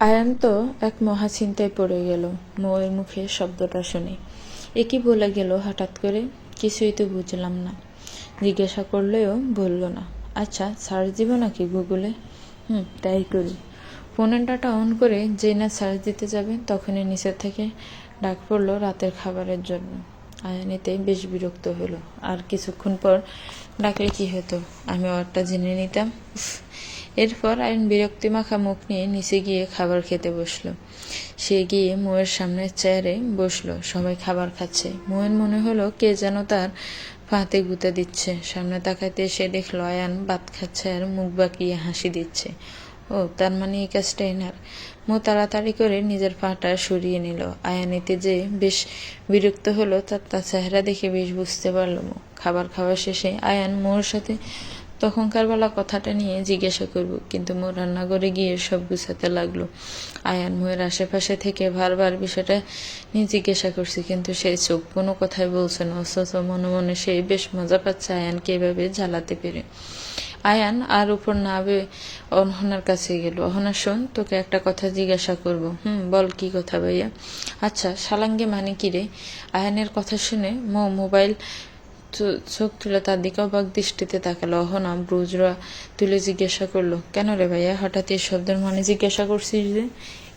আয়ান তো এক মহা চিন্তায় পড়ে গেল মৌয়ের মুখে শব্দটা শুনে। এ কি বলে গেল হঠাৎ করে? কিছুই তো বুঝলাম না। জিজ্ঞাসা করলেও বলল না। আচ্ছা, সার্চ দিব নাকি গুগলে? তাই করি। ফোনের ডাটা অন করে যেই না সার্চ দিতে যাবে তখনই নিচের থেকে ডাক পড়লো রাতের খাবারের জন্য। আয়ান এতে বেশ বিরক্ত হলো। আর কিছুক্ষণ পর ডাকলে কি হতো, আমি ওরটা জেনে নিতাম। এরপর আয়ন বিরক্তি মাখা মুখ নিয়ে নিচে গিয়ে খাবার খেতে বসলো। সে গিয়ে মোয়ের সামনের চেয়ারে বসলো। সবাই খাবার খাচ্ছে। মোয়ের মনে হলো কে যেন তার পাতে গুঁতে দিচ্ছে। সামনে তাকাতে সে দেখলো আয়ান ভাত খাচ্ছে আর মুখ বাঁকিয়ে হাসি দিচ্ছে। ও, তার মানে এই কাজটা এনার। মো তাড়াতাড়ি করে নিজের পাটা সরিয়ে নিল। আয়ান এতে যে বেশ বিরক্ত হলো তার চেহারা দেখে বেশ বুঝতে পারল মো। খাবার খাওয়া শেষে আয়ান মোর সাথে তখনকার বেলা কথাটা নিয়ে জিজ্ঞাসা করব, কিন্তু মোর রান্নাঘরে গিয়ে সব গুছাতে লাগলো। আয়ান মোয়ের আশেপাশে থেকে বারবার বিষয়টা নিয়ে জিজ্ঞাসা করছে, কিন্তু সে চোখ কোনো কথাই বলছে না। অথচ মনে মনে সে বেশ মজা পাচ্ছে আয়ানকে এভাবে জ্বালাতে পেরে। আয়ান আর উপর না অহনার কাছে গেল। অহনা, শোন, তোকে একটা কথা জিজ্ঞাসা করব। বল, কি কথা ভাইয়া? আচ্ছা, শালাঙ্গে মানে কি রে? আয়ানের কথা শুনে মোবাইল চোখ তুলে তার দিকে অবাক দৃষ্টিতে তাকালো। অহনা ব্রুজরা তুলে জিজ্ঞাসা করলো, কেন রে ভাইয়া হঠাৎ এই শব্দের মানে জিজ্ঞাসা করছিস যে?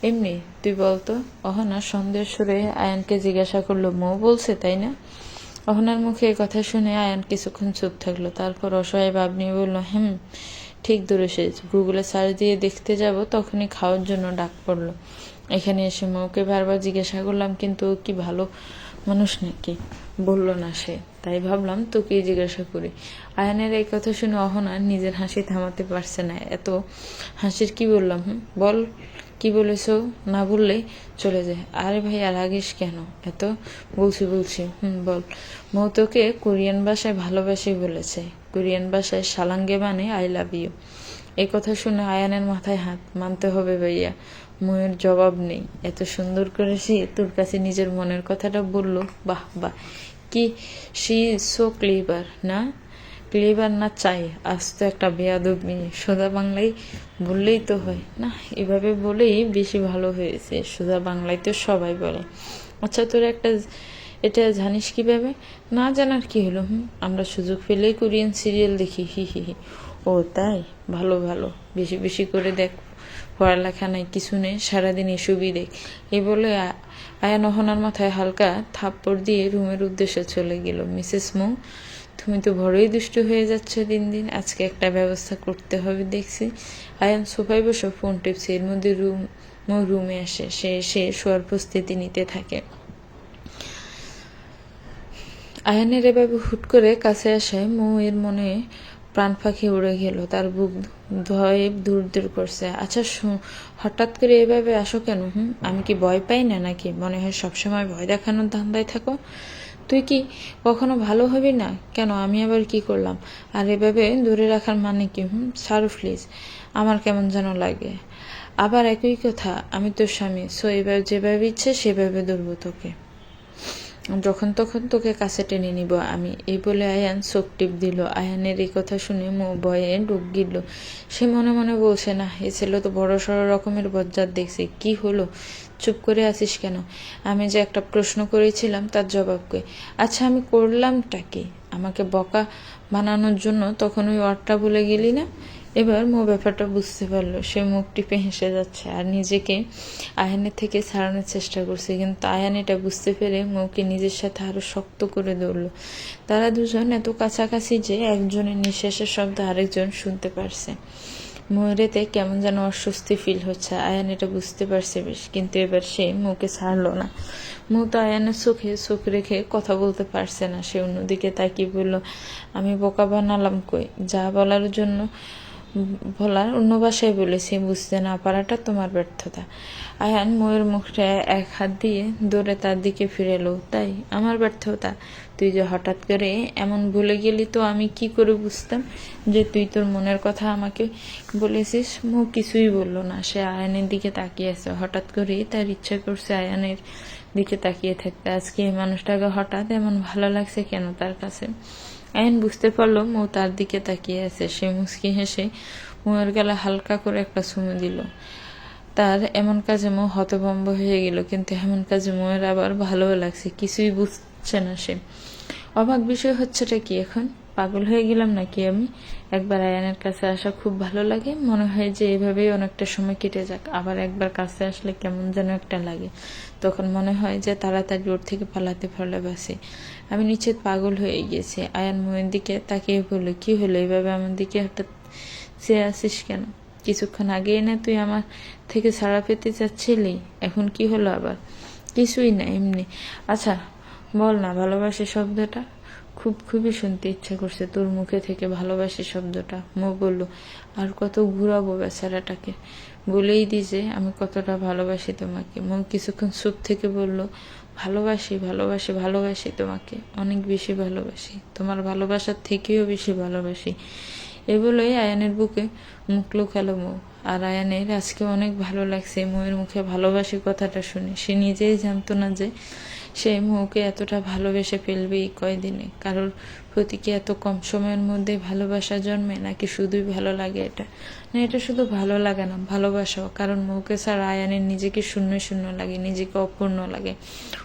এমনি, তুই বলতো। অহনা সন্দেহ সুরে আয়ানকে জিজ্ঞাসা করলো, মৌ বলছে তাই না? অহনার মুখে এই কথা শুনে আয়ান কিছুক্ষণ চুপ থাকলো। তারপর অসহায় ভাব নিয়ে বলল, ঠিক ধরেছিস। গুগলে সার্চ দিয়ে দেখতে যাব তখনই খাওয়ার জন্য ডাক পড়লো। এখানে এসে মৌকে বারবার জিজ্ঞাসা করলাম, কিন্তু ও কি ভালো মানুষ নাকি? বলল না সে, তাই ভাবলাম তোকেই জিজ্ঞাসা করি। আয়ানের এই কথা শুনে অহনা নিজের হাসি থামাতে পারছে না। এত হাসির কি বললাম? বল, কি বলেছ? না বললেই চলে যায়। আরে ভাই, আর রাগিস কেন? এত বলছি। বল। মৌ তোকে কোরিয়ান ভাষায় ভালোবাসি বলেছে। কোরিয়ান ভাষায় শালাঙ্গে মানে আই লাভ ইউ। এই কথা শুনে আয়ানের মাথায় হাত। মানতে হবে ভাইয়া, ময়ের জবাব নেই। এত সুন্দর করে সে তোর কাছে নিজের মনের কথাটা বলল। বাহ বাহ, কি সি সো ক্লেভার না? ক্লেভার না চাই, আজ তো একটা বেয়াদব মেয়ে। সোজা বাংলায় বললেই তো হয় না? এভাবে বলেই বেশি ভালো হয়েছে। সোজা বাংলায় তো সবাই বলে। আচ্ছা, তোর এটা জানিস কিভাবে? না জানার কি হলো? আমরা সুযোগ পেলেই কোরিয়ান সিরিয়াল দেখি। হি। ও তাই? ভালো, বেশি বেশি করে দেখ। পড়ালেখা নাই, কিছু নেই, সারাদিন এসবই দেখ। এই বলে আয়ান অহনার মাথায় হালকা থাপ্পড় দিয়ে রুমের উদ্দেশ্যে চলে গেল। মিসেস মৌ, তুমি তো বড়ই দুষ্টু হয়ে যাচ্ছ দিন দিন। আজকে একটা ব্যবস্থা করতে হবে দেখছি। আয়ান সোফায় বসে ফোন টিপছে। এর মধ্যে রুমে আসে। সে এসে শোয়ার প্রস্তুতি নিতে থাকে। আয়ানের এভাবে হুট করে কাছে আসায় মৌয়ের মনে প্রাণ পাখি উড়ে গেল। তার বুক ভয়ে দূর করছে। আচ্ছা, হঠাৎ করে এভাবে আসো কেন? আমি কি ভয় পাই না নাকি? মনে হয় সবসময় ভয় দেখানোর ধান্দায় থাকো। তুই কি কখনো ভালো হবি না? কেন, আমি আবার কি করলাম? আর এভাবে ধরে রাখার মানে কি? ছাড়ো প্লিজ, আমার কেমন যেন লাগে। আবার একই কথা, আমি তোর স্বামী। সো এবার যেভাবে ইচ্ছে সেভাবে ধরবো তোকে, যখন তখন তোকে কাছে টেনে নিব আমি। এই বলে আয়ান চোখ টিপ দিল। আয়ানের এই কথা শুনে মৌ ভয়ে ডুব গিল। সে মনে মনে বলছে, না, এ ছেলে তো বড় সড়ো রকমের বজ্জাত দেখছি। কি হলো, চুপ করে আছিস কেন? আমি যে একটা প্রশ্ন করেছিলাম তার জবাব কই? আচ্ছা, আমি করলামটা কি? আমাকে বকা বানানোর জন্য তখন ওই ওয়ার্ডটা ভুলে গেলি না? এবার মৌ ব্যাপারটা বুঝতে পারলো। সে মুখ টিপে হেসে যাচ্ছে আর নিজেকে আয়ানের থেকে ছাড়ানোর চেষ্টা করছে। কিন্তু আয়ান এটা বুঝতে পেরে মৌকে নিজের সাথে আরো শক্ত করে ধরল। তারা দুজন এত কাছাকাছি যে একজনের নিঃশ্বাসের শব্দ আরেকজন শুনতে পারছে। ময়ূরেতে কেমন যেন অস্বস্তি ফিল হচ্ছে। আয়ান এটা বুঝতে পারছে বেশ, কিন্তু এবার সে মৌকে ছাড়লো না। মৌ তো আয়ানের চোখে চোখ রেখে কথা বলতে পারছে না। সে অন্যদিকে তাকিয়ে বলল, আমি বোকা বানালাম কই? যা বলার অন্য ভাষায় বলেছি। বুঝতে না পারাটা তোমার ব্যর্থতা। আয়ান ময়ের মুখটা এক হাত দিয়ে দৌড়ে তার দিকে ফিরে এলো। তাই আমার ব্যর্থতা? তুই যে হঠাৎ করে এমন ভুলে গেলি, তো আমি কি করে বুঝতাম যে তুই তোর মনের কথা আমাকে বলেছিস? মৌ কিছুই বলল না। সে আয়ানের দিকে তাকিয়ে আছে। হঠাৎ করেই তার ইচ্ছা করছে আয়ানের দিকে তাকিয়ে থাকতে। আজকে এই মানুষটাকে হঠাৎ এমন ভালো লাগছে কেন তার কাছে? আয়ান বুঝতে পারলো মৌ তার দিকে তাকিয়ে আছে। সে মুচকি হেসে মৌয়ের গালে হালকা করে একটা চুমু দিল। তার এমন কাজে মৌ হতভম্ব হয়ে গেল, কিন্তু এমন কাজে মৌয়ের আবার ভালোও লাগছে। কিছুই বুঝছে না সে। অবাক বিষয় হচ্ছেটা কি, এখন পাগল হয়ে গেলাম নাকি আমি? একবার আয়ানের কাছে আসা খুব ভালো লাগে, মনে হয় যে এভাবেই অনেকটা সময় কেটে যাক। আবার একবার কাছে আসলে কেমন যেন একটা লাগে, তখন মনে হয় যে তাড়াতাড়ি ওর থেকে পালাতে পারলে বাসে। আমি নিশ্চিত পাগল হয়ে গিয়েছি। আয়ান মৌয়ের দিকে তাকিয়ে বলল, কি হলো, এভাবে আমার দিকে হঠাৎ চেয়ে আসিস কেন? কিছুক্ষণ আগেই না তুই আমার থেকে ছাড়া পেতে চাচ্ছিলি, এখন কি হলো আবার? কিছুই না, এমনি। আচ্ছা বল না, ভালোবাসি শব্দটা খুবই শুনতে ইচ্ছে করছে তোর মুখে থেকে, ভালোবাসি শব্দটা। মৌ বলল, আর কত ঘুরাবো বেচারাটাকে, বলেই দি যে আমি কতটা ভালোবাসি তোমাকে। মৌ কিছুক্ষণ চুপ থেকে বলল, ভালোবাসি ভালোবাসি ভালোবাসি তোমাকে, অনেক বেশি ভালোবাসি, তোমার ভালোবাসার থেকেও বেশি ভালোবাসি। এ বলেই আয়ানের বুকে মুখ লুকালো মৌ। আর আয়ানের আজকে অনেক ভালো লাগছে মৌয়ের মুখে ভালোবাসি কথাটা শুনে। সে নিজেই জানতো না যে সে মৌকে এতটা ভালোবেসে ফেলবে এই কয়দিনে। কারোর প্রতি কি এত কম সময়ের মধ্যে ভালোবাসা জন্মে, নাকি শুধুই ভালো লাগে এটা? না, এটা শুধু ভালো লাগে না, ভালোবাসাও। কারণ মৌকে ছাড়া আয়ানের নিজেকে শূন্য শূন্য লাগে, নিজেকে অপূর্ণ লাগে।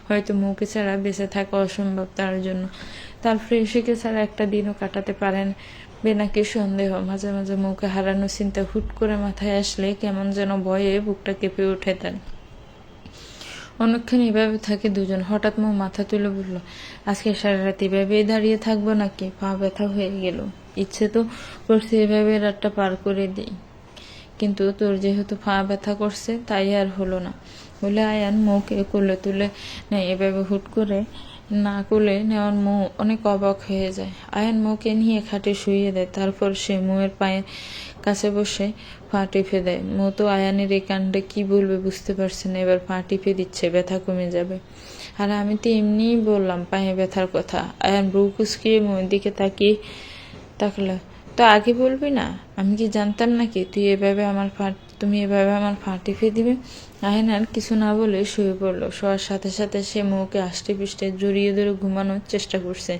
হয়তো মৌকে ছাড়া বেঁচে থাকা অসম্ভব তার জন্য। তার প্রেয়সীকে ছাড়া একটা দিনও কাটাতে পারেন নাকি সন্দেহ। মাঝে মাঝে মৌকে হারানোর চিন্তা হুট করে মাথায় আসলে কেমন যেন ভয়ে বুকটা কেঁপে ওঠে তার। অনেকক্ষণ এভাবে থাকে দুজন। হঠাৎ মৌ মাথা তুলে বলল, আজকে সারা রাত এভাবেই দাঁড়িয়ে থাকবো নাকি? পা ব্যথা হয়ে গেল, ইচ্ছে তো করছে এভাবে রাতটা পার করে দিই, কিন্তু তোর যেহেতু পা ব্যথা করছে তাই আর হলো না বলে আয়ান মৌকে কোলে তুলে নেয়। এভাবে হুট করে না কোলে নেওয়ার মৌ অনেক অবাক হয়ে যায়। আয়ান মৌকে নিয়ে খাটে শুইয়ে দেয়, তারপর সে মৌয়ের পায়ের কাছে বসে পা টিপে দেয়। মৌ তো আয়ানের এই কাণ্ডে কি বলবে বুঝতে পারছে না, এবার পা টিপে দিচ্ছে, ব্যথা কমে যাবে। আর আমি তো এমনিই বললাম পায়ে ব্যথার কথা। আয়ান ব্রু কুচকিয়ে মৌয়ের দিকে তাকলো। তো আগে বলবি না? আমি কি জানতাম নাকি তুমি এভাবে আমার পা টিপে দিবে? আয়ান আর কিছু না বলে শুয়ে পড়লো। শোয়ার সাথে সাথে সে মৌকে আষ্টে পিষ্টে জড়িয়ে ধরে ঘুমানোর চেষ্টা করছে।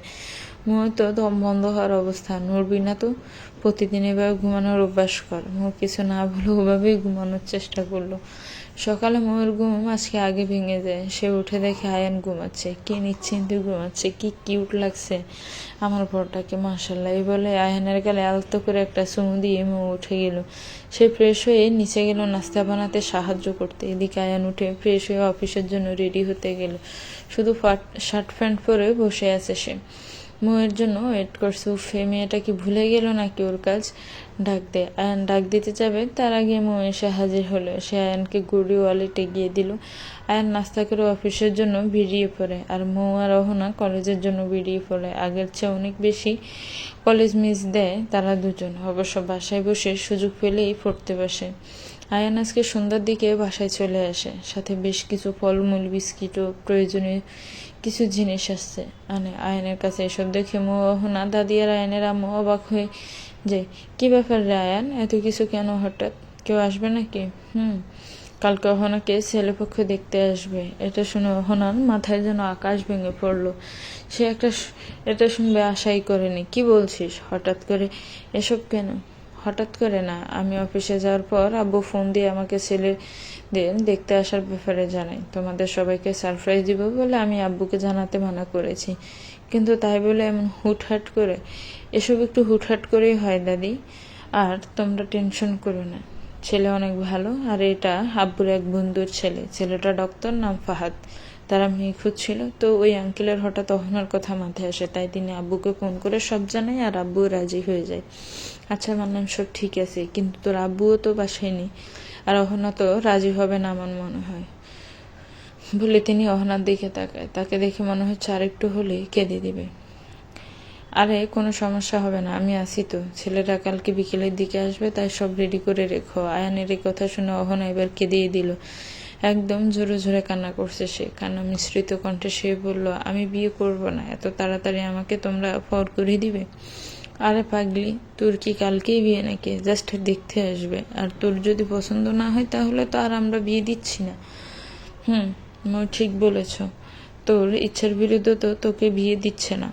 মৌ তো দম বন্ধ হওয়ার অবস্থা। নড়বি না তো, প্রতিদিন এভাবে ঘুমানোর অভ্যাস কর। মৌ কিছু না বলে ওভাবেই ঘুমানোর চেষ্টা করলো। সকালে মৌয়ের ঘুম আজকে আগে ভেঙে যায়। সে উঠে দেখে আয়ান ঘুমাচ্ছে, কি নিশ্চিন্তে ঘুমাচ্ছে, কি কিউট লাগছে আমার বরটাকে, মাশাআল্লাহ। এই বলে আয়ানের গালে আলতো করে একটা চুমু দিয়ে মৌ উঠে গেল। সে ফ্রেশ হয়ে নিচে গেল নাস্তা বানাতে সাহায্য করতে। এদিকে আয়ান উঠে ফ্রেশ হয়ে অফিসের জন্য রেডি হতে গেল। শুধু শার্ট প্যান্ট পরে বসে আছে সে, মৌয়ের জন্য ওয়েট করছে। উফে, মেয়েটা কি ভুলে গেল নাকি ওর কাজ? ডাক দে। আয়ান ডাক দিতে যাবে, তার আগে মৌ এসে হাজির হলো। সে আয়ানকে গুড়ি ওয়ালেট এগিয়ে দিল। আয়ান নাস্তা করে অফিসের জন্য বেরিয়ে পড়ে, আর মৌ আর অহনা কলেজের জন্য বেরিয়ে পড়ে। আগের চেয়ে অনেক বেশি কলেজ মিস দেয় তারা দুজন। অবশ্য বাসায় বসে সুযোগ পেলেই পড়তে বসে। আয়ান আজকে সন্ধ্যার দিকে বাসায় চলে আসে, সাথে বেশ কিছু ফলমূল, বিস্কিট ও প্রয়োজনীয় কিছু জিনিস আসছে আয়ানের কাছে। এসব দেখে মৌ, অহনা, দাদি আর আয়ানের আম্মু অবাক হয়ে যায়। কি ব্যাপার রে আয়ান, এত কিছু কেন হঠাৎ? কেউ আসবে নাকি? কালকে অহনাকে ছেলেপক্ষ দেখতে আসবে। এটা শুনে অহনার মাথায় যেন আকাশ ভেঙে পড়লো। সে এটা শুনবে আশাই করেনি। কি বলছিস, হঠাৎ করে এসব কেন? হঠাৎ করে না, আমি অফিসে যাওয়ার পর আব্বু ফোন দিয়ে আমাকে ছেলেদের দেখতে আসার ব্যাপারে জানাই। তোমাদের সবাইকে সারপ্রাইজ দিব বলে আমি আব্বুকে জানাতে মানা করেছি, কিন্তু তাই বলে এমন হুটহাট করে? এসব একটু হুটহাট করেই হয় দাদি। আর তোমরা টেনশন করো না, ছেলে অনেক ভালো। আর এটা আব্বুর এক বন্ধুর ছেলে। ছেলেটা ডক্টর, নাম ফাহাদ। তারা মেয়ে খুঁজছিল, তো ওই আঙ্কেলের হঠাৎ অহনার কথা মাথায় আসে, তাই তিনি আব্বুকে ফোন করে সব জানায়, আর আব্বু রাজি হয়ে যায়। আচ্ছা মানলাম, সব ঠিক আছে, কিন্তু তোর আব্বুও তো বাসায় নেই, আর অহনা তো রাজি হবে না আমার মনে হয় বলে তিনি অহনার দিকে তাকায়। তাকে দেখে মনে হচ্ছে আরেকটু হলে কেঁদে দিবে। আরে কোনো সমস্যা হবে না, আমি আছি তো। ছেলেরা কালকে বিকেলের দিকে আসবে, তাই সব রেডি করে রেখো। আয়ানের এই কথা শুনে অহনা এবার কেঁদেই দিল। একদম জোরে জোরে কান্না করছে সে। কান্না মিশ্রিত কণ্ঠে সে বলল, আমি বিয়ে করব না, এত তাড়াতাড়ি আমাকে তোমরা ফর করে দিবে? আরে পাগলি, তোর কি কালকেই বিয়ে নাকি? জাস্ট দেখতে আসবে। আর তোর যদি পছন্দ না হয় তাহলে তো আর আমরা বিয়ে দিচ্ছি না। মৌ ঠিক বলেছ, তোর ইচ্ছার বিরুদ্ধে তো তোকে বিয়ে দিচ্ছে না।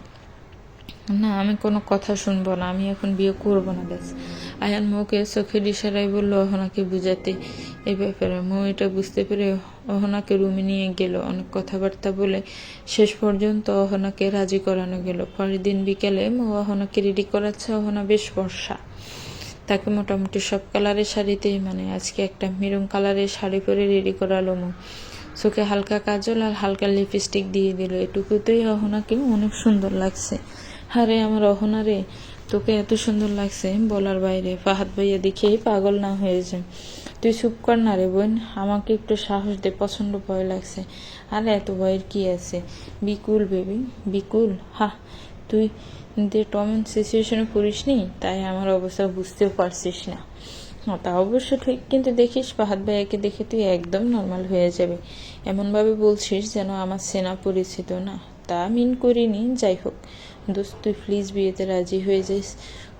না, আমি কোনো কথা শুনবো না, আমি এখন বিয়ে করবো না, ব্যাস। আয়ান মৌকে চোখের ইশারায় বলল অহনাকে বুঝাতে এই ব্যাপারে। মৌ এটা বুঝতে পেরে অহনাকে রুমে নিয়ে গেল। অনেক কথাবার্তা বলে শেষ পর্যন্ত অহনাকে রাজি করানো গেল। পরের দিন বিকেলে মৌ অহনাকে রেডি করাচ্ছে। অহনা বেশ ফর্সা, তাকে মোটামুটি সব কালারের শাড়িতেই মানে। আজকে একটা মেরুন কালারের শাড়ি পরে রেডি করালো মৌ। চোখে হালকা কাজল আর হালকা লিপস্টিক দিয়ে দিল। এটুকুতেই অহনাকে অনেক সুন্দর লাগছে। আরে আমার অহনা রে, তোকে এত সুন্দর লাগছে বলার বাইরে। ফাহাদ ভাইয়া দেখেই পাগল না হয়েছে। তুই চুপ কর না রে বোন, আমাকে একটু সাহস দে, প্রচণ্ড ভয় লাগছে। আরে এত ভয়ের কি আছে, বিকুল বেবি, বিকুল। হা, তুই যে টম এন্ড সিচুয়েশনে পড়িস নি, তাই আমার অবস্থা বুঝতেও পারছিস না। তা অবশ্য ঠিক, কিন্তু দেখিস ফাহাদ ভাইয়াকে দেখে তুই একদম নর্মাল হয়ে যাবে। এমনভাবে বলছিস যেন আমার সেনা পরিচিত না। তা মিন করিনি, যাই হোক। দোস্ত তুই প্লিজ বিয়েতে রাজি হয়ে যাইস।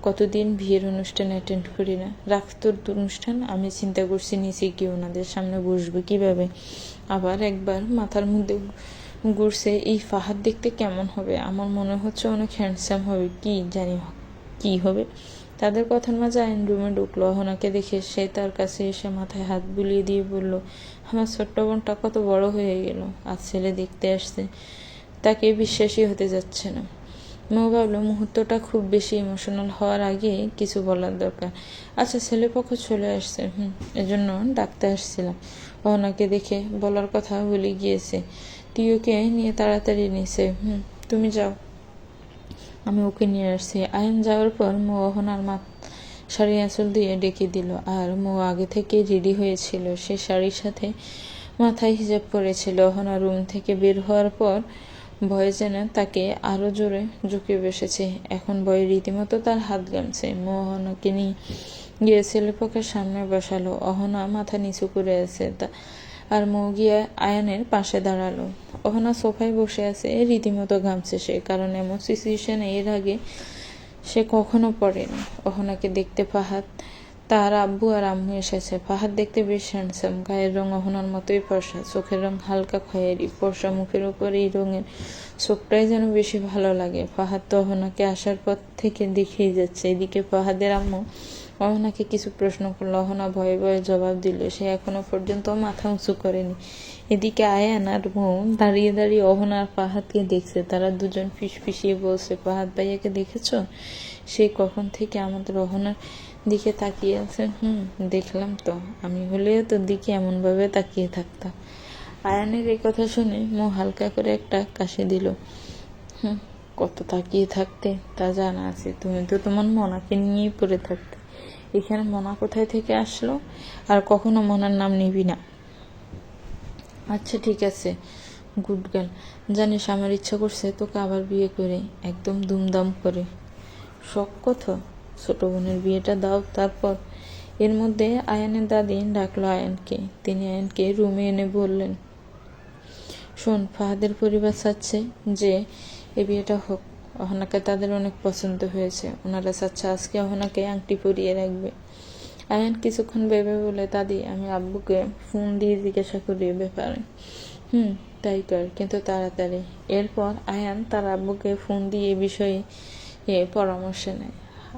কতদিন বিয়ের অনুষ্ঠান অ্যাটেন্ড করি না। রাখ তোর অনুষ্ঠান, আমি চিন্তা করছি নিচে গিয়ে ওনাদের সামনে বসবো কীভাবে। আবার একবার মাথার মধ্যে ঘুরছে এই ফাহাদ দেখতে কেমন হবে। আমার মনে হচ্ছে অনেক হ্যান্ডসাম হবে, কি জানি কি হবে। তাদের কথার মাঝে আইন রুমে ঢুকলো। অহনাকে দেখে সে তার কাছে এসে মাথায় হাত বুলিয়ে দিয়ে বলল, আমার ছোট্ট বোনটা কত বড় হয়ে গেল। আজ ছেলে দেখতে আসছে, তাকে বিশ্বাসই হতে যাচ্ছে না। মৌ ভাবলো মুহূর্তটা খুব বেশি ইমোশনাল হওয়ার আগে কিছু বলার দরকার। আচ্ছা, ছেলেপক্ষ চলে আসছে, এজন্য ডাকতে আসছিলাম। অহনাকে দেখে বলার কথা ভুলে গিয়েছে। তুই ওকে নিয়ে তাড়াতাড়ি নিছে। তুমি যাও, আমি ওকে নিয়ে আসছি। আয়ন যাওয়ার পর মৌ অহনার শাড়ি আঁচল দিয়ে ডেকে দিল। আর মৌ আগে থেকে রেডি হয়েছিল। সে শাড়ির সাথে মাথায় হিজাব পরেছিল। অহনা রুম থেকে বের হওয়ার পর ভয়ে যেন তাকে আরো জোরে ঝুঁকে বসেছে। এখন ভয়ে রীতিমতো তার হাত গামছে। মৌ অহনাকে নিয়ে গিয়ে ছেলেপক্ষের সামনে বসালো। অহনা মাথা নিচু করে আছে আর মৌ গিয়ে আয়ানের পাশে দাঁড়ালো। অহনা সোফায় বসে আছে, রীতিমতো ঘামছে সে, কারণ এমন সিচুয়েশনে এর আগে সে কখনো পড়েনি। অহনাকে দেখতে ফাহাদ, তার আব্বু আর আম্মু এসেছে। ফাহাদ দেখতে বেশ হ্যান্ডসাম, গায়ের রং অহনার মতোই ফর্সা, চোখের রং হালকা খয়েরি, ফর্সা মুখের উপর এই রঙের চোখটাই যেন বেশি ভালো লাগে। ফাহাদ তো অহনাকে আসার পর থেকে দেখেই যাচ্ছে। এদিকে ফাহাদের আম্মু অহনাকে কিছু প্রশ্ন করলো। অহনা ভয়ে ভয়ে জবাব দিল। সে এখনো পর্যন্ত মাথা উঁচু করেনি। এদিকে আয়ান আর মৌ দাঁড়িয়ে দাঁড়িয়ে অহনা আর ফাহাদকে দেখছে। তারা দুজন ফিসফিসিয়ে বলছে, ফাহাদ ভাইয়াকে দেখেছ? সে কখন থেকে আমাদের অহনার দিকে তাকিয়ে আছে। দেখলাম তো, আমি হলেও তোর দিকে এমনভাবে তাকিয়ে থাকতাম। আয়ানের এই কথা শুনে মৌ হালকা করে একটা কাশি দিল। কত তাকিয়ে থাকতে তা জানা আছে, তুমি তো তোমার মনাকে নিয়েই পড়ে থাকতে। এখানে মনা কোথায় থেকে আসলো? আর কখনো মনার নাম নিবি না। আচ্ছা ঠিক আছে, গুড গার্ল। জানিস আমার ইচ্ছা করছে তোকে আবার বিয়ে করে, একদম দুমদাম করে। শখ কত, ছোট বোনের বিয়েটা দাও তারপর। এর মধ্যে আয়ানের দাদি ডাকলো আয়ানকে। তিনি আয়ানকে রুমে এনে বললেন, শোন, ফাহাদের পরিবার চাচ্ছে যে এ বিয়েটা হোক। অহনাকে তাদের অনেক পছন্দ হয়েছে। ওনারা চাচ্ছে আজকে অহনাকে আংটি পরিয়ে রাখবে। আয়ান কিছুক্ষণ ভেবে বলে, দাদি আমি আব্বুকে ফোন দিয়ে জিজ্ঞাসা করি ব্যাপারে। তাই কর, কিন্তু তাড়াতাড়ি। এরপর আয়ান তার আব্বুকে ফোন দিয়ে এ বিষয়ে পরামর্শ নেয়।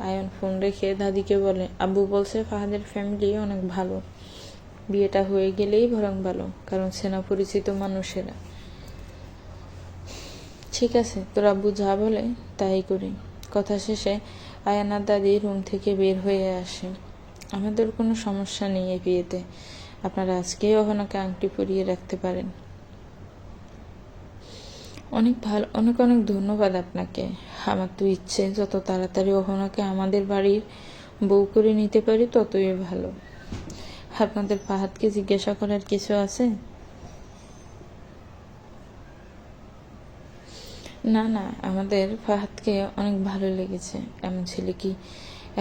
আয়ান ফোন রেখে দাদিকে বলে, আব্বু বলছে ফাহাদের ফ্যামিলি অনেক ভালো, বিয়েটা হয়ে গেলেই বরং ভালো, কারণ সেনা পরিচিত মানুষেরা। ঠিক আছে, তোর আব্বু যা বলে তাই করি। কথা শেষে আয়ানার দাদি রুম থেকে বের হয়ে আসে। আমাদের কোনো সমস্যা নেই এই বিয়েতে, আপনারা আজকেই অহনাকে আংটি পরিয়ে রাখতে পারেন। অনেক ভালো, অনেক অনেক ধন্যবাদ আপনাকে। আমার তো ইচ্ছে যত তাড়াতাড়ি অহনাকে আমাদের বাড়ির বউ করে নিতে পারি ততই ভালো। আপনাদের ফাহাদকে জিজ্ঞাসা করার কিছু আছে? না না, আমাদের ফাহাদকে অনেক ভালো লেগেছে। এমন ছেলে কি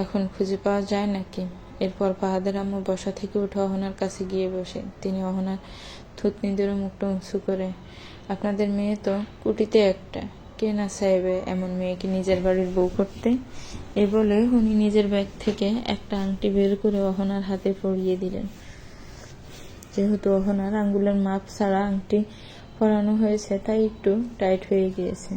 এখন খুঁজে পাওয়া যায় নাকি? এরপর ফাহাদের আম্মু বসা থেকে উঠে অহনার কাছে গিয়ে বসে। তিনি অহনার থুতনি ধরে মুখটা উঁচু করে, আপনাদের মেয়ে তো কুটিতে একটা, কে না চাইবে এমন মেয়েকে নিজের বাড়ির বউ করতে। এ বলে উনি নিজের ব্যাগ থেকে একটা আংটি বের করে অহনার হাতে পরিয়ে দিলেন। যেহেতু অহনার আঙ্গুলের মাপ ছাড়া আংটি পরানো হয়েছে, তাই একটু টাইট হয়ে গিয়েছে।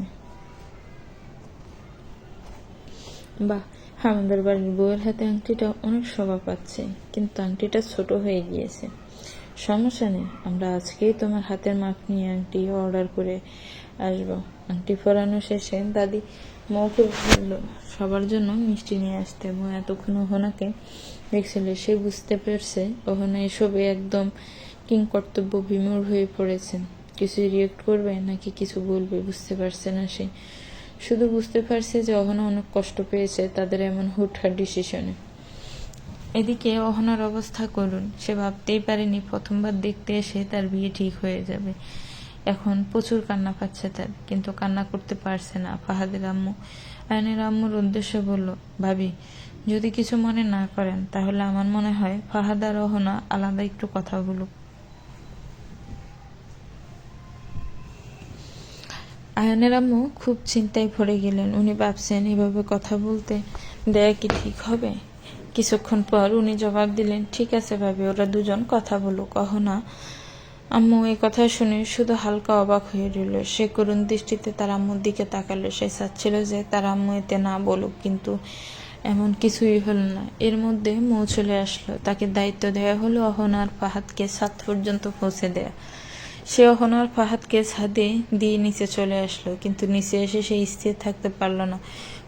বাহ, আমাদের বাড়ির বউয়ের হাতে আংটিটা অনেক শোভা পাচ্ছে, কিন্তু আংটিটা ছোট হয়ে গিয়েছে। সমস্যা নেই, আমরা আজকেই তোমার হাতের মাপ নিয়ে আংটি অর্ডার করে আসবো। আংটি পরানো শেষে দাদি মৌকে বলল সবার জন্য মিষ্টি নিয়ে আসতে। মৌ এতক্ষণ অহনাকে দেখছিল, সে বুঝতে পারছে অহনা এসবে একদম কিংকর্তব্য বিমূঢ় হয়ে পড়েছে। কিছু রিয়েক্ট করবে নাকি কিছু বলবে বুঝতে পারছে না সে। শুধু বুঝতে পারছে যে অহনা অনেক কষ্ট পেয়েছে তাদের এমন হুটহাট ডিসিশনে। এদিকে অহনার অবস্থা করুন। সে ভাবতেই পারেনি প্রথমবার দেখতে এসে তার বিয়ে ঠিক হয়ে যাবে। এখন প্রচুর কান্না পাচ্ছে তার, কিন্তু কান্না করতে পারছে না। ফাহাদের আম্মু আয়নের আম্মুর উদ্দেশ্যে বলল, ভাবি যদি কিছু মনে না করেন তাহলে আমার মনে হয় ফাহাদ আর অহনা আলাদা একটু কথা বলুক। আয়নের আম্মু খুব চিন্তায় পড়ে গেলেন। উনি ভাবছেন এভাবে কথা বলতে দেয়া কি ঠিক হবে। কিছুক্ষণ পর উনি জবাব দিলেন, ঠিক আছে ভাবি, ওরা দুজন কথা বলুক। অহনা আম্মু এই কথা শুনে শুধু হালকা অবাক হয়ে রইল। সে করুণ দৃষ্টিতে তার আম্মুর দিকে তাকালো। সে চাচ্ছিল যে তার আম্মু এতে না বলুক, কিন্তু এমন কিছুই হলো না। এর মধ্যে মৌ চলে আসলো। তাকে দায়িত্ব দেওয়া হলো অহনার ফাহাদকে ছাদ পর্যন্ত পৌঁছে দেয়া। সে অহনার ফাহাদকে ছাদে দিয়ে নিচে চলে আসলো, কিন্তু নিচে এসে সে স্থির থাকতে পারল না।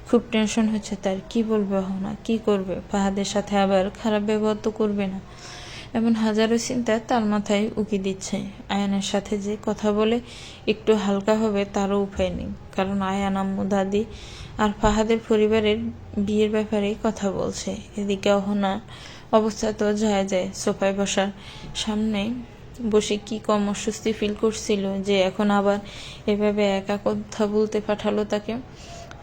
খুব টেনশন হচ্ছে তার। কি বলবে অহনা, কি করবে? ফাহাদের সাথে আবার খারাপ ব্যবহার তো করবে না? এমন হাজারো চিন্তা তার মাথায় উকি দিচ্ছে। আয়ানের সাথে যে কথা বলে একটু হালকা হবে তারও উপায় নেই, কারণ আয়ান আম্মু দাদি আর ফাহাদের পরিবারের বিয়ের ব্যাপারে কথা বলছে। এদিকে অহনার অবস্থা তো যায় সোফায় বসার সামনে বসে কি কম অস্বস্তি ফিল করছিল যে এখন আবার এভাবে একা কথা বলতে পাঠালো তাকে।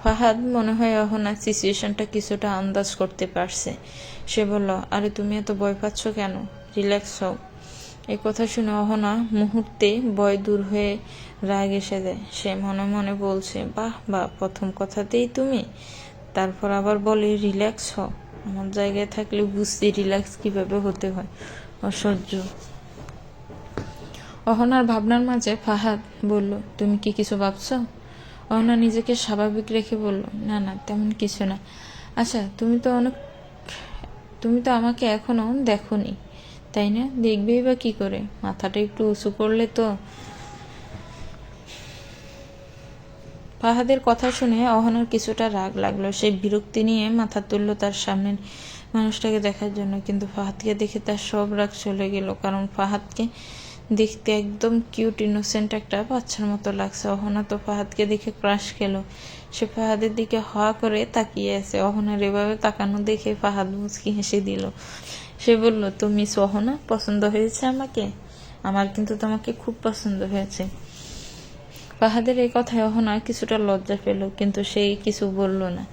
ফাহাদ মনে হয় অহনার সিচুয়েশনটা কিছুটা আন্দাজ করতে পারছে। সে বলল, আরে তুমি এত ভয় পাচ্ছ কেন? রিল্যাক্স হও। এই কথা শুনে অহনা মুহূর্তে ভয় দূর হয়ে রাগ এসে যায়। সে মনে মনে বলছে, বাহ বাহ, প্রথম কথাতেই তুমি। তারপর আবার বলে রিল্যাক্স হও। আমার জায়গায় থাকলে বুঝছি রিল্যাক্স কিভাবে হতে হয়। অসহ্য। অহনার ভাবনার মাঝে ফাহাদ বলল, তুমি কি কিছু ভাবছো? অহনা নিজেকে স্বাভাবিক রেখে বলল, না না, তেমন কিছু না। আচ্ছা, তুমি তো আমাকে এখনো দেখোনি, তাই না? দেখবেই বা কি করে? মাথাটা একটু উঁচু করলে তো। ফাহাদের কথা শুনে অহনার কিছুটা রাগ লাগলো। সে বিরক্তি নিয়ে মাথা তুলল তার সামনের মানুষটাকে দেখার জন্য, কিন্তু ফাহাদকে দেখে তার সব রাগ চলে গেল, কারণ ফাহাদকে দেখতে একদম কিউট ইনোসেন্ট একটা বাচ্চার মতো লাগছে। অহনা তো ফাহাদকে দেখে ক্রাশ খেলো। সে ফাহাদের দিকে হা করে তাকিয়ে আছে। অহনার এভাবে তাকানো দেখে ফাহাদ মুচকি হেসে দিল। সে বলল, তো মিস অহনা, পছন্দ হয়েছে আমাকে? আমার কিন্তু তোমাকে খুব পছন্দ হয়েছে। ফাহাদের এই কথায় অহনা কিছুটা লজ্জা পেল, কিন্তু সেই কিছু বলল না।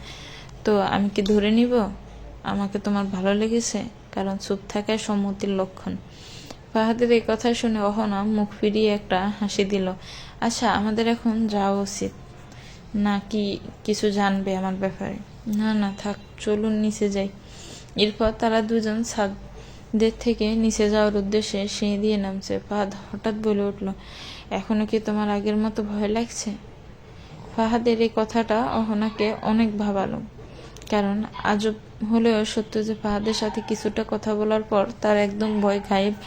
তো আমি কি ধরে নিব আমাকে তোমার ভালো লেগেছে? কারণ চুপ থাকায় সম্মতির লক্ষণ। ফাহাদের এই কথা শুনে অহনা মুখ ফিরিয়ে একটা হাসি দিল। আচ্ছা, আমাদের এখন যাওয়া উচিত নাকি কিছু জানবে আমার ব্যাপারে? না না, থাক, চলুন নিচে যাই। এরপর তারা দুজন ছাদের থেকে নিচে যাওয়ার উদ্দেশ্যে সিঁড়ি দিয়ে নামছে। ফাহাদ হঠাৎ বলে উঠল, এখনো কি তোমার আগের মতো ভয় লাগছে? ফাহাদের এই কথাটা অহনাকে অনেক ভাবালো, কারণ আজব হলেও সত্য যে ফাহাদের সাথে কিছুটা কথা বলার পর তার একদম ভয় গায়েব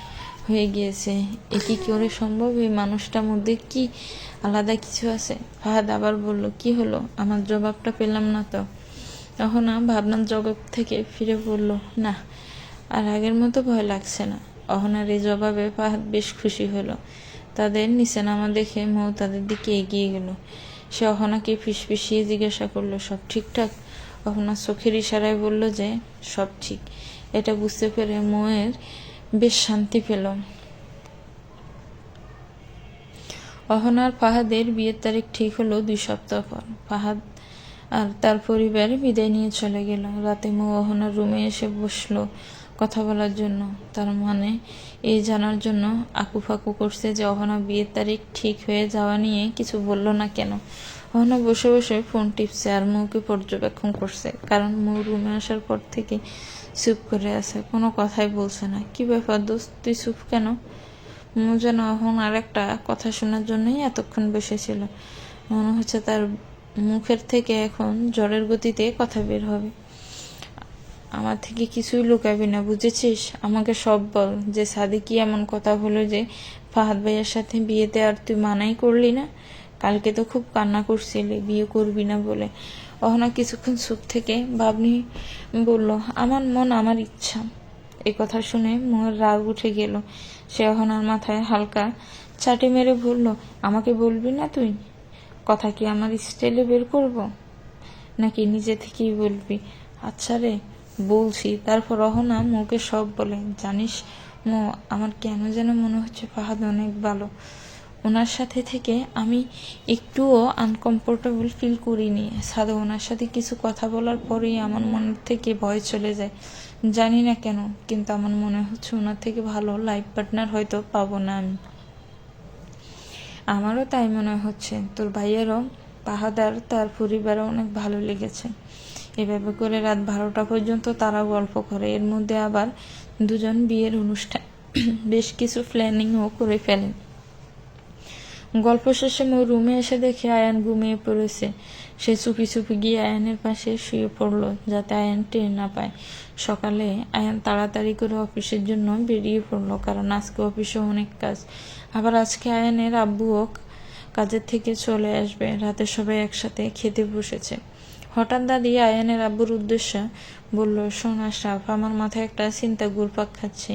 হয়ে গিয়েছে। এ কি করে সম্ভব? এই মানুষটার মধ্যে কি আলাদা কিছু আছে? ফাহাদ আবার বলল, কি হলো? আমার জবাবটা পেলাম না তো। অহনা ভাবনার জগৎ থেকে ফিরে বলল, না, আর আগের মতো ভয় লাগছে না। অহনার এই জবাবে ফাহাদ বেশ খুশি হলো। তাদের নিচে নামা দেখে মৌ তাদের দিকে এগিয়ে গেল। সে অহনাকে ফিসফিসিয়ে জিজ্ঞাসা করলো, সব ঠিকঠাক? অহনা চোখের ইশারায় বলল যে সব ঠিক। এটা বুঝতে পেরে মৌয়ের বেশ শান্তি পেল। অহনার ফাহাদের বিয়ের তারিখ ঠিক হলো 2 সপ্তাহ পর। ফাহাদ আর তার পরিবার বিদায় নিয়ে চলে গেল। রাতে মৌ অহনার রুমে এসে বসলো কথা বলার জন্য। তার মানে এই জানার জন্য আকুফাকু করছে যে অহনা বিয়ের তারিখ ঠিক হয়ে যাওয়া নিয়ে কিছু বলল না কেন। অহনা বসে বসে ফোন টিপছে আর মৌকে পর্যবেক্ষণ করছে, কারণ মৌ রুমে আসার পর থেকে চুপ করে আছে, কোনো কথাই বলছে না। কি ব্যাপার দোস্ত, তুই চুপ কেন? মৌ যেন অহনার একটা কথা শোনার জন্যই এতক্ষণ বসেছিল। মনে হচ্ছে তার মুখের থেকে এখন ঝড়ের গতিতে কথা বের হবে। আমার থেকে কিছুই লুকাবি না, বুঝেছিস? আমাকে সব বল যে সাদে কি এমন কথা হলো যে ফাহাদ ভাইয়ের সাথে বিয়েতে আর তুই মানাই করলি না? কালকে তো খুব কান্না করছিলি বিয়ে করবি না বলে। অহনা কিছুক্ষণ চুপ থেকে ভাবনি বলল, আমার মন আমার ইচ্ছা। এই কথা শুনে মোর রাগ উঠে গেল। সে অহনার মাথায় হালকা চাটি মেরে বলল, আমাকে বলবি না তুই? কথা কি আমার স্টাইলে বের করব, নাকি নিজে থেকেই বলবি? আচ্ছা রে, বলছি। তারপর অহনা মোকে সব বলে। জানিস মো, আমার কেন যেন মনে হচ্ছে ফাহাদ অনেক ভালো। ওনার সাথে থেকে আমি একটুও আনকমফোর্টেবল ফিল করিনি। সাদা ওনার সাথে কিছু কথা বলার পরেই আমার মন থেকে ভয় চলে যায়। জানি না কেন, কিন্তু আমার মনে হচ্ছে ওনার থেকে ভালো লাইফ পার্টনার হয়তো পাবো না আমি। আমারও তাই মনে হচ্ছে। তোর ভাইয়েরও ফাহাদ আর তার পরিবারও অনেক ভালো লেগেছে। এভাবে করে রাত 12টা পর্যন্ত তারা গল্প করে। এর মধ্যে আবার দুজন বিয়ের অনুষ্ঠান বেশ কিছু প্ল্যানিংও করে ফেলেন। গল্প শেষে মোর রুমে এসে দেখে আয়ান ঘুমিয়ে পড়েছে। সে চুপি চুপি গিয়ে আয়ানের পাশে শুয়ে পড়ল, যাতে আয়ান টের না পায়। সকালে আয়ান তাড়াতাড়ি করে অফিসের জন্য বেরিয়ে পড়লো, কারণ আজকে অফিসে অনেক কাজ। আবার আজকে আয়ানের আব্বুও কাজের থেকে চলে আসবে। রাতে সবাই একসাথে খেতে বসেছে। হঠাৎ দাদি আয়ানের আব্বুর উদ্দেশ্যে বলল, শোন আশরাফ, আমার মাথায় একটা চিন্তা ঘুরপাক খাচ্ছে।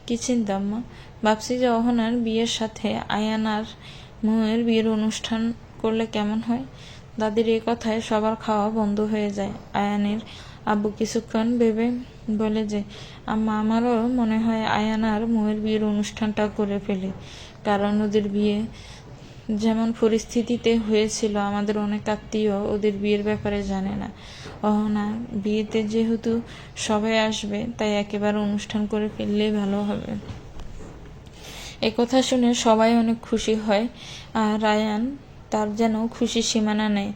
কি চিন্তা আম্মা? ভাবছি যে অহনার বিয়ের সাথে আয়ান আর মোয়ের বিয়ের অনুষ্ঠান করলে কেমন হয়। দাদির এই কথায় সবার খাওয়া বন্ধ হয়ে যায়। আয়ানের আব্বু কিছুক্ষণ ভেবে বলে যে, আম্মা, আমারও মনে হয় আয়ান আর মোয়ের বিয়ের অনুষ্ঠানটা করে ফেলে। কারণ ওদের বিয়ে যেমন পরিস্থিতিতে হয়েছিল, আমাদের অনেক আত্মীয় ওদের বিয়ের ব্যাপারে জানে না। অহনা বিয়েতে যেহেতু সবাই আসবে, তাই একেবারে অনুষ্ঠান করে ফেললেই ভালো হবে। একথা শুনে সবাই অনেক খুশি হয়। আর রায়ান, তার যেন খুশির সীমানা নেই।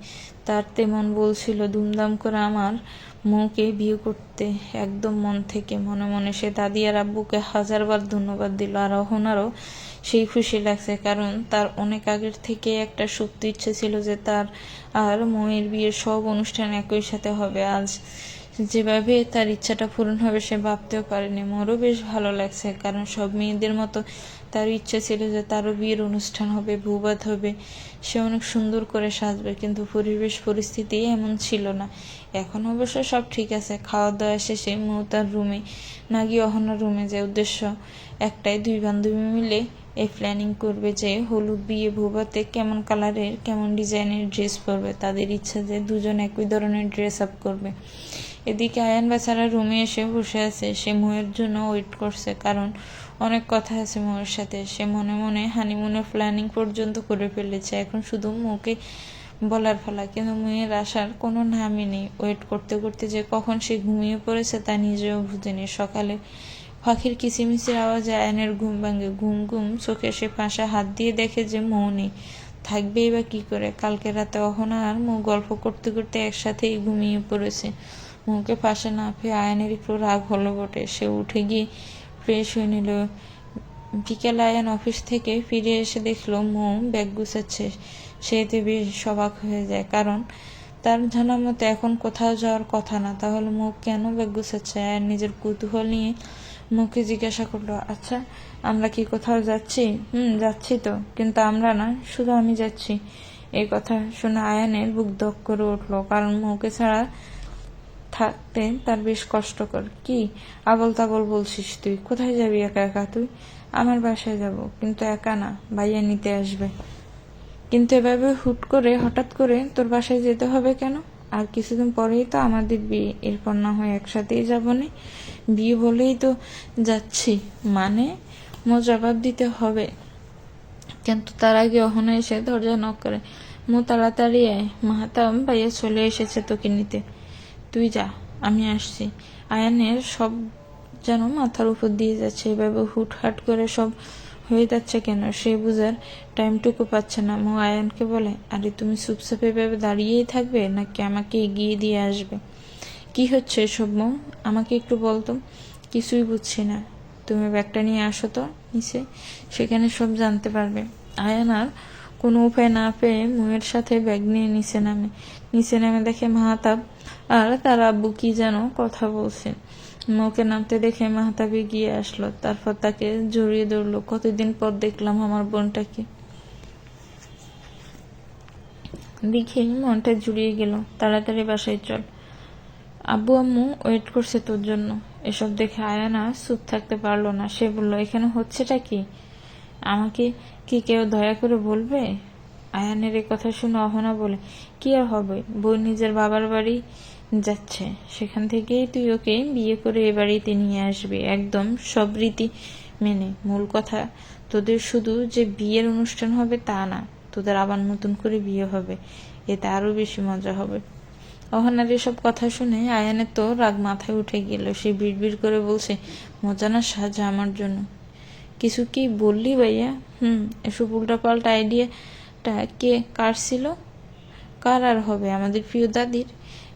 তার তেমন বলছিল ধুমধাম করে আমার মৌকে বিয়ে করতে, একদম মন থেকে। মনে মনে সে দাদি আর আব্বুকে হাজারবার ধন্যবাদ দিল। আর অহনারও সেই খুশি লাগছে, কারণ তার অনেক আগের থেকে একটা সুপ্ত ইচ্ছে ছিল যে তার আর মৌয়ের বিয়ের সব অনুষ্ঠান একই সাথে হবে। আজ যেভাবে তার ইচ্ছাটা পূরণ হবে সে ভাবতেও পারেনি। মোরও বেশ ভালো লাগছে, কারণ সব মেয়েদের মতো তার ইচ্ছে ছিল যে তারও বিয়ের অনুষ্ঠান হবে, বৌভাত হবে, সে অনেক সুন্দর করে সাজবে। কিন্তু পরিবেশ পরিস্থিতি এমন ছিল না। এখন অবশ্য সব ঠিক আছে। খাওয়া দাওয়া শেষে মৌ তার রুমে না গিয়ে অহনার রুমে যায়। উদ্দেশ্য একটাই, দুই বান্ধবী মিলে এই প্ল্যানিং করবে যে হলুদ বিয়ে বৌভাতে কেমন কালারের কেমন ডিজাইনের ড্রেস পরবে। তাদের ইচ্ছা যে দুজন একই ধরনের ড্রেস আপ করবে। এদিকে আয়ান বেচারা রুমে এসে বসে আছে। সে মৌয়ের জন্য ওয়েট করছে, কারণ অনেক কথা আছে মৌয়ের সাথে। সে মনে মনে হানিমুনের প্ল্যানিং পর্যন্ত করে ফেলেছে। এখন শুধু মৌকে বলার ফেলা, কিন্তু মেয়ের আসার কোনো নামই নেই। ওয়েট করতে করতে যে কখন সে ঘুমিয়ে পড়েছে তা নিজেও বুঝেনি। সকালে পাখির কিচিমিচির আওয়াজে আয়নের ঘুম ভাঙে। ঘুম ঘুম চোখে সে পাশে হাত দিয়ে দেখে যে মৌ নেই। থাকবেই বা কি করে? কালকে রাতে অহনা আর মৌ গল্প করতে করতে একসাথেই ঘুমিয়ে পড়েছে। মৌকে পাশে না পেয়ে আয়নের একটু রাগ হলো বটে। সে উঠে গিয়ে ফ্রেশ হয়ে নিল। বিকেলে আয়ান অফিস থেকে ফিরে এসে দেখলো মৌ ব্যাগ গুছাচ্ছে। সে এতে বেশ অবাক হয়ে যায়, কারণ তার জানা মতে এখন কোথাও যাওয়ার কথা না। তাহলে মৌ কেন ব্যাগ গুছাচ্ছে? আয়ান নিজের কৌতূহল নিয়ে মৌকে জিজ্ঞাসা করলো, আচ্ছা, আমরা কি কোথাও যাচ্ছি? যাচ্ছি তো, কিন্তু আমরা না, শুধু আমি যাচ্ছি। এই কথা শুনে আয়ানের বুক ধক করে উঠলো, কারণ মৌকে ছাড়া থাকতে তার বেশ কষ্টকর। কি আবল তাবল বলছিস তুই? কোথায় যাবি একা একা তুই? আমার বাসায় যাব, কিন্তু একা না, ভাইয়া নিতে আসবে। কিন্তু এভাবে হঠাৎ করে তোর বাসায় যেতে হবে কেন? আর কিছুদিন পরেই তো আমাদের বিয়ে, এরপর না হয় একসাথেই যাবো নে। বিয়ে বলেই তো যাচ্ছি মানে? জবাব দিতে হবে, কিন্তু তার আগে অহনা এসে দরজা নক করে। তাড়াতাড়ি আয়, মাহাতাম ভাইয়া চলে এসেছে তোকে নিতে। তুই যা, আমি আসছি। আয়ানের সব যেন মাথার উপর দিয়ে যাচ্ছে। এভাবে হুটহাট করে সব হয়ে যাচ্ছে কেন সে বুঝার টাইমটুকু পাচ্ছে না। মৌ আয়ানকে বলে, আরে তুমি চুপচাপ এভাবে দাঁড়িয়েই থাকবে, নাকি আমাকে এগিয়ে দিয়ে আসবে? কি হচ্ছে এসব মৌ? আমাকে একটু বলতো। কিছুই বুঝছি না। তুমি ব্যাগটা নিয়ে আসো তো নিচে, সেখানে সব জানতে পারবে। আয়ান আর কোনো উপায় না পেয়ে মুয়ের সাথে ব্যাগ নিয়ে নিচে নেমে দেখে মাহতাব আর তার আব্বু কি যেন কথা বলছে। মুকে নামতে দেখে মাহতাব এগিয়ে আসলো, তারপর তাকে জড়িয়ে ধরলো। কতদিন পর দেখলাম আমার বোনটাকে, দেখে মনটা জুড়িয়ে গেল। তাড়াতাড়ি বাসায় চল, আব্বু আম্মু ওয়েট করছে তোর জন্য। এসব দেখে আয়ানা চুপ থাকতে পারলো না। সে বলল, এখানে হচ্ছেটা কি? আমাকে কি কেউ দয়া করে বলবে? আয়ানের এই কথা শুনে অহনা বলে, কি আর হবে, বই নিজের বাবার বাড়ি যাচ্ছে, সেখান থেকেই তুই ওকে বিয়ে করে এ বাড়িতে নিয়ে আসবি, একদম সব রীতি মেনে। মূল কথা, তোদের শুধু যে বিয়ের অনুষ্ঠান হবে তা না, তোদের আবার নতুন করে বিয়ে হবে, এতে আরো বেশি মজা হবে। অহনার এসব কথা শুনে আয়ানের তো রাগ মাথায় উঠে গেল। সে বিড়বিড় করে বলছে, মজা না সাজা আমার জন্য। কিছু কি বললি ভাইয়া? এসব উল্টাপাল্টা আইডিয়াটা কার ছিল? কার আর হবে, আমাদের প্রিয় দাদির।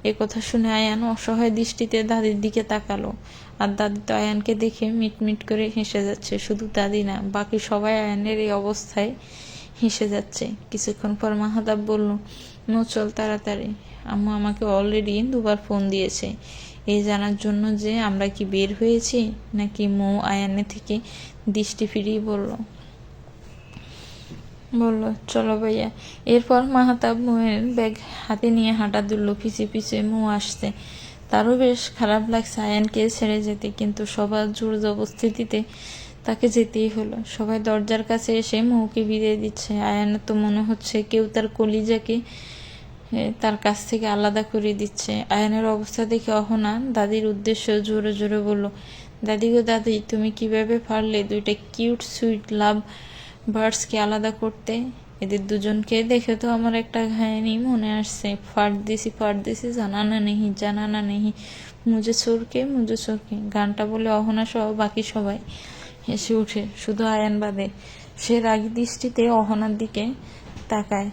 এ কথা শুনে আয়ান অসহায় দৃষ্টিতে দাদির দিকে তাকালো। আর দাদি তো আয়ানকে দেখে মিটমিট করে হেসে যাচ্ছে। শুধু দাদি না, বাকি সবাই আয়ানের এই অবস্থায় হেসে যাচ্ছে। কিছুক্ষণ পর মাহাতাব বলল, চল তাড়াতাড়ি, আম্মু আমাকে অলরেডি 2বার ফোন দিয়েছে এই জানার জন্য যে আমরা কি বের হয়েছি নাকি। মৌ আয়ানের থেকে দৃষ্টি ফিরিয়ে বলল, চলো ভাইয়া। এরপর মাহাতাব মৌয়ের ব্যাগ হাতে নিয়ে হাঁটা দিল। পিছে পিছে মৌ আসছে। তারও বেশ খারাপ লাগছে আয়ানকে ছেড়ে যেতে, কিন্তু সবার জোর জবরদস্তিতে তাকে যেতেই হলো। সবাই দরজার কাছে এসে মৌকে বিদায় দিচ্ছে। আয়ানের তো মনে হচ্ছে কেউ তার কলিজাকে তার কাছ থেকে আলাদা করে দিচ্ছে। আয়ানের অবস্থা দেখে অহনা দাদির উদ্দেশ্য জোরে জোরে বলল, দাদি গো দাদি, তুমি কিভাবে পারলে 2টা কিউট সুইট লাভ বার্ডসকে আলাদা করতে? এদের দুজনকে দেখে তো আমার একটা কাহিনী মনে আসছে, ফার্দিসি জানানা নেহি মুঝে চোরকে গানটা বলে অহনা সহ বাকি সবাই হেসে উঠে, শুধু আয়ান বাদে। সে রাগী দৃষ্টিতে অহনার দিকে তাকায়।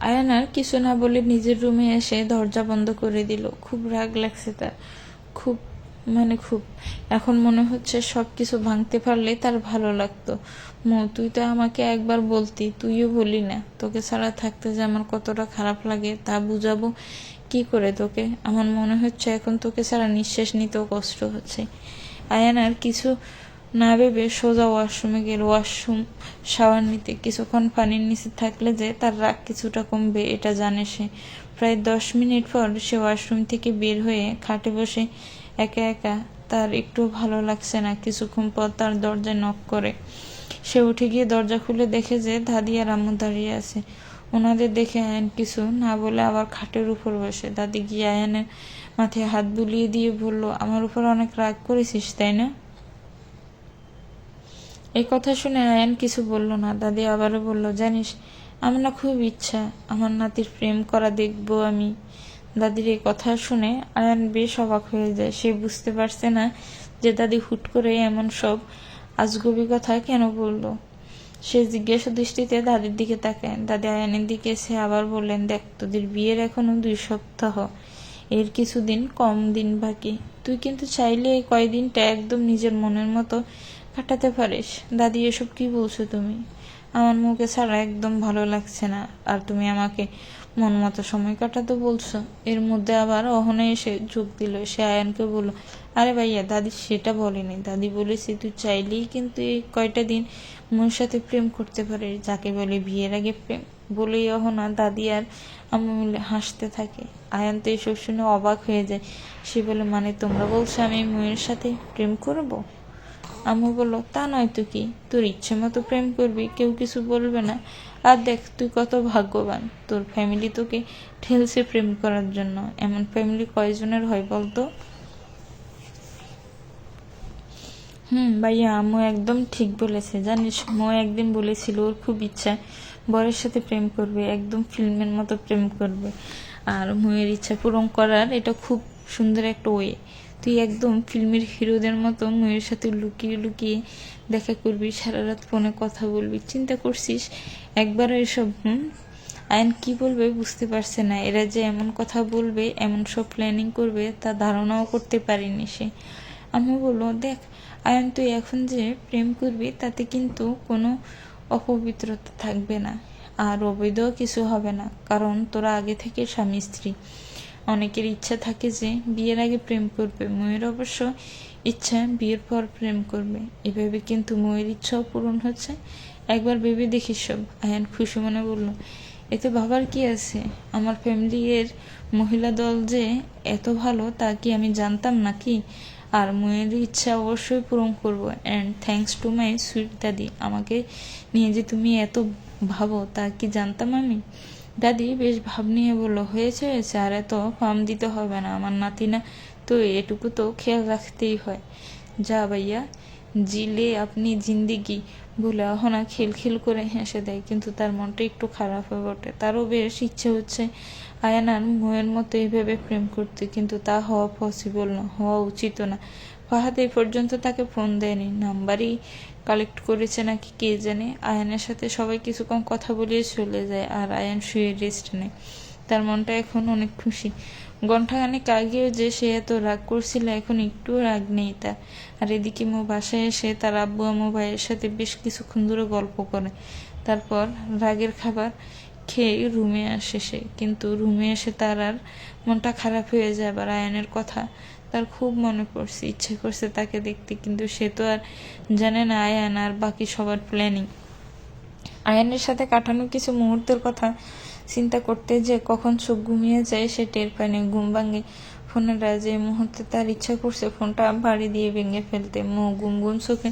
আয়ান আর কিছু না বলে নিজের রুমে এসে দরজা বন্ধ করে দিল। খুব রাগ লাগছে তার, খুব। এখন মনে হচ্ছে সবকিছু ভাঙতে পারলে তার ভালো লাগতো। তুই তো আমাকে একবার বলতি, তুইও বলি না। তোকে ছাড়া থাকতে যে আমার কতটা খারাপ লাগে তা বুঝাবো কি করে তোকে? আমার মনে হচ্ছে এখন তোকে ছাড়া নিঃশ্বাস নিতেও কষ্ট হচ্ছে। আয়ান আর কিছু না ভেবে সোজা ওয়াশরুমে গেল। ওয়াশরুম শাওয়ার নিতে। কিছুক্ষণ পানির নিচে থাকলে যে তার রাগ কিছুটা কমবে এটা জানে সে। প্রায় 10 মিনিট পর সে ওয়াশরুম থেকে বের হয়ে খাটে বসে একা একা। তার একটু ভালো লাগছে না। কিছুক্ষণ পর তার দরজায় নক করে। সে উঠে গিয়ে দরজা খুলে দেখে যে দাদি আর আম্মু দাঁড়িয়ে আছে। ওনাদের দেখে আয়ান কিছু না বলে আবার খাটের উপর বসে। দাদি গিয়ে আয়ানের মাথায় হাত বুলিয়ে দিয়ে বলল, আমার উপর অনেক রাগ করেছিস তাই না? এই কথা শুনে আয়ান কিছু বলল না। দাদি আবারও বলল, জানিস আমার না খুব ইচ্ছা আমার নাতির প্রেম করা দেখবো আমি। দাদির এই কথা শুনে আয়ান বেশ অবাক হয়ে যায়। সে বুঝতে পারছে না যে দাদি হুট করে এমন সব আজগুবি কথা কেন বলল। সে জিজ্ঞাসা দৃষ্টিতে দাদির দিকে তাকায়। দাদি আয়ানের দিকে সে আবার বললেন, দেখ তোদের বিয়ের এখনো 2 সপ্তাহ, এর কিছুদিন কম দিন বাকি। তুই কিন্তু চাইলে এই কয়দিনটা একদম নিজের মনের মতো কাটাতে পারিস। দাদি এসব কি বলছো তুমি? আমার মুখে ছাড়া একদম ভালো লাগছে না, আর তুমি আমাকে মন মতো সময় কাটাতে বলছো। এর মধ্যে আবার অহনা এসে যোগ দিল। সে আয়ানকে বলল, আরে ভাইয়া, দাদি সেটা বলেনি। দাদি বলেছে তুই চাইলেই কিন্তু এই কয়টা দিন মোর সাথে প্রেম করতে পারিস, যাকে বলে বিয়ের আগে প্রেম। বলেই অহনা, দাদি আর আম্মু মিলে হাসতে থাকে। আয়ান তো এসব শুনে অবাক হয়ে যায়। সে বলে, মানে তোমরা বলছো আমি মেয়ের সাথে প্রেম করব? আম্মু বলল, তা নয় তো কি, তোর ইচ্ছে মতো প্রেম করবি, কেউ কিছু বলবে না। আর দেখ তুই কত ভাগ্যবান, তোর ফ্যামিলি তোকে ঠেলছে প্রেম করার জন্য। এমন ফ্যামিলি কয়জনের হয় বলতো? ভাইয়া, আম্মু একদম ঠিক বলেছে। জানিস মো একদিন বলেছিল ওর খুব ইচ্ছা বরের সাথে প্রেম করবে, একদম ফিল্মের মতো প্রেম করবে। আর মোয়ের ইচ্ছা পূরণ করার এটা খুব সুন্দর একটা ওয়ে। তুই একদম ফিল্মের হিরোদের মতো মেয়ের সাথে লুকিয়ে লুকিয়ে দেখা করবি, সারা রাত ফোনে কথা বলবি। চিন্তা করছিস একবার এসব? আয়ন কি বলবে বুঝতে পারছে না। এরা যে এমন কথা বলবে, এমন সব প্ল্যানিং করবে তা ধারণাও করতে পারেনি সে। আম্মু বলল, দেখ আয়ান তুই এখন যে প্রেম করবি তাতে কিন্তু কোনো অপবিত্রতা থাকবে না, আর অবৈধ কিছু হবে না, কারণ তোরা আগে থেকে স্বামী স্ত্রী। অনেকের ইচ্ছা থাকে যে বিয়ের আগে প্রেম করবে, ময়ের অবশ্য ইচ্ছা বিয়ের পর প্রেম করবে। এভাবে কিন্তু ময়ের ইচ্ছাও পূরণ হচ্ছে। একবার ভেবে দেখিস সব। আয়ান খুশি মনে বলল, এতে ভাবার কি আছে? আমার ফ্যামিলির মহিলা দল যে এত ভালো তা কি আমি জানতাম নাকি? আর ময়ের ইচ্ছা অবশ্যই পূরণ করব। And thanks to my sweet দাদি, আমাকে নিয়ে যে তুমি এত ভাবো তা কি জানতাম আমি? দাদি বেশ ভাব নিয়ে বলল, হয়েছে হয়েছে, আর এত ফার্ম দিতে হবে না, আমার নাতি না তো এটুকু তো খেয়াল রাখতেই হয়। যা ভাইয়া, জিলে আপনি জিন্দিগি বলে অহনা খিলখিল করে হেসে দেয়, কিন্তু তার মনটা একটু খারাপ হয়ে ওঠে। তারও বেশ ইচ্ছে হচ্ছে আয়ানার ময়ের মতো এইভাবে প্রেম করতে, কিন্তু তা হওয়া পসিবল না, হওয়া উচিত না। ফাহাদ এই পর্যন্ত তাকে ফোন দেয়নি, নাম্বারই কালেক্ট করেছে নাকি কে জানে। আয়ানের সাথে সবাই কিছুক্ষণ কথা বলিয়ে চলে যায়, আর আয়ান শুয়ে রেস্ট নেয়। তার মনটা এখন অনেক খুশি। ঘণ্টাখানেক আগেও যে সে এত রাগ করছিল, এখন একটুও রাগ নেই তার। আর এদিকে মো বাসায় এসে তার আব্বু আম্মু ভাইয়ের সাথে বেশ কিছুক্ষণ ধরে গল্প করে, তারপর রাগের খাবার খেয়ে রুমে আসে সে। কিন্তু রুমে এসে তার আর মনটা খারাপ হয়ে যায়। আবার আয়ানের কথা তার খুব মনে পড়ছে, ইচ্ছে করছে তাকে দেখতে, কিন্তু সে তো আর জানে না আয়ান আর বাকি সবার প্ল্যানিং। আয়ানের সাথে কাটানো কিছু মুহূর্তের কথা চিন্তা করতে যে কখন চোখ ঘুমিয়ে যায় সে টের পায় না। ঘুম ভাঙে ফোনের রাজে। এই মুহূর্তে তার ইচ্ছা করছে ফোনটা বাড়ি দিয়ে ভেঙে ফেলতে। গুম গুম চোখে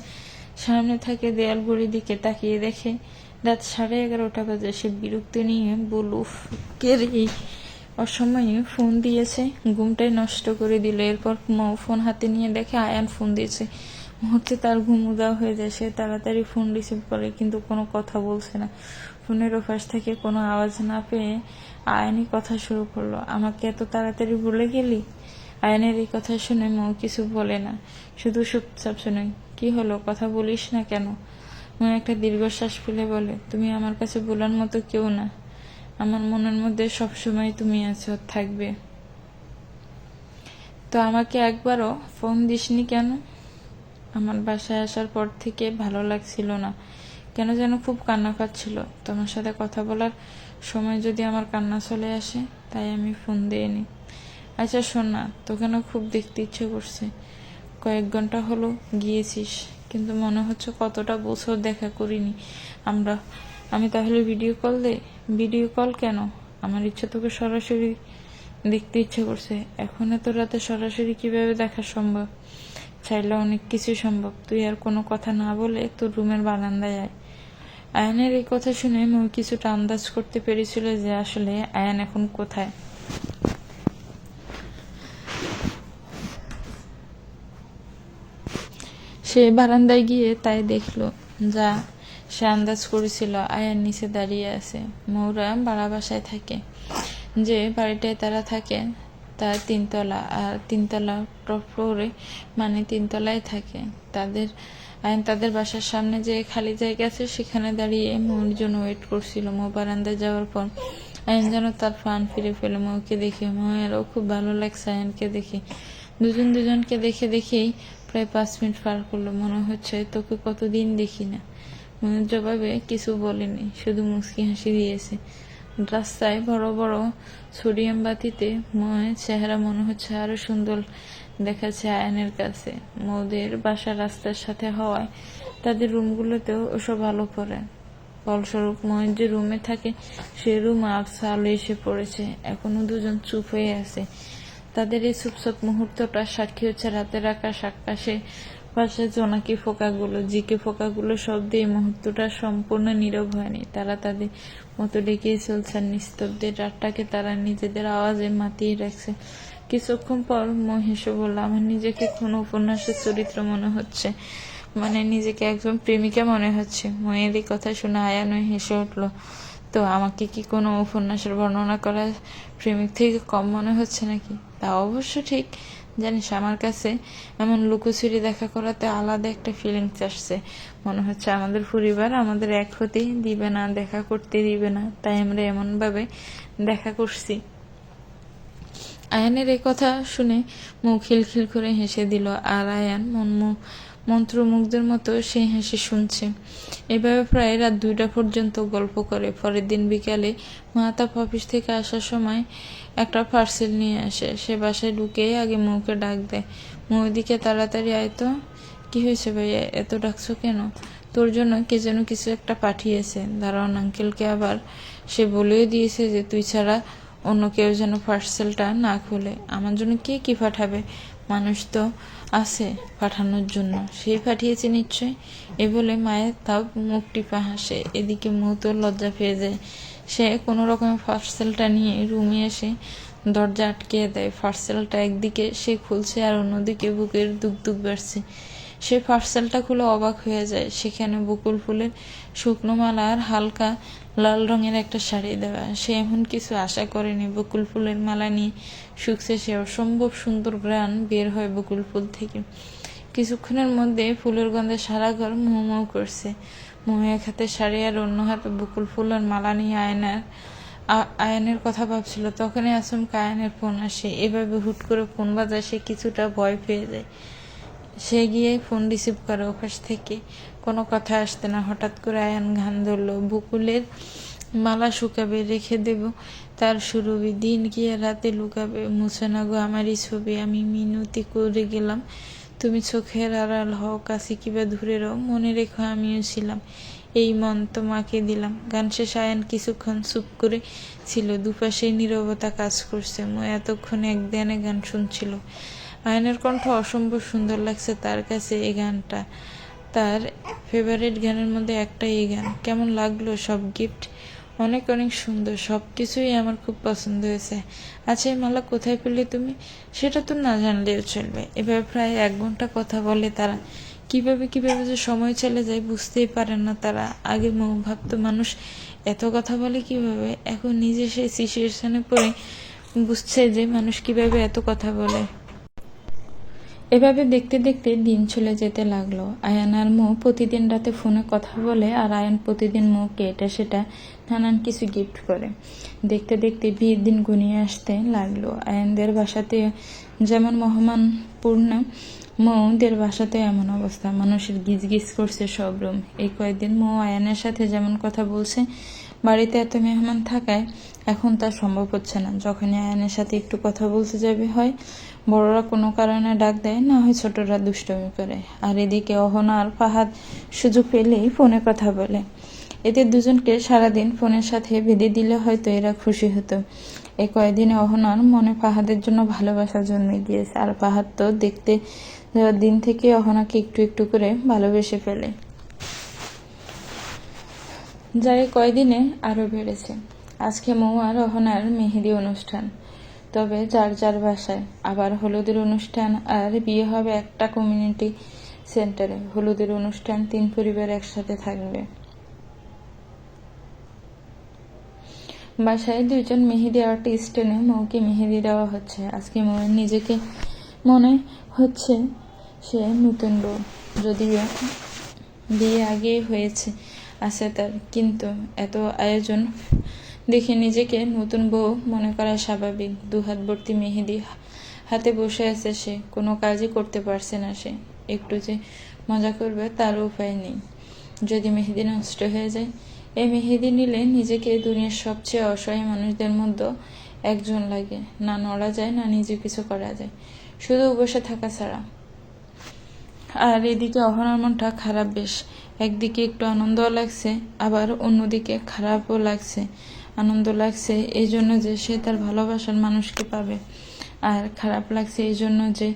সামনে থাকে দেয়াল ঘড়ির দিকে তাকিয়ে দেখে রাত 11:30 বাজে। সে বিরক্তি নিয়ে বলল, উফ, কে রে অসময়ে ফোন দিয়েছে, ঘুমটাই নষ্ট করে দিল। এরপর ফোন হাতে নিয়ে দেখে আয়ান ফোন দিয়েছে। মুহূর্তে তার ঘুম উধাও হয়ে যায়। সে তাড়াতাড়ি ফোন রিসিভ করে, কিন্তু কোনো কথা বলছে না। ফোনের ওপাশ থেকে কোনো আওয়াজ না পেয়ে আয়ানই কথা শুরু করলো, আমাকে এত তাড়াতাড়ি ভুলে গেলি? আয়ানের এই কথা শুনে মৌ কিছু বলে না, শুধু চুপচাপ শুনে। কি হলো, কথা বলিস না কেন? মৌ একটা দীর্ঘশ্বাস ফেলে বলে, তুমি আমার কাছে বলার মতো কেউ না, আমার মনের মধ্যে সবসময় তুমি আছো, থাকবে। তো আমাকে একবারও ফোন দিসনি কেন? আমার বাসায় আসার পর থেকে ভালো লাগছিল না, কেন যেন খুব কান্না পাচ্ছিল। তোমার সাথে কথা বলার সময় যদি আমার কান্না চলে আসে, তাই আমি ফোন দিইনি। আচ্ছা শোন না, তোকে না খুব দেখতে ইচ্ছে করছে। কয়েক ঘন্টা হলো গিয়েছিস, কিন্তু মনে হচ্ছে কতটা বছর দেখা করিনি আমরা। আমি তাহলে ভিডিও কল দেই? ভিডিও কল কেন? আমার ইচ্ছে তোকে সরাসরি দেখতে ইচ্ছে করছে। এখন এত রাতে সরাসরি কিভাবে দেখা সম্ভব? চাইলে অনেক কিছু সম্ভব। তুই আর কোনো কথা না বলে তোর রুমের বারান্দায় আয়। আয়ানের এই কথা শুনে মৌ কিছুটা আন্দাজ করতে পেরেছিল যে আসলে আয়ান এখন কোথায়। সে বারান্দায় গিয়ে তাই দেখলো, যা সে আন্দাজ করেছিল। আয়ান নিচে দাঁড়িয়ে আছে। মৌরা ভাড়া বাসায় থাকে। যে বাড়িটায় তারা থাকে তার 3 তলা, আর 3 তলা টপ ফ্লোরে, মানে 3 তলায় থাকে তাদের। আয়ন তাদের বাসার সামনে যে খালি জায়গা আছে সেখানে দাঁড়িয়ে মৌর জন্য ওয়েট করছিল। মৌ বারান্দায় যাওয়ার পর আয়ন যেন তার প্রাণ ফিরে পেল মৌকে দেখে। মৌয়েরও খুব ভালো লাগছে আয়নকে দেখে। দুজনকে দেখে দেখেই প্রায় 5 মিনিট পার করলো। মনে হচ্ছে তোকে কতদিন দেখি না। মৌয়ের জবাবে কিছু বলেনি, শুধু মুচকি হাসি দিয়েছে। রাস্তায় বড় বড় সোডিয়াম বাতিতে মৌয়ের চেহারা মনে হচ্ছে আরো সুন্দর দেখাচ্ছে আয়নের কাছে। মৌদের বাসা রাস্তার সাথে হওয়ায় তাদের রুমগুলোতেও ওসব আলো পড়ে। ফলস্বরূপ মৌয়ের যে রুমে থাকে সে রুম আলো এসে পড়েছে। এখনো দুজন চুপ হয়ে আছে। তাদের এই চুপচাপ মুহূর্তটা সাক্ষী হচ্ছে রাতের আকাশ। আকাশে পাশে জোনাকি ফোকাগুলো, জিকে ফোকাগুলো শব্দে এই মুহূর্তটা সম্পূর্ণ নীরব হয়নি। তারা তাদের মতো ডেকেই চলছে, আর নিস্তব্ধের রাতটাকে তারা নিজেদের আওয়াজে মাতিয়ে রাখছে। কিছুক্ষণ পর মৌ হেসে বলল, আমার নিজেকে কোন উপন্যাসের চরিত্র মনে হচ্ছে, মানে নিজেকে একজন প্রেমিকা মনে হচ্ছে। মৌয়ের এই কথা শুনে আয়ান হেসে উঠল। তো আমাকে কি কোনো উপন্যাসের বর্ণনা করা প্রেমিক থেকে কম মনে হচ্ছে নাকি? তা অবশ্য ঠিক। জানিস, আমার কাছে এমন লুকোচুরি দেখা করাতে আলাদা একটা ফিলিংস আসছে। মনে হচ্ছে আমাদের পরিবার আমাদের এক হতে দিবে না, দেখা করতে দিবে না, তাই আমরা এমনভাবে দেখা করছি। আয়ানের এই কথা শুনে মুখ খিলখিল করে হেসে দিল, আর আয়ান মন্ত্রমুগ্ধের মতো সেই হাসি শুনছে। এভাবে প্রায় রাত 2টা পর্যন্ত গল্প করে। পরের দিন বিকালে মাহতাব অফিস থেকে আসার সময় একটা পার্সেল নিয়ে আসে। সে বাসায় ঢুকেই আগে মৌকে ডাক দেয়। মৌ দিকে তাড়াতাড়ি আয় তো। কি হয়েছে ভাইয়া, এত ডাকছো কেন? তোর জন্য কে যেন কিছু একটা পাঠিয়েছে। দারোয়ান আঙ্কেলকে আবার সে বলেও দিয়েছে যে তুই ছাড়া অন্য কেউ যেন পার্সেলটা না খুলে। আমার জন্য কে কি পাঠাবে? মানুষ তো আছে পাঠানোর জন্য, সেই পাঠিয়েছে নিশ্চয়। এ বলে মায়ের তাও মুখ টিপা হাসে। এদিকে মৌ তো লজ্জা পেয়ে যায়। সে কোনো রকম পার্সেলটা নিয়ে রুমে এসে দরজা আটকে দেয়। পার্সেলটা একদিকে সে খুলছে আর অন্যদিকে বুকের দুক বাড়ছে। সে পার্সেলটা খুলে অবাক হয়ে যায়। সেখানে বকুল ফুলের শুকনো মালা আর হালকা লাল রঙের একটা শাড়ি দেওয়া। সে এমন কিছু আশা করেনি। বকুল ফুলের মালা নিয়ে শুকছে সে। অসম্ভব সুন্দর ঘ্রাণ বের হয় বকুল ফুল থেকে। কিছুক্ষণের মধ্যে ফুলের গন্ধে সারা ঘর মুহু মুহু করছে। মুহু এক হাতে শাড়ি আর অন্য হাতে বকুল ফুলের মালা নিয়ে আয়নের কথা ভাবছিল। তখনই আচমকা আয়নের ফোন আসে। এভাবে হুট করে ফোন বাজায় সে কিছুটা ভয় পেয়ে যায়। সে গিয়ে ফোন রিসিভ করে। ওপাশ থেকে কোনো কথা আসতে না। হঠাৎ করে আয়ান ঘান ধরল, বকুলের মালা শুকাবে, রেখে দেব তার সুরভি। দিন কি আর রাতে লুকাবে, মুছে না গো আমারই ছবি। আমি মিনতি করে গেলাম, তুমি চোখের আড়াল হও, কাছে কিবা দূরে রও, মনে রেখো আমিও ছিলাম, এই মন তোমাকে দিলাম। গান শেষ। আয়ান কিছুক্ষণ চুপ করে ছিল। দুপাশেই নীরবতা কাজ করছে। এতক্ষণ এক ধ্যানে গান শুনছিল। আয়নের কণ্ঠ অসম্ভব সুন্দর লাগছে তার কাছে। এই গানটা তার ফেভারিট গানের মধ্যে একটা। এই গান কেমন লাগলো? সব গিফট অনেক অনেক সুন্দর, সব কিছুই আমার খুব পছন্দ হয়েছে। আচ্ছা, এই মালা কোথায় পেলে তুমি? সেটা তো না জানলেও চলবে। এভাবে প্রায় 1 ঘন্টা কথা বলে তারা। কিভাবে যে সময় চলে যায় বুঝতেই পারেন না তারা। আগে মৌ ভাবতো মানুষ এত কথা বলে কিভাবে। এখন নিজে সেই সিচুয়েশনে পড়ে বুঝছে যে মানুষ কিভাবে এত কথা বলে। এভাবে দেখতে দেখতে দিন চলে যেতে লাগলো। আয়ান আর মৌ প্রতিদিন রাতে ফোনে কথা বলে আর আয়ান প্রতিদিন মৌকে এটা সেটা নানান কিছু গিফট করে। দেখতে দেখতে বিয়ের দিন ঘনিয়ে আসতে লাগলো। আয়ানদের বাসাতে যেমন মেহমানপূর্ণ, মৌদের বাসাতে এমন অবস্থা। মানুষের গিজ করছে সব রুম। এই কয়েকদিন মৌ আয়ানের সাথে যেমন কথা বলছে, বাড়িতে এত মেহমান থাকায় এখন তা সম্ভব হচ্ছে না। যখনই আয়ানের সাথে একটু কথা বলতে যাবে, হয় বড়রা কোনো কারণে ডাক দেয়, না হয় ছোটরা দুষ্টমি করে। আর এদিকে অহনা আর ফাহাদ সুযোগ পেলেই ফোনে কথা বলে। এদের দুজনকে সারাদিন ফোনের সাথে বেঁধে দিলে হয়তো এরা খুশি হতো। এই কয়েকদিনে অহনার মনে ফাহাদের জন্য ভালোবাসা জন্মে গিয়েছে। আর ফাহাদ তো দেখতে যাওয়ার দিন থেকে অহনাকে একটু একটু করে ভালোবেসে ফেলে, যা এই কয়দিনে আরো বেড়েছে। আজকে মৌ আর অহনার মেহেদি অনুষ্ঠান, তবে যার যার বাসায়। আবার হলুদের অনুষ্ঠান আর বিয়ে হবে একটা কমিউনিটি সেন্টারে। হলুদের অনুষ্ঠান 3 পরিবার একসাথে থাকবে। বাসায় 2জন মেহেদি আর্টিস্ট এনে মৌকে মেহেদি দেওয়া হচ্ছে। আজকে মৌয়ের নিজেকে মনে হচ্ছে সে নতুন বউ। যদিও বিয়ে আগেই হয়েছে আছে তার, কিন্তু এত আয়োজন দেখে নিজেকে নতুন বউ মনে করা স্বাভাবিক। 2 হাত ভর্তি মেহেদি হাতে বসে আছে সে। কোনো কাজই করতে পারছে না সে। একটু যে মজা করবে তার উপায় নেই। যদি মেহেদি নষ্ট হয়ে যায়, এই মেহেদি নিলে নিজেকে দুনিয়ার সবচেয়ে অসহায় মানুষদের মধ্যে একজন লাগে। না নড়া যায়, না নিজে কিছু করা যায়, শুধু বসে থাকা ছাড়া। আর এদিকে অহনার মনটা খারাপ বেশ। একদিকে একটু আনন্দও লাগছে, আবার অন্যদিকে খারাপও লাগছে। আনন্দ লাগছে এই জন্য যে সে তার ভালোবাসার মানুষকে পাবে, আর খারাপ লাগছে এই জন্য যে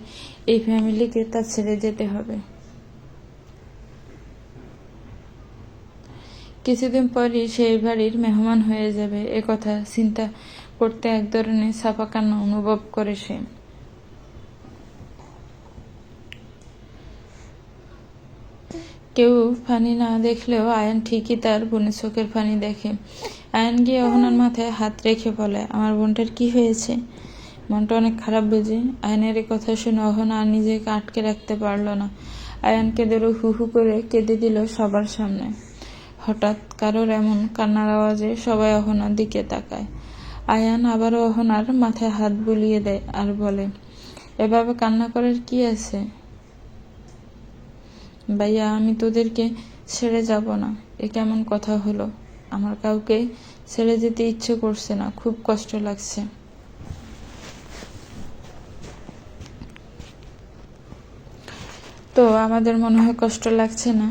এই ফ্যামিলিকে তার ছেড়ে যেতে হবে। কিছুদিন পরই সে এই বাড়ির মেহমান হয়ে যাবে। একথা চিন্তা করতে এক ধরনের ছাপা কান্না অনুভব করে সে। কেউ পানি না দেখলেও আয়ান ঠিকই তার বোনের চোখের পানি দেখে। আয়ান গিয়ে অহনার মাথায় হাত রেখে বলে, আমার বোনটার কি হয়েছে? মনটা অনেক খারাপ বুঝি? আয়ানের এই কথা শুনে অহনা আর নিজেকে আটকে রাখতে পারল না। আয়ানকে ধরে হু হু করে কেঁদে দিল সবার সামনে। হঠাৎ কারোর এমন কান্নার আওয়াজে সবাই অহনার দিকে তাকায়। আয়ান আবারও অহনার মাথায় হাত বুলিয়ে দেয় আর বলে, এভাবে কান্না করার কি আছে? ভাইয়া, আমি তোদেরকে ছেড়ে যাব না। এ কেমন কথা হলো? আমার কাউকে ছেড়ে যেতে ইচ্ছে করছে না, খুব কষ্ট লাগছে। তো আমাদের মনে হয় কষ্ট লাগছে না?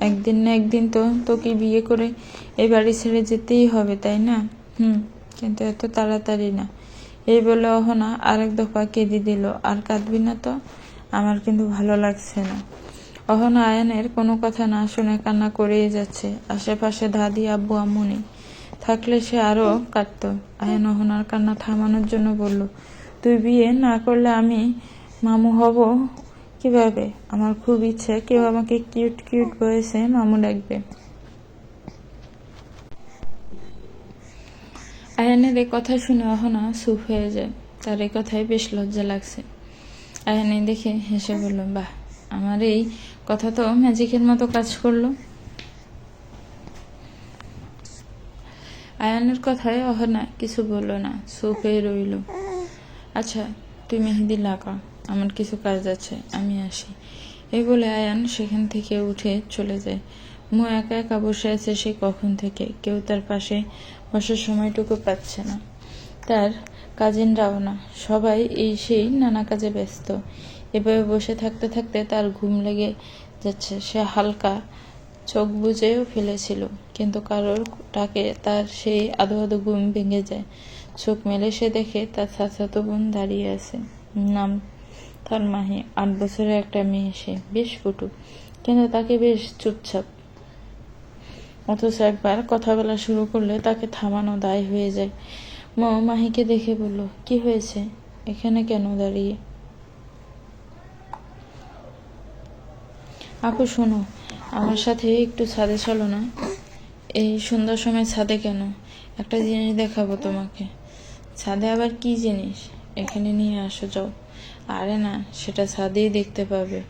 একদিন না একদিন তো তোকে বিয়ে করে এই বাড়ি ছেড়ে যেতেই হবে, তাই না? কিন্তু এত তাড়াতাড়ি না। এই বলে অহনা আরেক দফা কেঁদে দিল। আর কাঁদবি না তো? আমার কিন্তু ভালো লাগছে না। অহনা আয়ানের কোনো কথা না শুনে কান্না করেই যাচ্ছে। আশেপাশে দাদি আব্বু আম্মু নেই, থাকলে সে আরও কাঁদত। আয়ান অহনার কান্না থামানোর জন্য বলল, তুই বিয়ে না করলে আমি মামু হব কিভাবে? আমার খুব ইচ্ছে কেউ আমাকে কিউট কিউট ভয়েসে মামু ডাকবে। আয়ানের এই কথা শুনে অহনা চুপ হয়ে যায়। তার এই কথায় বেশ লজ্জা লাগছে। আয়ানে দেখে হেসে বলল, বাহ, আমার এই কথা তো ম্যাজিকের মতো কাজ করলো। আয়ানের কথায় অহনা কিছু বলল না, চুপ হয়ে রইল। আচ্ছা, তুই মেহেদি লাগা, আমার কিছু কাজ আছে, আমি আসি। এই বলে আয়ান সেখান থেকে উঠে চলে যায়। মো একা একা বসে আছে সে কখন থেকে। কেউ তার পাশে বসার সময়টুকু পাচ্ছে না, তার কাজিনরাও না। সবাই সেই নানা কাজে ব্যস্ত। এভাবে বসে থাকতে থাকতে তার ঘুম লেগে যাচ্ছে। সে হালকা চোখ বুজেও ফেলেছিল, কিন্তু কারোর ডাকে তার সেই আধো আধো ঘুম ভেঙে যায়। চোখ মেলে সে দেখে তার চাচাতো বোন দাঁড়িয়ে আছে। নাম তার মাহি, 8 বছরের একটা মেয়ে। সে বেশ পটু, কিন্তু তাকে বেশ চুপচাপ। অথচ একবার কথা বলা শুরু করলে তাকে থামানো দায় হয়ে যায়। মাহিকে দেখে বলল, কি হয়েছে? এখানে কেন দাঁড়িয়ে? আপু শোনো, আমার সাথে একটু ছাদে চলো না। এই সুন্দর সময় ছাদে কেন? একটা জিনিস দেখাবো তোমাকে। ছাদে আবার কি জিনিস? এখানে নিয়ে আসো, যাও। আরে না, সেটা ছাদেই দেখতে পাবে,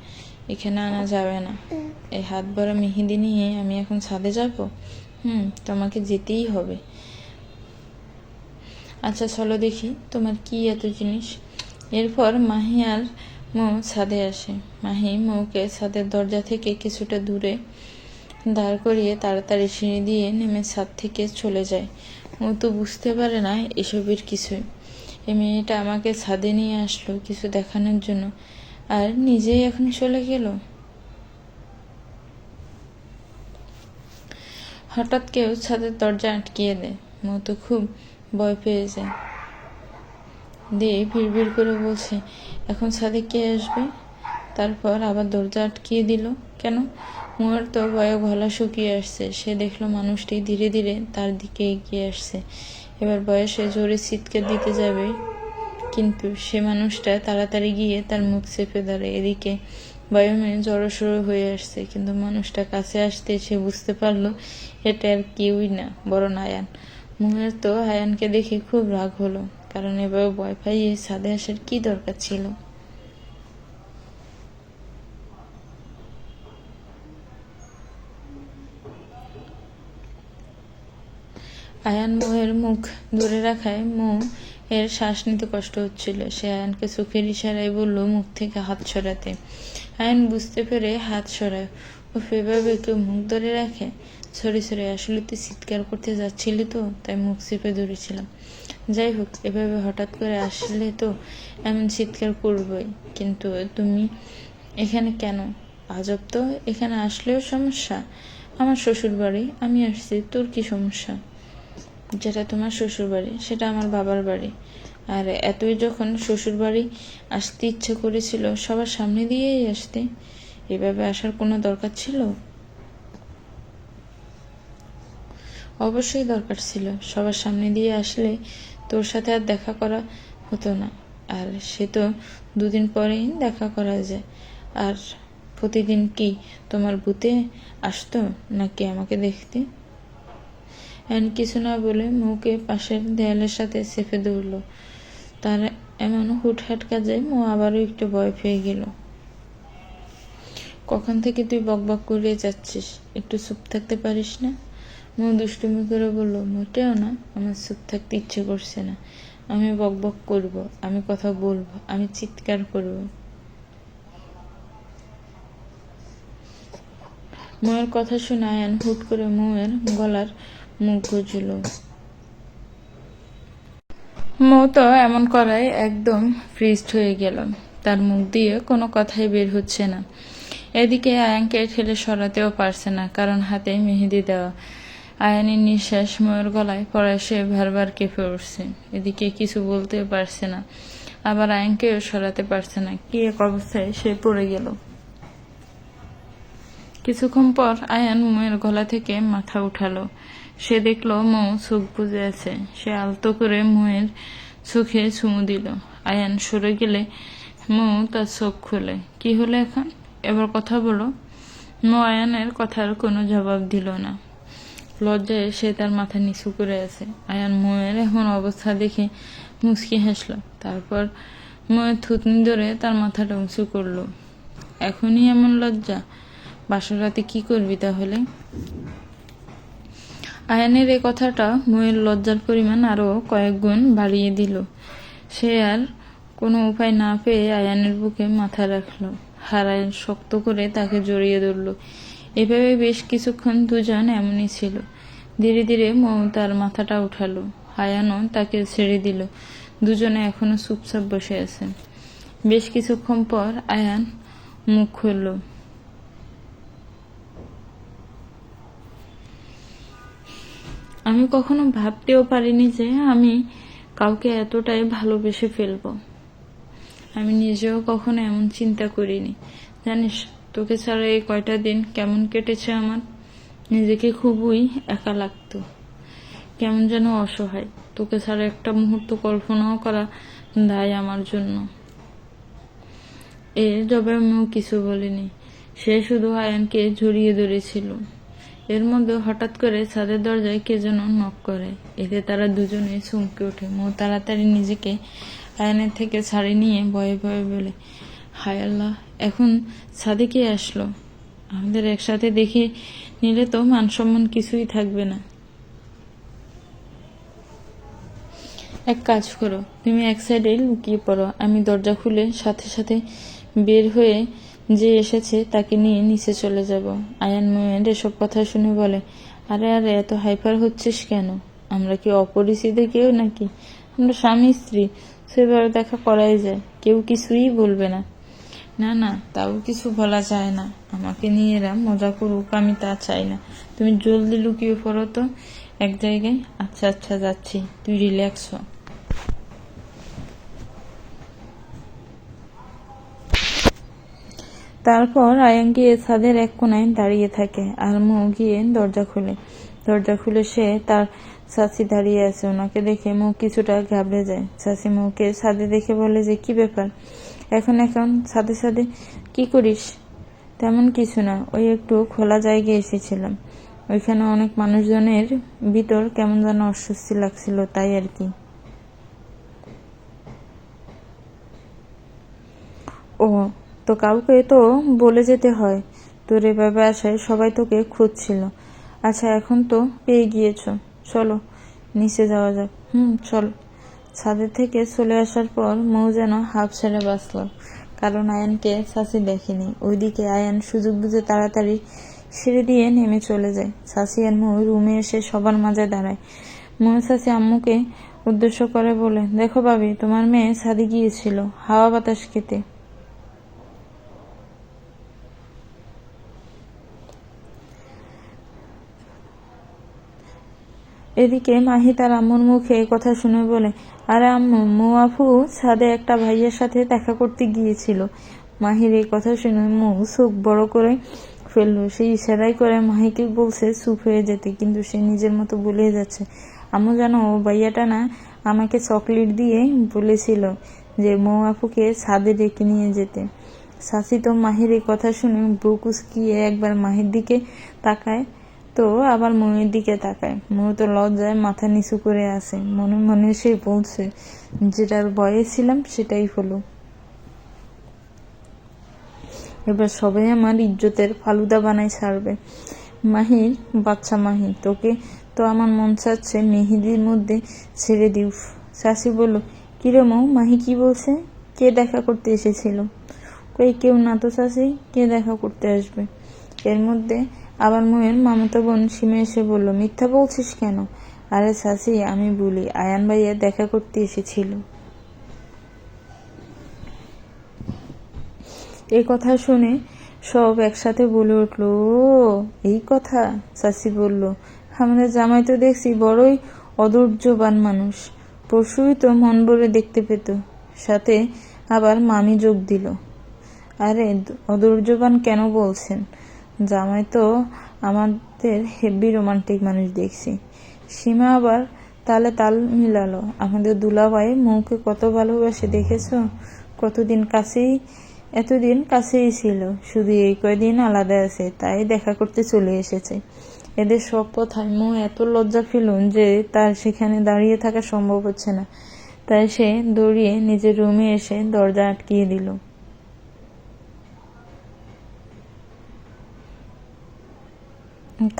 এখানে আনা যাবে না। এই হাত ভরা মেহেদি নিয়ে আমি এখন ছাদে যাব? তোমাকে যেতেই হবে। আচ্ছা চলো দেখি তোমার কি এত জিনিস। এরপর মাহি আর মৌ ছাদে আসে। মাহি মৌকে ছাদের দরজা থেকে কিছুটা দূরে দাঁড় করিয়ে তাড়াতাড়ি সিঁড়ি দিয়ে নেমে ছাদ থেকে চলে যায়। মৌ তো বুঝতে পারে না এসবের কিছুই। এই মেয়েটা আমাকে ছাদে নিয়ে আসলো কিছু দেখানোর জন্য, আর নিজেই এখন চলে গেল। হঠাৎ কেউ ছাদের দরজা আটকিয়ে দেয়। মৌ তো খুব ভয় পেয়ে যায়। দিয়ে ভিড় করে বলছে, এখন ছাদে কে আসবে? তারপর আবার দরজা আটকিয়ে দিল কেন? মোয়ার তো ভয়ে গলা শুকিয়ে আসছে। সে দেখলো মানুষটি ধীরে ধীরে তার দিকে এগিয়ে আসছে। এবার বয়সে জোরে চিৎকার দিতে যাবে, কিন্তু সে মানুষটা তাড়াতাড়ি গিয়ে তার মুখ চেপে ধরে। এদিকে বয়মে জড়সড় হয়ে আসছে, কিন্তু মানুষটা কাছে আসতে সে বুঝতে পারলো এটা আর কেউই না, বরং আয়ান। মুহের তো আয়ানকে দেখে খুব রাগ হলো, কারণ এভাবে ভয় পাইয়ে ছাদে আসার কি দরকার ছিল। আয়ান মোহের মুখ দূরে রাখায় এর শ্বাস নিতে কষ্ট হচ্ছিল। সে আয়ানকে চোখের ইশারায় বলল মুখ থেকে হাত সরাতে। আয়ান বুঝতে পেরে হাত সরায়। ও এভাবে কেউ মুখ ধরে রাখে? সরি, আসলে তুই চিৎকার করতে যাচ্ছিলি তো, তাই মুখ চেপে ধরেছিলাম। যাই হোক, এভাবে হঠাৎ করে আসলে তো এমন চিৎকার করবই। কিন্তু তুমি এখানে কেন? আজব তো, এখানে আসলেও সমস্যা? আমার শ্বশুর বাড়ি, আমি আসছি, তোর কি সমস্যা? যেটা তোমার শ্বশুর বাড়ি সেটা আমার বাবার বাড়ি, আর এতই যখন শ্বশুর বাড়ি আসতে ইচ্ছে করেছিল সবার সামনে দিয়েই আসতে। এভাবে আসার কোনো দরকার ছিল? অবশ্যই দরকার ছিল। সবার সামনে দিয়ে আসলে তোর সাথে আর দেখা করা হতো না, আর সে তো 2 দিন পরেই দেখা করা যায়। আর প্রতিদিন কি তোমার ভূতে আসতো নাকি আমাকে দেখতে? কিছু না বলে মুখে পাশের দেয়ালের সাথে চেপে ধরল। তার এমন হুটহাট কাজে মো আবারও একটু ভয় পেয়ে গেল। কখন থেকে তুই বকবক করে যাচ্ছিস? একটু চুপ থাকতে পারিস না? মো দুষ্টুমি করে বলল, মোটেও না, আমার চুপ থাকতে ইচ্ছে করছে না। আমি বকবক করব, আমি কথা বলবো, আমি চিৎকার করব। মৌয়ের কথা শুনে আয়ান হুট করে মৌয়ের গলার মুখ গুজল। মৌ তো এমন করায় একদম ফ্রিজড হয়ে গেল, তার মুখ দিয়ে কোনো কথাই বের হচ্ছে না। এদিকে আয়ানকে ঠেলে সরাতেও পারছে না, কারণ হাতে মেহেদি দেওয়া। আয়ানের নিঃশ্বাস মৌয়ের গলায় পড়ায় সে বারবার কেঁপে উঠছে। এদিকে কিছু বলতেও পারছে না, আবার আয়ানকেও সরাতে পারছে না। কি এক অবস্থায় সে পড়ে গেল। কিছুক্ষণ পর আয়ান মৌয়ের গলা থেকে মাথা উঠালো। সে দেখলো মৌ চোখ বুজে আছে। সে আলতো করে মৌয়ের চোখে চুমু দিল। আয়ান সরে গেলে মৌ তার চোখ খুলে। কি হলো এখন? এবার কথা বলো। মৌ আয়ানের কথার কোনো জবাব দিল না। লজ্জায় সে তার মাথা নিচু করে আছে। আয়ান মৌয়ের এমন অবস্থা দেখে মুচকি হাসলো। তারপর মৌয়ের থুতনি ধরে তার মাথাটা উঁচু করলো। এখনই এমন লজ্জা? বাসর রাতে কি করবি তাহলে? আয়ানের এই কথাটা মৌয়ের লজ্জার পরিমাণ আরো কয়েক গুণ বাড়িয়ে দিল। সে আর কোনো উপায় না পেয়ে আয়ানের বুকে মাথা রাখলো। আয়ান শক্ত করে তাকে জড়িয়ে ধরল। এভাবে বেশ কিছুক্ষণ দুজন এমনই ছিল। ধীরে ধীরে মৌ তার মাথাটা উঠালো। আয়ানও তাকে ছেড়ে দিল। দুজনে এখনো চুপচাপ বসে আছে। বেশ কিছুক্ষণ পর আয়ান মুখ খুলল। আমি কখনো ভাবতেও পারিনি যে আমি কাউকে এতটাই ভালোবেসে ফেলবো। আমি নিজেও কখনো এমন চিন্তা করিনি। জানিস, তোকে ছাড়া এই কয়টা দিন কেমন কেটেছে আমার। নিজেকে খুবই একা লাগতো, কেমন যেন অসহায়। তোকে ছাড়া একটা মুহূর্ত কল্পনাও করা দায় আমার জন্য। এর জবাবে আমিও কিছু বলিনি। সে শুধু আয়ানকে জড়িয়ে ধরেছিল। এর মধ্যে হঠাৎ করে ছাদের দরজায় কে যেন নক করে। এতে তারা দুজনে চমকে ওঠে। মৌ তাড়াতাড়ি নিজেকে আয়ানের থেকে ছাড়িয়ে নিয়ে ভয়ে ভয়ে বলে, হায় আল্লাহ, এখন ছাদে কে আসলো? আমাদের একসাথে দেখে নিলে তো মান সম্মান কিছুই থাকবে না। এক কাজ করো, তুমি এক সাইডে লুকিয়ে পড়ো। আমি দরজা খুলে সাথে সাথে বের হয়ে যে এসেছে তাকে নিয়ে নিচে চলে যাব। আয়ান মৌয়ের এসব কথা শুনে বলে, আরে আরে, এত হাইপার হচ্ছিস কেন? আমরা কি অপরিচিত কেউ নাকি? আমরা স্বামী স্ত্রী, সেভাবে দেখা করাই যায়, কেউ কিছুই বলবে না। না না, তাও কিছু বলা যায় না। আমাকে নিয়ে এরা মজা করুক, আমি তা চাই না। তুমি জলদি লুকিয়ে পড়ো তো এক জায়গায়। আচ্ছা আচ্ছা, যাচ্ছি, তুই রিল্যাক্স হ। তারপর আয়ান গিয়ে ছাদের এক কোনায় দাঁড়িয়ে থাকে আর মৌ গিয়ে দরজা খুলে। দরজা খুলে সে তার চাচি দাঁড়িয়ে আছে। ওনাকে দেখে মৌ কিছুটা ঘাবড়ে যায়। চাচি মৌকে ছাদে দেখে বলে যে, কি ব্যাপার এখন এখন ছাদে ছাদে কি করিস? তেমন কিছু না, ওই একটু খোলা জায়গায় এসেছিলাম। ওইখানে অনেক মানুষজনের ভিতর কেমন যেন অস্বস্তি লাগছিল, তাই আর কি। ও, তো কাউকে তো বলে যেতে হয়। তোর এভাবে আসায় সবাই তোকে খুঁজছিল। আচ্ছা, এখন তো পেয়ে গিয়েছ, চলো নিচে যাওয়া যাক। চল। ছাদের থেকে চলে আসার পর মৌ যেন হাফ ছেড়ে বাঁচল, কারণ আয়ানকে চাচি দেখেনি। ওইদিকে আয়ান সুযোগ বুঝে তাড়াতাড়ি সিঁড়ি দিয়ে নেমে চলে যায়। চাচি আর মৌ রুমে এসে সবার মাঝে দাঁড়ায়। মৌ চাচি আম্মুকে উদ্দেশ্য করে বলে, দেখো ভাবি, তোমার মেয়ে ছাদে গিয়েছিল হাওয়া বাতাস খেতে। এদিকে মাহি তার আম্মুর মুখে কথা শুনে বলে, আরে আম্মু, মৌ আপু ছাদে একটা ভাইয়ের সাথে দেখা করতে গিয়েছিল। মাহির এই কথা শুনে মৌ চোখ বড় করে ফেললো। সে ইশারাই করে মাহিকে বলছে চুপ হয়ে যেতে, কিন্তু সে নিজের মতো বলে যাচ্ছে, আম্মু জানো, ও ভাইয়াটা না আমাকে চকলেট দিয়ে বলেছিল যে মৌ আপুকে ছাদে ডেকে নিয়ে যেতে। চাচি তো মাহির এই কথা শুনে বুক উচকিয়ে একবার মাহির দিকে তাকায়, তো আবার মৌয়ের দিকে তাকায়। মৌ তো লজ্জায় মাথা নিচু করে আছে। মনে মনে সে বলছে, যেটার ভয়ে ছিলাম সেটাই হলো। এবার সবাই আমার ইজ্জতের ফালুদা বানাই ছাড়বে। মাহির বাচ্চা মাহি, তোকে তো আমার মন চাচ্ছে মেহেদির মধ্যে ছেড়ে দিউ। চাচি বলল, কিরে মৌ, মাহি কি বলছে? কে দেখা করতে এসেছিল? কই কেউ না তো চাচি, কে দেখা করতে আসবে? এর মধ্যে আবার মোয়ের মামাতো বোন সীমা এসে বলল, মিথ্যা বলছিস কেন? আরে চাচি, আমি বলি, আয়ান ভাইয়া দেখা করতে এসেছিল। এই কথা শুনে সব একসাথে বলে উঠল, ও এই কথা। চাচি বলল, আমাদের জামাই তো দেখছি বড়ই অধৈর্যবান মানুষ, পরশুই তো মন ভরে দেখতে পেত। সাথে আবার মামি যোগ দিল। আরে অধৈর্যবান কেন বলছেন? জামাই তো আমাদের হেভি রোমান্টিক মানুষ দেখছি। সীমা আবার তালে তাল মিলালো, আমাদের দুলাভাই মৌকে কত ভালোবাসে দেখেছো? এতদিন কাছেই ছিল, শুধু এই কয়দিন আলাদা আছে, তাই দেখা করতে চলে এসেছে। এদের সব কথায় মৌ এত লজ্জা পেল যে তার সেখানে দাঁড়িয়ে থাকা সম্ভব হচ্ছে না। তাই সে দৌড়িয়ে নিজের রুমে এসে দরজা আটকিয়ে দিল।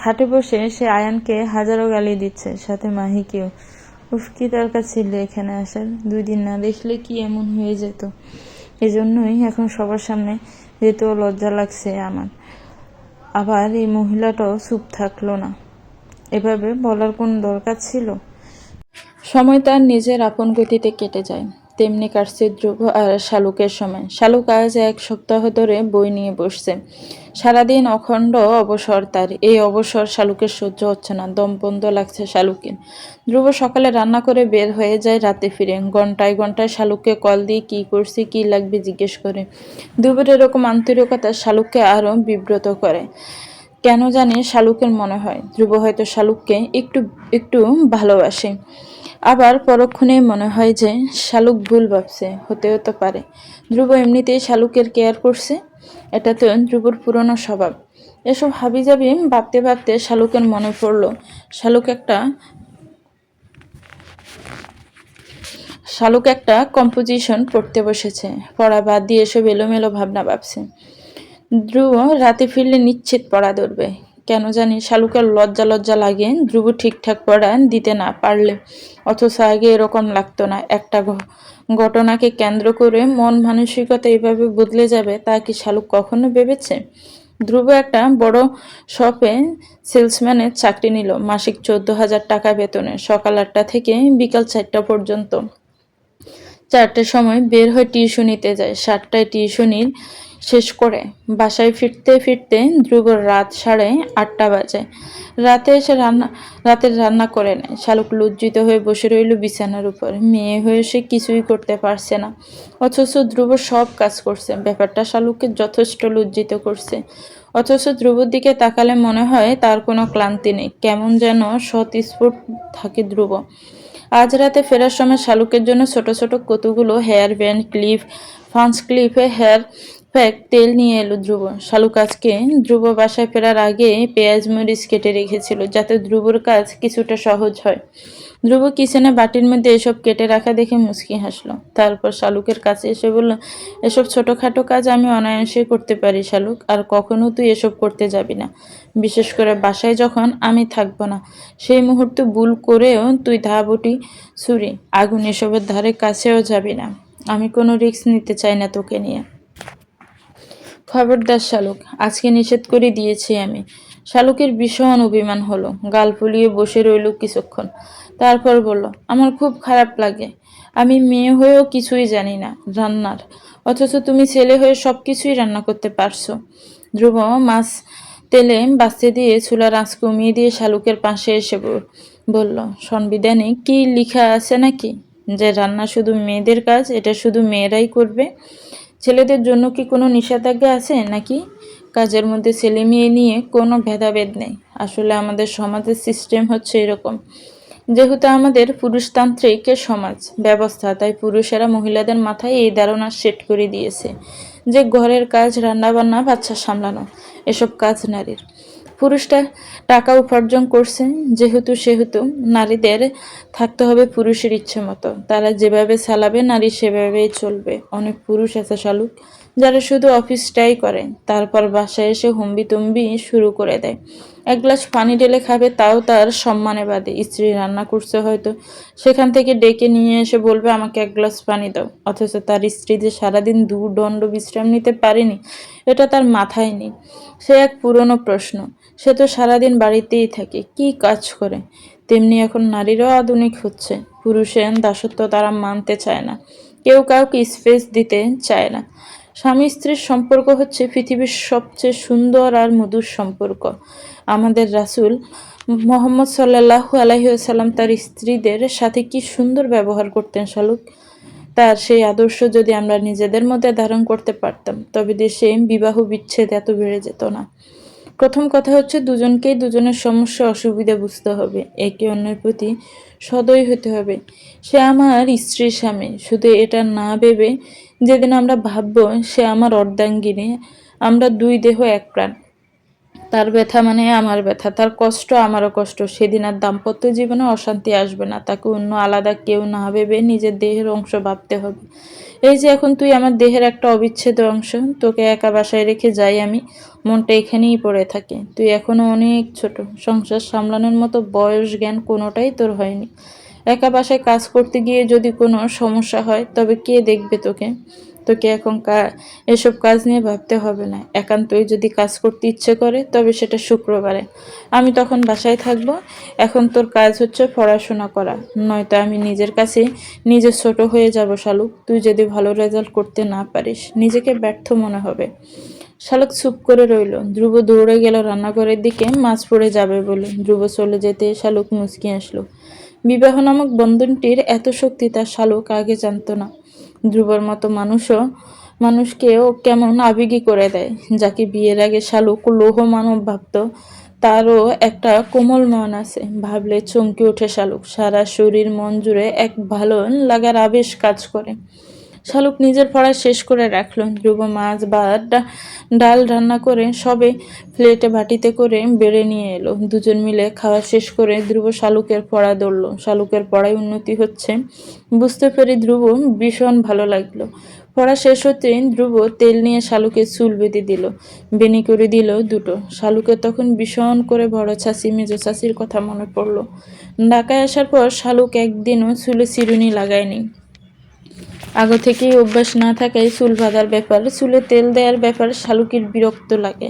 খাটে বসে সে আয়ানকে হাজারো গালি দিচ্ছে, সাথে মাহিকেও। উফ, কি দরকার ছিল এখানে আসার? 2 দিন না দেখলে কি এমন হয়ে যেত? এজন্যই এখন সবার সামনে যেতেও লজ্জা লাগছে আমার। আবার এই মহিলাটাও চুপ থাকলো না। এভাবে বলার কোন দরকার ছিল? সময় তার নিজের আপন গতিতে কেটে যায়। তেমনি কাটছে ধ্রুব আর শালুকের সময়। শালুক আজ 1 সপ্তাহ ধরে বই নিয়ে বসছে। সারাদিন অখণ্ড অবসর তার। এই অবসর শালুকের সহ্য হচ্ছে না, দম বন্ধ লাগছে শালুকের। ধ্রুব সকালে রান্না করে বের হয়ে যায়, রাতে ফিরে ঘন্টায় ঘন্টায় শালুককে কল দিয়ে কি করছি, কি লাগবে জিজ্ঞেস করে। ধ্রুবের এরকম আন্তরিকতা শালুককে আরো বিব্রত করে। কেন জানি শালুকের মনে হয় ধ্রুব হয়তো শালুককে একটু একটু ভালোবাসে। আবার পরক্ষণেই মনে হয় যে শালুক ভুল ভাবছে, হতেও তো পারে ধ্রুব এমনিতেই শালুকের কেয়ার করছে। এটা তো ধ্রুবর পুরনো স্বভাব। এসব হাবিজাবি ভাবতে ভাবতে শালুকের মনে পড়ল শালুক একটা কম্পোজিশন পড়তে বসেছে। পড়া বাদ দিয়ে এসব এলোমেলো ভাবনা ভাবছে। ধ্রুব রাতে ফিরলে নিশ্চিত পড়া ধরবে। কেন জানি শালুকের লজ্জা লজ্জা লাগে ধ্রুব ঠিকঠাক পড়া দিতে না পারলে। অথচ আগে এরকম লাগতো না। একটা ঘটনাকে কেন্দ্র করে মন মানসিকতা এইভাবে বদলে যাবে তা কি শালুক কখনো ভেবেছে? ধ্রুব একটা বড় শপে সেলসম্যানের চাকরি নিল, মাসিক 14,000 টাকা বেতনে, সকাল 8টা থেকে বিকাল 4টা পর্যন্ত। 4টার সময় বের হয়ে টিউশনিতে যায়, 7টায় টিউশনি শেষ করে বাসায় ফিরতে ফিরতে ধ্রুবর রাত 8:30 বাজে। রাতের রান্না করে নেয়। শালুক লজ্জিত হয়ে বসে রইল বিছানার উপর। মেয়ে হয়ে সে কিছুই করতে পারছে না, অথচ ধ্রুব সব কাজ করছে। ব্যাপারটা শালুককে যথেষ্ট লজ্জিত করছে। অথচ ধ্রুবর দিকে তাকালে মনে হয় তার কোনো ক্লান্তি নেই, কেমন যেন স্বতঃস্ফূর্ত থাকে ধ্রুব। আজ রাতে ফেরার সময় শালুকের জন্য ছোট ছোট কতগুলো হেয়ার ব্যান্ড, ক্লিপ, ফান্স ক্লিপে হেয়ার প্যাক, তেল নিয়ে এলো ধ্রুব। শালুক আজকে ধ্রুব বাসায় ফেরার আগে পেঁয়াজ মরিচ কেটে রেখেছিল, যাতে ধ্রুবর কাজ কিছুটা সহজ হয়। ধ্রুব কিচেনে বাটির মধ্যে এসব কেটে রাখা দেখে মুচকি হাসলো। তারপর শালুকের কাছে এসে বলল, এসব ছোটখাটো কাজ আমি অনায়াসে করতে পারি শালুক, আর কখনো তুই এসব করতে যাবি না। বিশেষ করে বাসায় যখন আমি থাকবো না, সেই মুহূর্তে ভুল করেও তুই ধাবুটি, ছুরি, আগুন এসবের ধারে কাছেও যাবি না। আমি কোনো রিস্ক নিতে চাই না তোকে নিয়ে। খবরদার শালুক, আজকে নিষেধ করে দিয়েছি আমি। শালুকের ভীষণ অভিমান হলো, গাল ফুলিয়ে বসে রইল কিছুক্ষণ। তারপর বলল, আমার খুব খারাপ লাগে। আমি মেয়ে হয়েও কিছুই জানি না রান্নার, অথচ তুমি ছেলে হয়ে সব কিছুই রান্না করতে পারছো। ধ্রুব মাছ তেলে বাঁচতে দিয়ে চুলার আঁচ কমিয়ে দিয়ে শালুকের পাশে এসে বলল, সংবিধানে কি লেখা আছে নাকি যে রান্না শুধু মেয়েদের কাজ, এটা শুধু মেয়েরাই করবে? ছেলেদের জন্য কি কোনো নিষেধাজ্ঞা আছে নাকি? কাজের মধ্যে ছেলে মেয়ে নিয়ে কোনো ভেদাভেদ নেই। আসলে আমাদের সমাজের সিস্টেম হচ্ছে এরকম। যেহেতু আমাদের পুরুষতান্ত্রিক সমাজ ব্যবস্থা, তাই পুরুষেরা মহিলাদের মাথায় এই ধারণা সেট করে দিয়েছে যে ঘরের কাজ, রান্নাবান্না, বাচ্চা সামলানো, এসব কাজ নারীর। পুরুষটা টাকা উপার্জন করছে সেহেতু নারীদের থাকতে হবে পুরুষের ইচ্ছে মতো। তারা যেভাবে চালাবে নারী সেভাবেই চলবে। অনেক পুরুষ আছে শালুক, যারা শুধু অফিসটাই করে, তারপর বাসায় এসে হম্বিতম্বি শুরু করে দেয়। এক গ্লাস পানি ঢেলে খাবে, তাও তার সম্মানে বাদে। স্ত্রী রান্না করছে হয়তো, সেখান থেকে ডেকে নিয়ে এসে বলবে আমাকে এক গ্লাস পানি দাও। অথচ তার স্ত্রী যে সারাদিন দুদণ্ড বিশ্রাম নিতে পারেনি, এটা তার মাথায় নেই। সে এক পুরনো প্রশ্ন। সে তো সারাদিন বাড়িতেই থাকে, কি কাজ করে? তেমনি এখন নারীরাও আধুনিক হচ্ছে। পুরুষের দাসত্ব তারা মানতে চায় না, কেউ কাউকে স্পেস দিতে চায় না। স্বামী স্ত্রীর সম্পর্ক হচ্ছে পৃথিবীর সবচেয়ে সুন্দর আর মধুর সম্পর্ক। আমাদের রাসূল মুহাম্মদ সাল্লাল্লাহু আলাইহি ওয়াসাল্লাম তার স্ত্রীদের সাথে কি সুন্দর ব্যবহার করতেন শালুক। তার সেই আদর্শ যদি আমরা নিজেদের মধ্যে ধারণ করতে পারতাম, তবে দেশে বিবাহ বিচ্ছেদ এত বেড়ে যেত না। প্রথম কথা হচ্ছে দুজনকেই দুজনের সমস্যা অসুবিধা বুঝতে হবে, একে অন্যের প্রতি সদয় হতে হবে। সে আমার স্ত্রীর স্বামী, শুধু এটা না ভেবে যেদিন আমরা ভাববো সে আমার অর্ধাঙ্গিনী, আমরা দুই দেহ এক প্রাণ। তার ব্যথা মানে আমার ব্যথা, তার কষ্ট আমারও কষ্ট, সেদিন আর দাম্পত্য জীবনে অশান্তি আসবে না। তাকে অন্য আলাদা কেউ না ভেবে নিজের দেহের অংশ ভাবতে হবে। এই যে এখন তুই আমার দেহের একটা অবিচ্ছেদ্য অংশ, তোকে একা বাসায় রেখে যাই আমি, মনটা এখানেই পড়ে থাকে। তুই এখনো অনেক ছোট, সংসার সামলানোর মতো বয়স জ্ঞান কোনোটাই তোর হয়নি। একা বাসায় কাজ করতে গিয়ে যদি কোনো সমস্যা হয়, তবে কে দেখবে তোকে? তোকে এখন এসব কাজ নিয়ে ভাবতে হবে না। একান্তই যদি কাজ করতে ইচ্ছে করে, তবে সেটা শুক্রবারে, আমি তখন বাসায় থাকবো। এখন তোর কাজ হচ্ছে পড়াশোনা করা, নয়তো আমি নিজের কাছে নিজে ছোট হয়ে যাব শালুক। তুই যদি ভালো রেজাল্ট করতে না পারিস, নিজেকে ব্যর্থ মনে হবে। শালুক চুপ করে রইল। ধ্রুব দৌড়ে গেল রান্নাঘরের দিকে, মাছ পড়ে যাবে বলে। ধ্রুব চলে যেতে শালুক মুচকি আসলো। বিবাহ নামক বন্ধনটির এত শক্তি তার শালুক আগে জানতো না। ধ্রুবর মতো মানুষকেও কেমন আবেগী করে দেয়। যাকে বিয়ের আগে শালুক লৌহ মানব ভাবত, তারও একটা কোমল মন আছে। ভাবলে চমকে ওঠে শালুক। সারা শরীর মন জুড়ে এক ভালো লাগার আবেশ কাজ করে। শালুক নিজের পড়া শেষ করে রাখলো। ধ্রুব মাছ বা ডাল রান্না করে সবে প্লেটে বাটিতে করে বেড়ে নিয়ে এলো। দুজন মিলে খাওয়া শেষ করে ধ্রুব শালুকের পড়া ধরল। শালুকের পড়ায় উন্নতি হচ্ছে বুঝতে পেরে ধ্রুব ভীষণ ভালো লাগলো। পড়া শেষ হতেই ধ্রুব তেল নিয়ে শালুকের চুল বেঁধে দিল, বেনি করে দিল দুটো। শালুকের তখন ভীষণ করে বড় চাচি মেজো চাচির কথা মনে পড়লো। ঢাকায় আসার পর শালুক একদিনও চুলে চিরুনি লাগায়নি। আগে থেকেই অভ্যাস না থাকায় চুল বাঁধার ব্যাপার, চুলে তেল দেওয়ার ব্যাপার শালুকের বিরক্ত লাগে।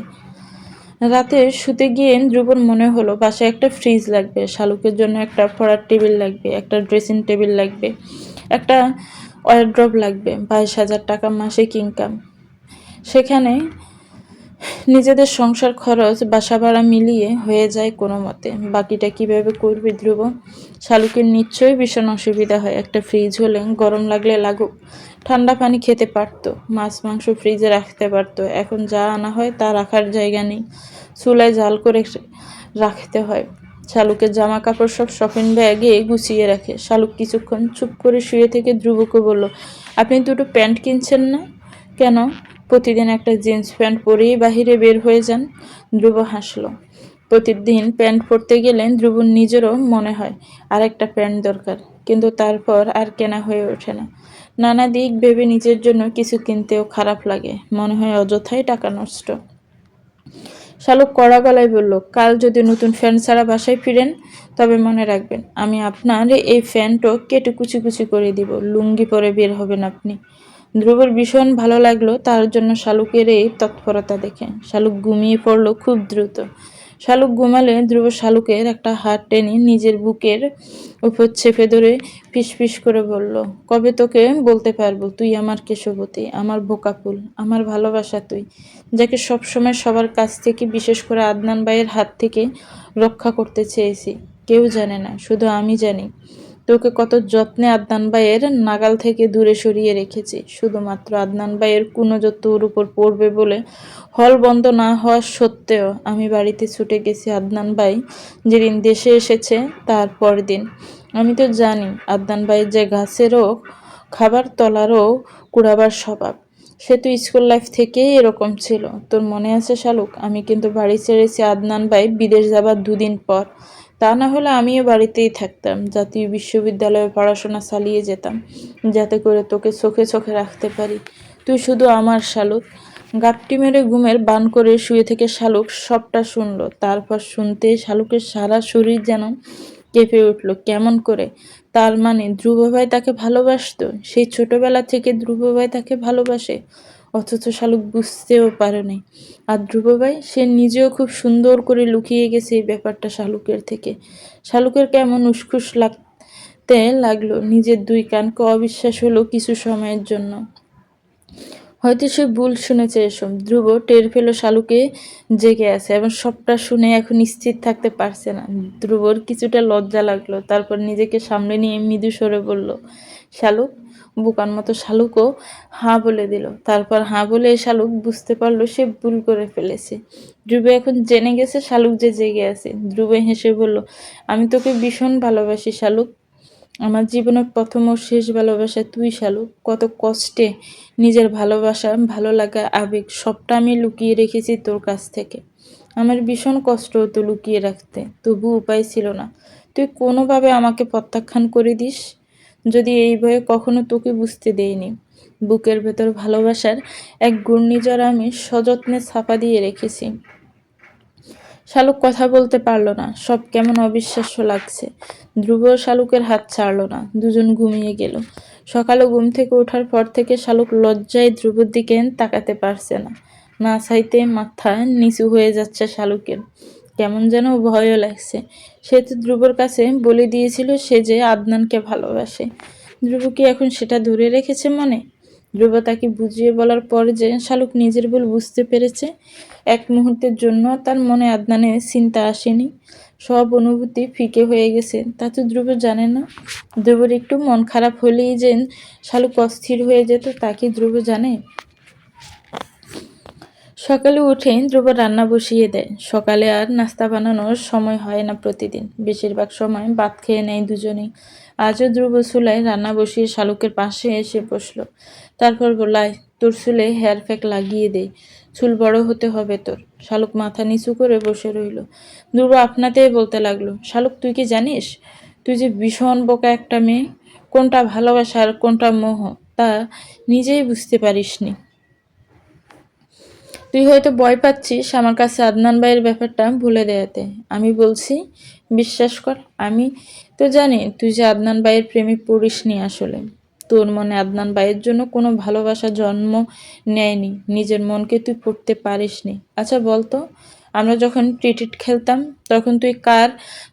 রাতে শুতে গিয়ে ধ্রুবর মনে হলো বাসায় একটা ফ্রিজ লাগবে, শালুকের জন্য একটা পড়ার টেবিল লাগবে, একটা ড্রেসিং টেবিল লাগবে, একটা ওয়ারড্রব লাগবে। 22,000 টাকা মাসিক ইনকাম। সেখানে নিজেদের সংসার খরচ বাসা ভাড়া মিলিয়ে হয়ে যায় কোনো মতে। বাকিটা কিভাবে করবে ধ্রুব? শালুকের নিশ্চয়ই ভীষণ অসুবিধা হয়। একটা ফ্রিজ হলে গরম লাগলে লাগুক, ঠান্ডা পানি খেতে পারতো, মাছ মাংস ফ্রিজে রাখতে পারতো। এখন যা আনা হয় তা রাখার জায়গা নেই, চুলায় জাল করে রাখতে হয়। শালুকের জামা কাপড় সব শপিং ব্যাগে গুছিয়ে রাখে। শালুক কিছুক্ষণ চুপ করে শুয়ে থেকে ধ্রুবকে বলল, আপনি দুটো প্যান্ট কিনছেন না কেন? প্রতিদিন একটা জিন্স প্যান্ট পরেই বাহিরে বের হয়ে যান। ধ্রুব হাসল। প্রতিদিন প্যান্ট পরতে গেলে ধ্রুবর নিজেরও মনে হয় আরেকটা প্যান্ট দরকার, কিন্তু তারপর আর কেনা হয়ে ওঠে না। নানা দিক ভেবে নিজের জন্য কিছু কিনতেও খারাপ লাগে, মনে হয় অযথাই টাকা নষ্ট। শালুক কড়া গলায় বলল, কাল যদি নতুন ফ্যান ছাড়া বাসায় ফিরেন, তবে মনে রাখবেন আমি আপনার এই ফ্যানটাও কেটে কুচি কুচি করে দিব, লুঙ্গি পরে বের হবেন আপনি। ধ্রুবর ভীষণ ভালো লাগলো তার জন্য শালুকের এই তৎপরতা দেখে। শালুক ঘুমিয়ে পড়ল খুব দ্রুত। শালুক ঘুমালে ধ্রুব শালুকের একটা হাত টেনে নিজের বুকের উপর চেপে ধরে ফিসফিস করে বলল, কবে তোকে বলতে পারবো তুই আমার কেশবতী, আমার বোকাফুল, আমার ভালোবাসা তুই, যাকে সবসময় সবার কাছ থেকে, বিশেষ করে আদনান ভাইয়ের হাত থেকে রক্ষা করতে চেয়েছি। কেউ জানে না, শুধু আমি জানি। তোকে কত যত্নে আদনান ভাইয়ের নাগাল থেকে দূরে সরিয়ে রেখেছি, শুধুমাত্র আদনান ভাইয়ের কুনজর তোর উপর পড়বে বলে। হল বন্ধ না হওয়া সত্ত্বেও আমি বাড়িতে ছুটে গেছি আদনান ভাই যেদিন দেশে এসেছে তার পরদিন। আমি তো জানি আদনান ভাইয়ের যে গাছেরও খাবার তলারও কুড়াবার স্বভাব, সে তো স্কুল লাইফ থেকেই এরকম ছিল। তোর মনে আছে শালুক, আমি কিন্তু বাড়ি ছেড়েছি আদনান ভাই বিদেশ যাবার 2 দিন পর। তা না হলে আমিও বাড়িতেই থাকতাম, জাতীয় বিশ্ববিদ্যালয়ে পড়াশোনা চালিয়ে যেতাম, যাতে করে তোকে চোখে চোখে রাখতে পারি। তুই শুধু আমার শালুক। গাপটি মেরে ঘুমের বান করে শুয়ে থেকে শালুক সবটা শুনল। তারপর শুনতে শালুকের সারা শরীর যেন কেঁপে উঠল। কেমন করে? তার মানে ধ্রুবভাই তাকে ভালোবাসতো? সেই ছোটবেলা থেকে ধ্রুবভাই তাকে ভালোবাসে, অথচ শালুক বুঝতেও পারেনি। আর ধ্রুবভাই সে নিজেও খুব সুন্দর করে লুকিয়ে গেছে এই ব্যাপারটা শালুকের থেকে। শালুকের কেমন উসখুস লাগতে লাগলো। নিজের দুই কানকে অবিশ্বাস হলো কিছু সময়ের জন্য। হয়তো সে ভুল শুনেছে এসব। ধ্রুব টের পেল শালুকে জেগে আছে এবং সবটা শুনে এখন স্থির থাকতে পারছে না। ধ্রুবর কিছুটা লজ্জা লাগলো, তারপর নিজেকে সামলে নিয়ে মৃদু স্বরে বলল, শালুক। বোকার মতো শালুকও হাঁ বলে দিল। তারপর হাঁ বলে শালুক বুঝতে পারলো সে ভুল করে ফেলেছে। ধ্রুব এখন জেনে গেছে শালুক যে জেগে আছে। ধ্রুব হেসে বলল, আমি তোকে ভীষণ ভালোবাসি শালুক। আমার জীবনের প্রথম ও শেষ ভালোবাসা তুই শালুক। কত কষ্টে নিজের ভালোবাসা, ভালো লাগা, আবেগ সবটা আমি লুকিয়ে রেখেছি তোর কাছ থেকে। আমার ভীষণ কষ্ট হতো লুকিয়ে রাখতে, তবু উপায় ছিল না। তুই কোনোভাবে আমাকে প্রত্যাখ্যান করে দিস, যদি এই ভয়ে কখনো তোকে বুঝতে দেইনি। বুকের ভেতর ভালোবাসার এক ঘূর্ণিঝড় আমি সযত্নে ছাপা দিয়ে রেখেছি। শালুক কথা বলতে পারল না। সব কেমন অবিশ্বাস্য লাগছে। ধ্রুব শালুকের হাত ছাড়ল না। দুজন ঘুমিয়ে গেল। সকালে ঘুম থেকে ওঠার পর থেকে শালুক লজ্জায় ধ্রুবর দিকে তাকাতে পারছে না। না চাইতে মাথা নিচু হয়ে যাচ্ছে শালুকের। কেমন যেন ভয়ও লাগছে। সে তো ধ্রুবর কাছে বলে দিয়েছিল সে যে আদনানকে ভালোবাসে। ধ্রুব কি এখন সেটা ধরে রেখেছে মনে? ধ্রুব তাকে বুঝিয়ে বলার পর যে শালুক নিজের ভুল বুঝতে পেরেছে, এক মুহূর্তের জন্য তার মনে আদনানের চিন্তা আসেনি। সব অনুভূতি ফিকে হয়ে গেছে। তা তো ধ্রুব জানে না। ধ্রুবর একটু মন খারাপ হলেই যে শালুক অস্থির হয়ে যেত, তা কি ধ্রুব জানে? সকালে উঠে ধ্রুব রান্না বসিয়ে দেয়। সকালে আর নাস্তা বানানোর সময় হয় না প্রতিদিন। বেশিরভাগ সময় ভাত খেয়ে নেয় দুজনেই। আজও ধ্রুব চুলায় রান্না বসিয়ে শালুকের পাশে এসে বসলো। তারপর বলল, "আয়, তোর চুলে হেয়ার প্যাক লাগিয়ে দে। চুল বড় হতে হবে তোর।" শালুক মাথা নিচু করে বসে রইল। ধ্রুব আপনাতেই বলতে লাগলো, শালুক তুই কি জানিস, তুই যে ভীষণ বোকা একটা মেয়ে। কোনটা ভালোবাসা আর কোনটা মোহ তা নিজেই বুঝতে পারিসনি। তুই হয়তো ভয় পাচ্ছিস আমার কাছে আদনান ভাইয়ের ব্যাপারটা ভুলে দেয়াতে। আমি বলছি বিশ্বাস কর, আমি তো জানি তুই যে আদনান ভাইয়ের প্রেমে পড়িসনি আসলে। তোর মনে আদনান ভাইয়ের জন্য কোনো ভালোবাসা জন্ম নেয়নি। নিজের মনকে তুই পড়তে পারিসনি। আচ্ছা বলতো, আমরা যখন ক্রিকেট খেলতাম তখন তুই কার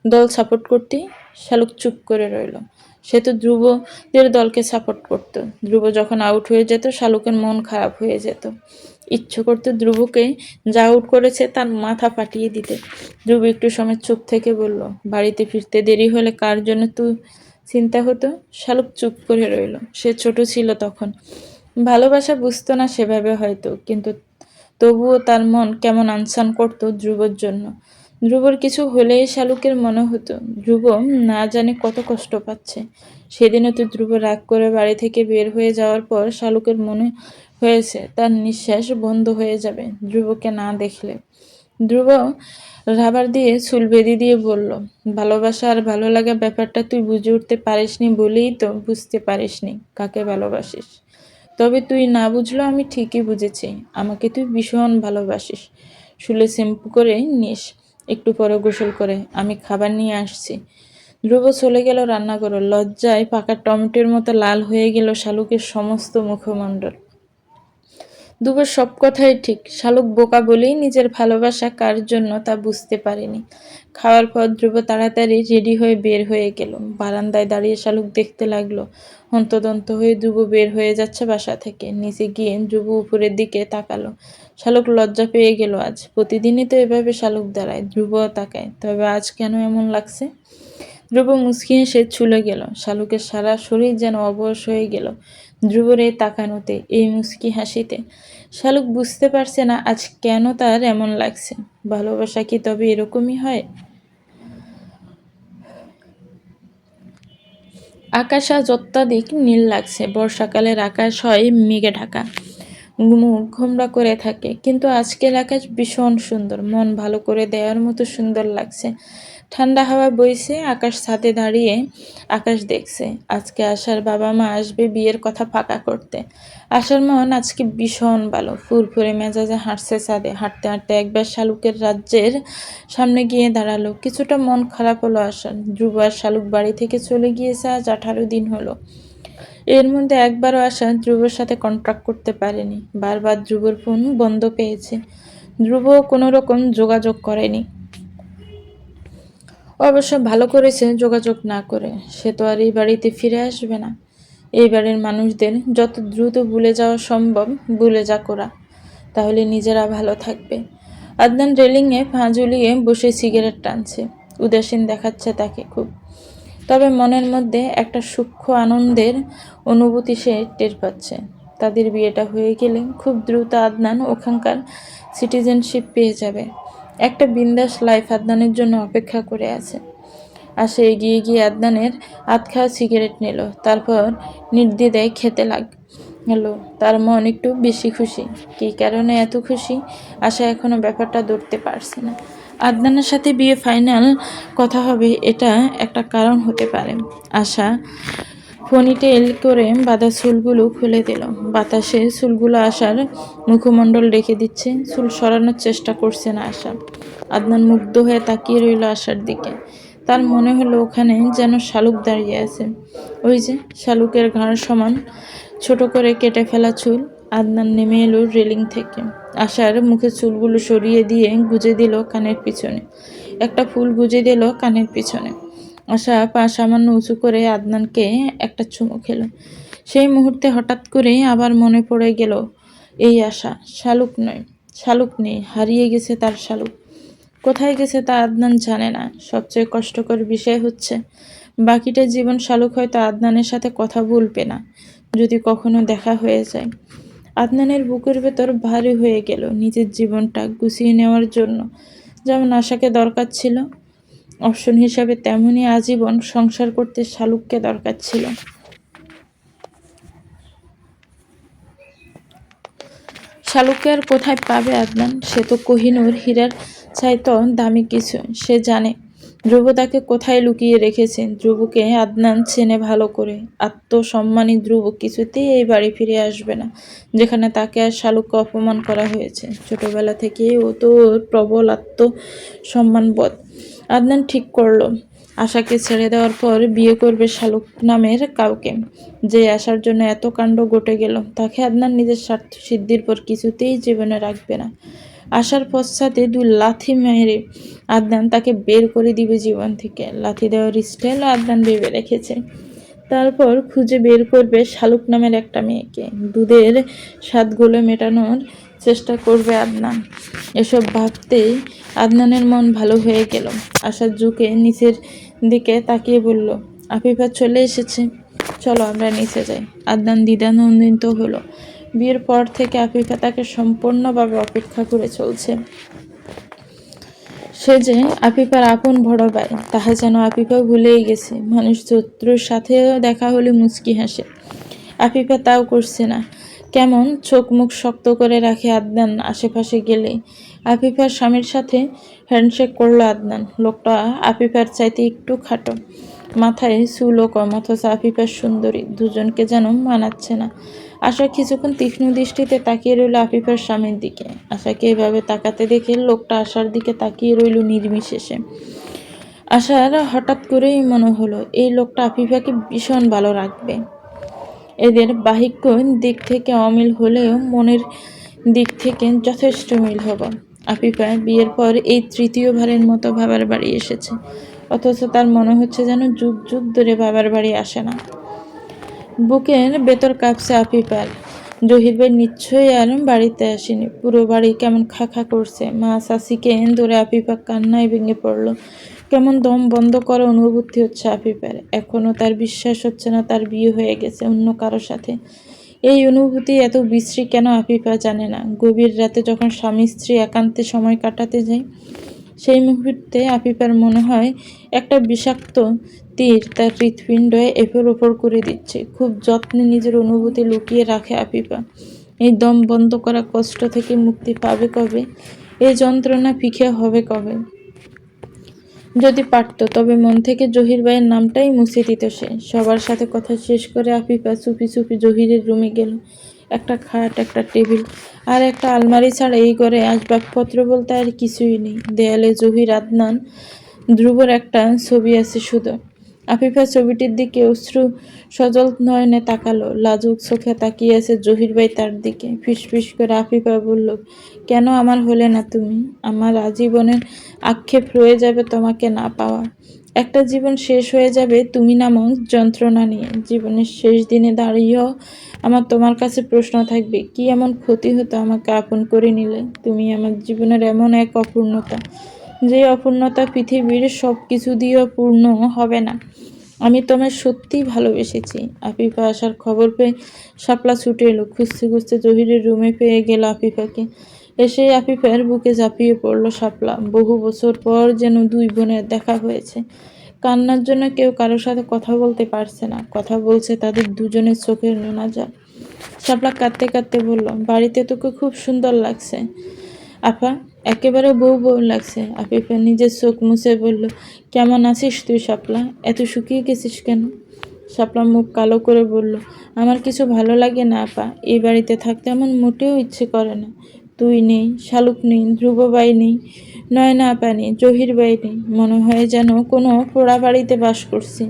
দল সাপোর্ট করতি? শালুক চুপ করে রইল। সে তো ধ্রুবদের দলকে সাপোর্ট করত। ধ্রুব যখন আউট হয়ে যেত শালুকের মন খারাপ হয়ে যেত। ইচ্ছে করতো ধ্রুবকে যা আউট করেছে তার মাথা ফাটিয়ে দিতে। ধ্রুব একটু সময় চুপ থেকে বলল, বাড়িতে ফিরতে দেরি হলে কার জন্য তুই চিন্তা হতো? শালুক চুপ করে রইল। সে ছোট ছিল তখন, ভালোবাসা বুঝতো না সেভাবে হয়তো, কিন্তু তবুও তার মন কেমন আনসান করতো ধ্রুবর জন্য। ধ্রুবর কিছু হলেই শালুকের মনে হতো ধ্রুব না জানে কত কষ্ট পাচ্ছে। সেদিনও তো ধ্রুব রাগ করে বাড়ি থেকে বের হয়ে যাওয়ার পর শালুকের মনে হয়েছে তার নিঃশ্বাস বন্ধ হয়ে যাবে ধ্রুবকে না দেখলে। ধ্রুব রাবার দিয়ে চুল বেঁধে দিয়ে বলল, ভালোবাসা আর ভালো লাগা ব্যাপারটা তুই বুঝে উঠতে পারিসনি বলেই তো বুঝতে পারিসনি কাকে ভালোবাসিস। তবে তুই না বুঝলেও আমি ঠিকই বুঝেছি, আমাকে তুই ভীষণ ভালোবাসিস। শুলে শ্যাম্পু করে নিস, একটু পরে গোসল করে আমি খাবার নিয়ে আসছি। ধ্রুব চলে গেল রান্নাঘরে। লজ্জায় পাকা টমেটোর মতো লাল হয়ে গেল শালুকের সমস্ত মুখমণ্ডল। ধ্রুবের সব কথাই ঠিক। শালুক বোকা বলেই নিজের ভালোবাসা কার জন্য তা বুঝতে পারেনি। খাওয়ার পর ধ্রুব তাড়াতাড়ি রেডি হয়ে বের হয়ে গেল। বারান্দায় দাঁড়িয়ে শালুক দেখতে লাগলো। হন্তদন্ত হয়ে ধ্রুব বের হয়ে যাচ্ছে বাসা থেকে। নিচে গিয়ে ধ্রুব উপরের দিকে তাকালো। শালুক লজ্জা পেয়ে গেল আজ। প্রতিদিনই তো এভাবে শালুক দাঁড়ায়, ধ্রুবও তাকায়, তবে আজ কেন এমন লাগছে? ধ্রুব মুচকি হেসে ছুলে গেল। শালুকের সারা শরীর যেন অবশ হয়ে গেল ধ্রুবর এই তাকানোতে, এই মুচকি হাসিতে। শালুক বুঝতে পারছে না আজ কেন তার এমন লাগছে। ভালোবাসা কি তবে এরকমই হয়? আকাশ আজ অত্যাধিক নীল লাগছে। বর্ষাকালের আকাশ হয় মেঘে ঢাকা। মুখ গোমড়া করে থাকে, কিন্তু আজকের আকাশ ভীষণ সুন্দর, মন ভালো করে দেওয়ার মতো সুন্দর লাগছে। ঠান্ডা হাওয়া বইছে, আকাশ ছাদে দাঁড়িয়ে আকাশ দেখছে। আজকে আশার বাবা মা আসবে বিয়ের কথা পাকা করতে। আশার মন আজকে ভীষণ ভালো, ফুরফুরে মেজাজে হাঁটছে ছাদে। হাঁটতে হাঁটতে একবার শালুকের রাজ্যের সামনে গিয়ে দাঁড়ালো। কিছুটা মন খারাপ হলো আশার। ধ্রুব আর শালুক বাড়ি থেকে চলে গিয়েছে আজ 18 দিন হলো। এর মধ্যে একবারও আশা ধ্রুবর সাথে কন্ট্যাক্ট করতে পারেনি। বারবার ধ্রুবর ফোন বন্ধ পেয়েছে। ধ্রুব কোনো রকম যোগাযোগ করেনি। অবশ্য ভালো করেছে যোগাযোগ না করে। সে তো আর এই বাড়িতে ফিরে আসবে না। এই বাড়ির মানুষদের যত দ্রুত ভুলে যাওয়া সম্ভব ভুলে যাক ওরা, তাহলে নিজেরা ভালো থাকবে। আদনান রেলিংয়ে পা ঝুলিয়ে বসে সিগারেট টানছে। উদাসীন দেখাচ্ছে তাকে খুব, তবে মনের মধ্যে একটা সূক্ষ্ম আনন্দের অনুভূতি সে টের পাচ্ছে। তাদের বিয়েটা হয়ে গেলে খুব দ্রুত আদনান ওখানকার সিটিজেনশিপ পেয়ে যাবে। একটা বিন্দাস লাইফ আদনানের জন্য অপেক্ষা করে আছে। আশা এগিয়ে গিয়ে আদনানের হাত খাওয়া সিগারেট নিল, তারপর নির্দ্বিধায় খেতে লাগলো। তার মন একটু বেশি খুশি। কী কারণে এত খুশি আশা এখনো ব্যাপারটা ধরতে পারছে না। আদনানের সাথে বিয়ে ফাইনাল কথা হবে, এটা একটা কারণ হতে পারে। আশা পনিটেল করে বাঁধা চুলগুলো খুলে দিল। বাতাসে চুলগুলো আশার মুখমণ্ডল রেখে দিচ্ছে। চুল সরানোর চেষ্টা করছে না আশা। আদনান মুগ্ধ হয়ে তাকিয়ে রইল আশার দিকে। তার মনে হলো ওখানে যেন শালুক দাঁড়িয়ে আছে। ওই যে শালুকের ঘাড় সমান ছোট করে কেটে ফেলা চুল। আদনান নেমে এলো রেলিং থেকে। আশার মুখে চুলগুলো সরিয়ে দিয়ে গুজে দিল কানের পিছনে। একটা ফুল গুজে দিল কানের পিছনে। আশা পা সামান্য উঁচু করে আদনানকে একটা চুমু খেলো। সেই মুহূর্তে হঠাৎ করে আবার মনে পড়ে গেল এই আশা শালুক নয়, শালুক নেই, হারিয়ে গেছে তার শালুক। কোথায় গেছে তা আদনান জানে না। সবচেয়ে কষ্টকর বিষয় হচ্ছে বাকিটা জীবন শালুক হয়তো আদনানের সাথে কথা বলবে না, যদি কখনো দেখা হয়ে যায়। আদনানের বুকের ভেতর ভারী হয়ে গেল নিজের জীবনটা গুছিয়ে নেওয়ার জন্য। যেমন আশাকে দরকার ছিল অপশন হিসাবে, তেমনি আজীবন সংসার করতে শালুককে দরকার ছিল। শালুককে আর কোথায় পাবে আদনান? সে তো কোহিনূর হীরার চাইতো দামি কিছু। সে জানে ধ্রুব তাকে কোথায় লুকিয়ে রেখেছে। ধ্রুবকে আদনান চেনে ভালো করে। আত্মসম্মানী ধ্রুব কিছুতেই এই বাড়ি ফিরে আসবে না, যেখানে তাকে আর শালুককে অপমান করা হয়েছে। ছোটবেলা থেকেই ও তো প্রবল আত্মসম্মানবোধ। আদনান ঠিক করলো আশাকে ছেড়ে দেওয়ার পর বিয়ে করবে শালুক নামের কাউকে। যে আশার জন্য এত কাণ্ড ঘটে গেল, তাকে আদনান নিজের স্বার্থ সিদ্ধির পর কিছুতেই জীবনে রাখবে না। আশার পশ্চাতে 2 লাথি মেরে আদনান তাকে বের করে দিবে জীবন থেকে। লাথি দেওয়ার স্টাইলও আদনান ভেবে রেখেছে। তারপর খুঁজে বের করবে শালুক নামের একটা মেয়েকে। দুধের স্বাদগুলো মেটানোর চেষ্টা করবে আদনান। এসব ভাবতেই আদনানের মন ভালো হয়ে গেল। আশার ঝুঁকে নিচের দিকে তাকিয়ে বলল, আফিফা চলে এসেছে, চলো আমরা নিচে যাই। আদনান দ্বিধান্বিত হলো। বিয়ের পর থেকে আফিফা তাকে সম্পূর্ণভাবে অপেক্ষা করে চলছে। সে যে আফিফার আপন বড় ভাই, তাহা যেন আফিফা ভুলেই গেছে। মানুষ শত্রুর সাথেও দেখা হলে মুচকি হাসে, আফিফা তাও করছে না। কেমন চোখ মুখ শক্ত করে রাখে আদনান আশেপাশে গেলে। আফিফার স্বামীর সাথে হ্যান্ডশেক করলো আদনান। লোকটা আফিফার চাইতে একটু খাটো, মাথায় চুলও কম, অথচ আফিফার সুন্দরী। দুজনকে যেন মানাচ্ছে না। আশা কিছুক্ষণ তীক্ষ্ণ দৃষ্টিতে তাকিয়ে রইল আফিফার স্বামীর দিকে। আশাকে এভাবে তাকাতে দেখে লোকটা আশার দিকে তাকিয়ে রইল নির্বিশেষে। আশার হঠাৎ করেই মনে হলো এই লোকটা আফিফাকে ভীষণ ভালো রাখবে। এদের বাহ্যিক দিক থেকে অমিল হলেও মনের দিক থেকে যথেষ্ট মিল হবে। আফিফা বিয়ের পর এই তৃতীয়বারের মতো বাবার বাড়ি এসেছে, অথচ তার মনে হচ্ছে যেন যুগ যুগ ধরে বাবার বাড়ি আসে না। বুকের ভেতর কাঁপছে আফিফার। জহির ভাই নিশ্চয়ই আর বাড়িতে আসেনি। পুরো বাড়ি কেমন খা খা করছে। মা চাচিকে ধরে আফিফা কান্নায় ভেঙে পড়ল। কেমন দম বন্ধ করা অনুভূতি হচ্ছে আফিফার। এখনও তার বিশ্বাস হচ্ছে না তার বিয়ে হয়ে গেছে অন্য কারোর সাথে। এই অনুভূতি এত বিশ্রী কেন আফিফা জানে না। গভীর রাতে যখন স্বামী স্ত্রী একান্তে সময় কাটাতে যায়, সেই মুহূর্তে আফিফার মনে হয় একটা বিষাক্ত তীর তার হৃৎপিণ্ডে এপর ওপর করে দিচ্ছে। খুব যত্নে নিজের অনুভূতি লুকিয়ে রাখে আফিফা। এই দম বন্ধ করা কষ্ট থেকে মুক্তি পাবে কবে? এই যন্ত্রণা ফিকে হবে কবে? যদি পারত তবে মন থেকে জহির ভাইয়ের নামটাই মুছে দিত সে। সবার সাথে কথা শেষ করে আফিফা চুপি চুপি জহিরের রুমে গেল। একটা খাট, একটা টেবিল আর একটা আলমারি ছাড়া এই ঘরে আসবাবপত্র বলতে আর কিছুই নেই। দেয়ালে জহির, আদনান, ধ্রুবর একটা ছবি আছে শুধু। আফিফা ছবিটির দিকে অশ্রু সজল নয়নে তাকালো। লাজুক চোখে তাকিয়ে আছে জহির ভাই তার দিকে। ফিসফিস করে আফিফা বলল, কেন আমার হলে না তুমি? আমার আজীবনের আক্ষেপ রয়ে যাবে তোমাকে না পাওয়া। একটা জীবন শেষ হয়ে যাবে তুমি নামক যন্ত্রণা নিয়ে। জীবনের শেষ দিনে দাঁড়িয়েও আমার তোমার কাছে প্রশ্ন থাকবে, কি এমন ক্ষতি হতো আমাকে আপন করে নিলে? তুমি আমার জীবনের এমন এক অপূর্ণতা, যে অপূর্ণতা পৃথিবীর সব কিছু দিয়েও পূর্ণ হবে না। আমি তোমায় সত্যিই ভালোবেসেছি। আফিফা আসার খবর পেয়ে শাপলা ছুটে এলো। খুঁজতে খুঁজতে জহিরের রুমে পেয়ে গেল আফিফাকে। এসে আফিফার বুকে ঝাঁপিয়ে পড়ল শাপলা। বহু বছর পর যেন দুই বোনের দেখা হয়েছে। কান্নার জন্য কেউ কারোর সাথে কথা বলতে পারছে না। কথা বলছে তাদের দুজনের চোখের নোনা জল। শাপলা কাঁদতে কাঁদতে বলল, বাড়িতে তোকে খুব সুন্দর লাগছে আপা, একেবারে বউ বউ লাগছে। আফিফা নিজের চোখ মুছে বলল, কেমন আছিস তুই শাপলা? এত শুকিয়ে গেছিস কেন? শাপলা মুখ কালো করে বলল, আমার কিছু ভালো লাগে না আপা। এই বাড়িতে থাকতে আমার মোটেও ইচ্ছে করে না। তুই নেই, শালুক নেই, ধ্রুব বাই নেই, নয়না আপা নেই, জহির বাই নেই। মনে হয় যেন কোনো পোড়া বাড়িতে বাস করছি।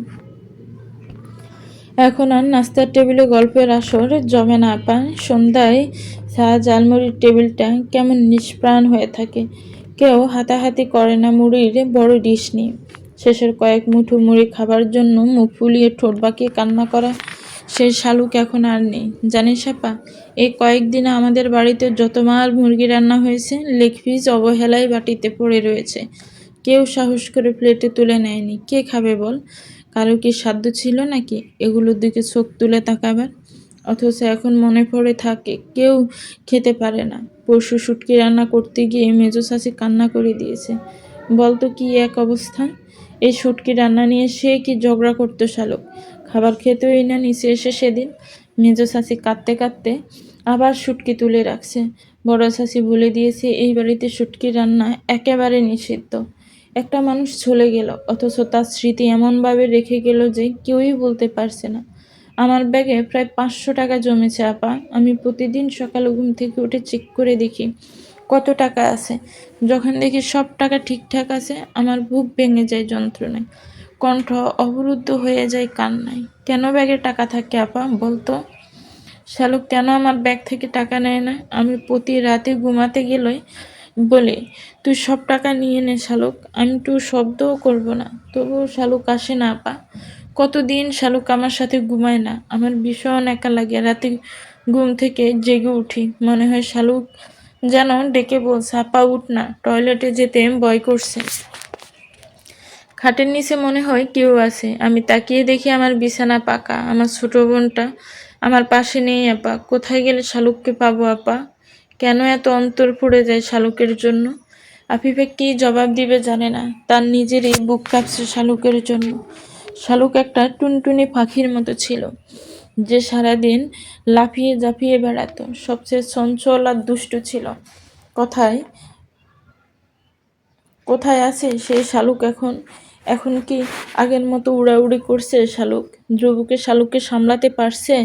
এখন আর নাস্তার টেবিলে গল্পের আসর জমে না আপা। সন্ধ্যায় চা ঝালমুড়ির টেবিলটা কেমন নিষ্প্রাণ হয়ে থাকে। কেউ হাতাহাতি করে না মুড়ির বড় ডিশ নিয়ে। শেষের কয়েক মুঠো মুড়ি খাবার জন্য মুখ ফুলিয়ে ঠোঁট বাঁকিয়ে কান্না করা সেই শালুক এখন আর নেই। জানিস আপা, এই কয়েকদিনে আমাদের বাড়িতে যত মাল মুরগি রান্না হয়েছে, লেগ পিস অবহেলায় বাটিতে পড়ে রয়েছে। কেউ সাহস করে প্লেটে তুলে নেয়নি। কে খাবে বল? কারো কি সাধ্য ছিল নাকি এগুলোর দিকে চোখ তুলে তাকাবার? অথচ এখন মনে পড়ে থাকে কেউ খেতে পারে না। পরশু শুটকি রান্না করতে গিয়ে মেজো চাচি কান্না করে দিয়েছে। বলতো কি এক অবস্থা! এই শুটকি রান্না নিয়ে সে কি ঝগড়া করতো শালুক। খাবার খেতেই না নিচে এসে সেদিন। মেজো চাচি কাঁদতে কাঁদতে আবার শুটকি তুলে রাখছে। বড় চাচি বলে দিয়েছে এই বাড়িতে শুটকি রান্না একেবারে নিষিদ্ধ। একটা মানুষ চলে গেল, অথচ তার স্মৃতি এমনভাবে রেখে গেল যে কেউই বলতে পারছে না। আমার ব্যাগে প্রায় 500 টাকা জমেছে আপা। আমি প্রতিদিন সকালে ঘুম থেকে উঠে চেক করে দেখি কত টাকা আছে। যখন দেখি সব টাকা ঠিকঠাক আছে, আমার বুক ভেঙে যায় যন্ত্রণায়। কণ্ঠ অবরুদ্ধ হয়ে যায় কান্নায়। কেন ব্যাগে টাকা থাকে আপা বলতো? শালুক কেন আমার ব্যাগ থেকে টাকা নেয় না? আমি প্রতি রাতে ঘুমাতে গেলে বলি, তুই সব টাকা নিয়ে নে শালুক, আমি একটু শব্দও করব না। তবুও শালুক আসে না আপা। কতদিন শালুক আমার সাথে ঘুমায় না। আমার ভীষণ একা লাগে। রাতে ঘুম থেকে জেগে উঠি, মনে হয় শালুক যেন ডেকে বলছে, আপা উঠ না, টয়লেটে যেতে ভয় করছে। খাটের নিচে মনে হয় কেউ আছে। আমি তাকিয়ে দেখি আমার বিছানা পাকা। আমার ছোট বোনটা আমার পাশে নেই আপা। কোথায় গেলে শালুককে পাবো আপা? কেন এত অন্তর পড়ে যায় শালুকের জন্য? আফিফা কি জবাব দিবে জানে না। তার নিজেরই বুক কাঁপছে শালুকের জন্য। শালুক একটা টুনটুনি পাখির মতো ছিল, যে সারাদিন লাফিয়ে ঝাঁপিয়ে বেড়াতো। সবচেয়ে চঞ্চল আর দুষ্টু ছিল। কোথায় কোথায় আছে সেই শালুক এখন? এখন কি আগের মতো উড়াউড়ি করছে শালুক? ধ্রুবকে শালুককে সামলাতে পারছে?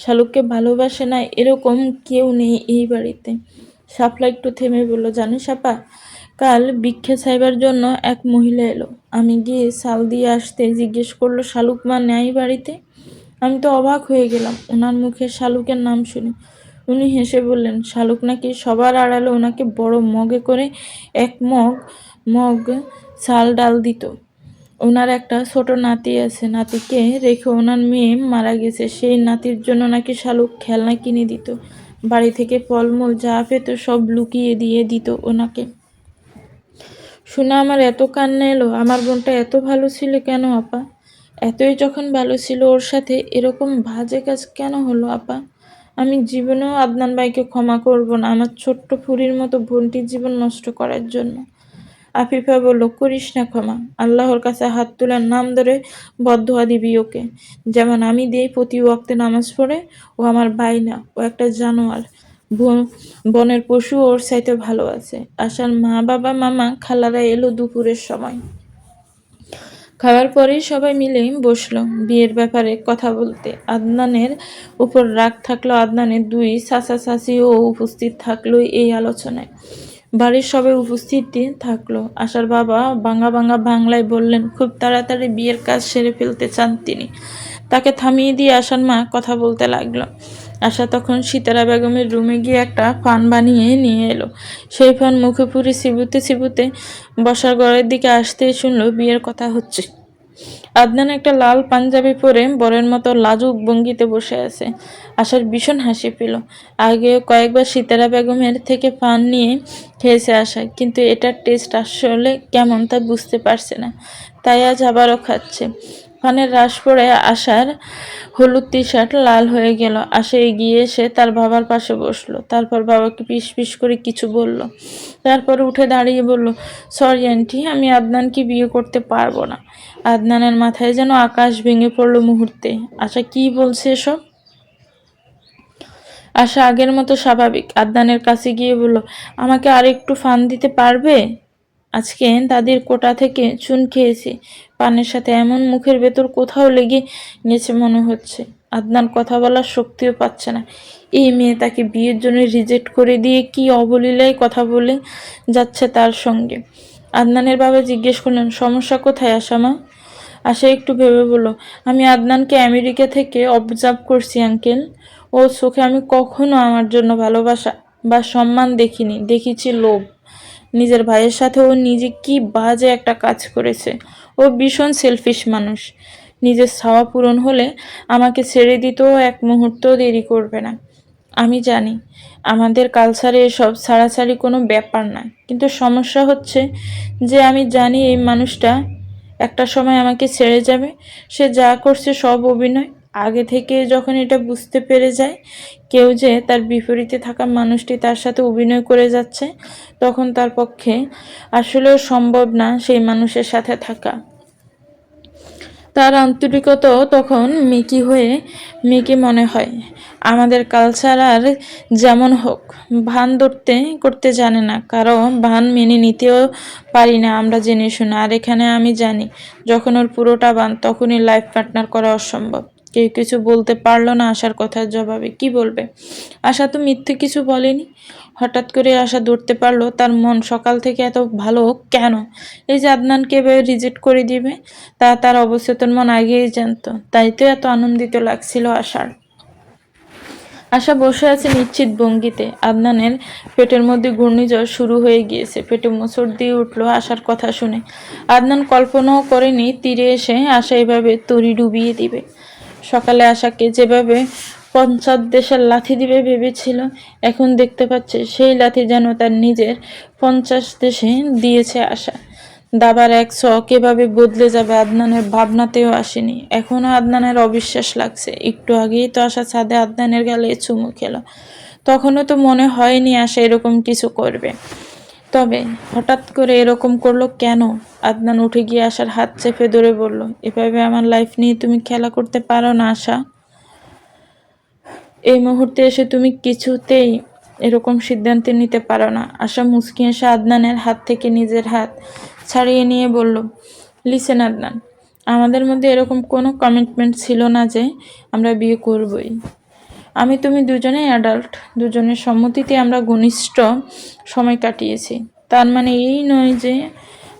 শালুককে ভালোবাসে না এরকম কেউ নেই এই বাড়িতে। শাপলা একটু থেমে বলল, জানিস আপা, কাল ভিক্ষে চাইবার জন্য এক মহিলা এলো। আমি গিয়ে চাল দিয়ে আসতে জিজ্ঞেস করলো, শালুক মা নেই বাড়িতে? আমি তো অবাক হয়ে গেলাম ওনার মুখে শালুকের নাম শুনে। উনি হেসে বললেন, শালুক নাকি সবার আড়ালে ওনাকে বড় মগে করে এক মগ মগ চাল ডাল দিত। ওনার একটা ছোট নাতি আছে। নাতিকে রেখে ওনার মেয়ে মারা গেছে। সেই নাতির জন্য নাকি শালুক খেলনা কিনে দিত। বাড়ি থেকে ফলমূল যা পেত সব লুকিয়ে দিয়ে দিত ওনাকে। শুনে আমার এত কান্না এলো। আমার বোনটা এত ভালো ছিল কেন আপা? এতই যখন ভালো ছিল, ওর সাথে এরকম বাজে কাজ কেন হলো আপা? আমি জীবনেও আদনান ভাইকে ক্ষমা করব না আমার ছোট্ট ফুরির মতো বোনটির জীবন নষ্ট করার জন্য। আফিফা বলল, করিস না ক্ষমা, আল্লাহর কাছে হাত তোলার নাম ধরে বদদোয়া দিবি ওকে, যেমন আমি দিই প্রতি ওয়াক্তে নামাজ পড়ে। ও আমার ভাই না, ও একটা জানোয়ার, বনের পশু, ওর চাইতে ভালো আছে। আশার মা বাবা মামা খালারা এলো দুপুরের সময়। খাওয়ার পরেই সবাই মিলে বসলো বিয়ের ব্যাপারে কথা বলতে। আদনানের উপর রাগ থাকলো, আদনানের দুই চাচা চাচিও উপস্থিত থাকলো এই আলোচনায়। বাড়ির সবাই উপস্থিত থাকলো। আশার বাবা বাংলা বাংলায় বললেন, খুব তাড়াতাড়ি বিয়ের কাজ সেরে ফেলতে চান তিনি। তাকে থামিয়ে দিয়ে আশার মা কথা বলতে লাগলো। আশা তখন সিতারা বেগমের রুমে গিয়ে একটা ফান বানিয়ে নিয়ে এলো। সেই ফান মুখে পুরে চিবুতে চিবুতে বসার ঘরের দিকে আসতেই শুনলো বিয়ের কথা হচ্ছে। আদনান একটা লাল পাঞ্জাবি পরে বরের মতো লাজুক ভঙ্গিতে বসে আছে। আশার ভীষণ হাসি পেল। আগে কয়েকবার সিতারা বেগমের থেকে পান নিয়ে খেয়েছে আশা, কিন্তু এটার টেস্ট আসলে কেমন তা বুঝতে পারছে না, তাই আজ আবারও খাচ্ছে। পানের রাশ পড়ে আশার হলুদ টি শার্ট লাল হয়ে গেল। আশা এগিয়ে এসে তার বাবার পাশে বসলো, তারপর বাবাকে পিস পিস করে কিছু বলল, তারপর উঠে দাঁড়িয়ে বলল, সরি আন্টি, আমি আদনানকে বিয়ে করতে পারবো না। আদনানের মাথায় যেন আকাশ ভেঙে পড়লো মুহূর্তে। আশা কি বলছে এসব? আশা আগের মতো স্বাভাবিক আদনানের কাছে গিয়ে বলল, আমাকে আর একটু ফান দিতে পারবে? আজকে দাদির কোটা থেকে চুন খেয়েছি, পানের সাথে এমন মুখের ভেতর কোথাও লেগে গেছে মনে হচ্ছে। আদনান কথা বলার শক্তিও পাচ্ছে না। এই মেয়ে তাকে বিয়ের জন্য রিজেক্ট করে দিয়ে কি অবলীলায় কথা বলে যাচ্ছে তার সঙ্গে। আদনানের বাবা জিজ্ঞেস করলেন, সমস্যা কোথায় আশামা? আশা একটু ভেবে বলল, আমি আদনানকে আমেরিকা থেকে অবজার্ভ করছি আঙ্কেল। ওর চোখে আমি কখনো আমার জন্য ভালোবাসা বা সম্মান দেখিনি, দেখেছি লোভ। নিজের ভাইয়ের সাথে ও নিজে কি বাজে একটা কাজ করেছে। ও ভীষণ সেলফিশ মানুষ। নিজের চাওয়া পূরণ হলে আমাকে ছেড়ে দিতেও এক মুহূর্ত দেরি করবে না। আমি জানি আমাদের কালচারে এসব ছাড়াছাড়ি কোনো ব্যাপার না, কিন্তু সমস্যা হচ্ছে যে আমি জানি এই মানুষটা একটা সময় আমাকে ছেড়ে যাবে। সে যা করছে সব অভিনয়। আগে থেকে যখন এটা বুঝতে পেরে যায় কেউ যে তার বিপরীতে থাকা মানুষটি তার সাথে অভিনয় করে যাচ্ছে, তখন তার পক্ষে আসলেও সম্ভব না সেই মানুষের সাথে থাকা। তার আন্তরিকতাও তখন মেকি মনে হয়। আমাদের কালচার আর যেমন হোক, ভান ধরতে করতে জানে না, কারো ভান মেনে নিতেও পারি না আমরা জেনে শুনে। আর এখানে আমি জানি যখন ওর পুরোটা বান, তখনই লাইফ পার্টনার করা অসম্ভব। কেউ কিছু বলতে পারলো না আশার কথার জবাবে। কি বলবে? আশা তো মিথ্যে কিছু বলেনি। হঠাৎ করে আশা ধরতে পারলো তার মন সকাল থেকে এত ভালো কেন। এই যে আদনানকে এভাবে রিজেক্ট করে দিবে তা তার অবচেতন মন আগেই জানতো, তাই তো এত আনন্দিত লাগছিল আশার। আশা বসে আছে নিশ্চিত ভঙ্গিতে। আদনানের পেটের মধ্যে ঘূর্ণিঝড় শুরু হয়ে গিয়েছে। পেটে মোচড় দিয়ে উঠলো আশার কথা শুনে। আদনান কল্পনাও করেনি তীরে এসে আশা এভাবে তরি ডুবিয়ে দিবে। সকালে আশাকে যেভাবে 50 দেশের লাথি দিবে ভেবেছিল, এখন দেখতে পাচ্ছে সেই লাথি যেন তার নিজের 50 দেশে দিয়েছে আশা। দাবার এক ছক এভাবে বদলে যাবে আদনানের ভাবনাতেও আসেনি। এখনো আদনানের অবিশ্বাস লাগছে। একটু আগেই তো আশা ছাদে আদনানের গালে চুমু খেলো, তখনও তো মনে হয়নি আশা এরকম কিছু করবে। তবে হঠাৎ করে এরকম করলো কেন? আদনান উঠে গিয়ে আশার হাত চেপে ধরে বলল, এভাবে আমার লাইফ নিয়ে তুমি খেলা করতে পারো না আশা। এই মুহূর্তে এসে তুমি কিছুতেই এরকম সিদ্ধান্ত নিতে পারো না। আশা মুচকি এসে আদনানের হাত থেকে নিজের হাত ছাড়িয়ে নিয়ে বলল, লিসেন আদনান, আমাদের মধ্যে এরকম কোনো কমিটমেন্ট ছিল না যে আমরা বিয়ে করবই। আমি তুমি দুজনেই অ্যাডাল্ট, দুজনের সম্মতিতে আমরা ঘনিষ্ঠ সময় কাটিয়েছি। তার মানে এই নয় যে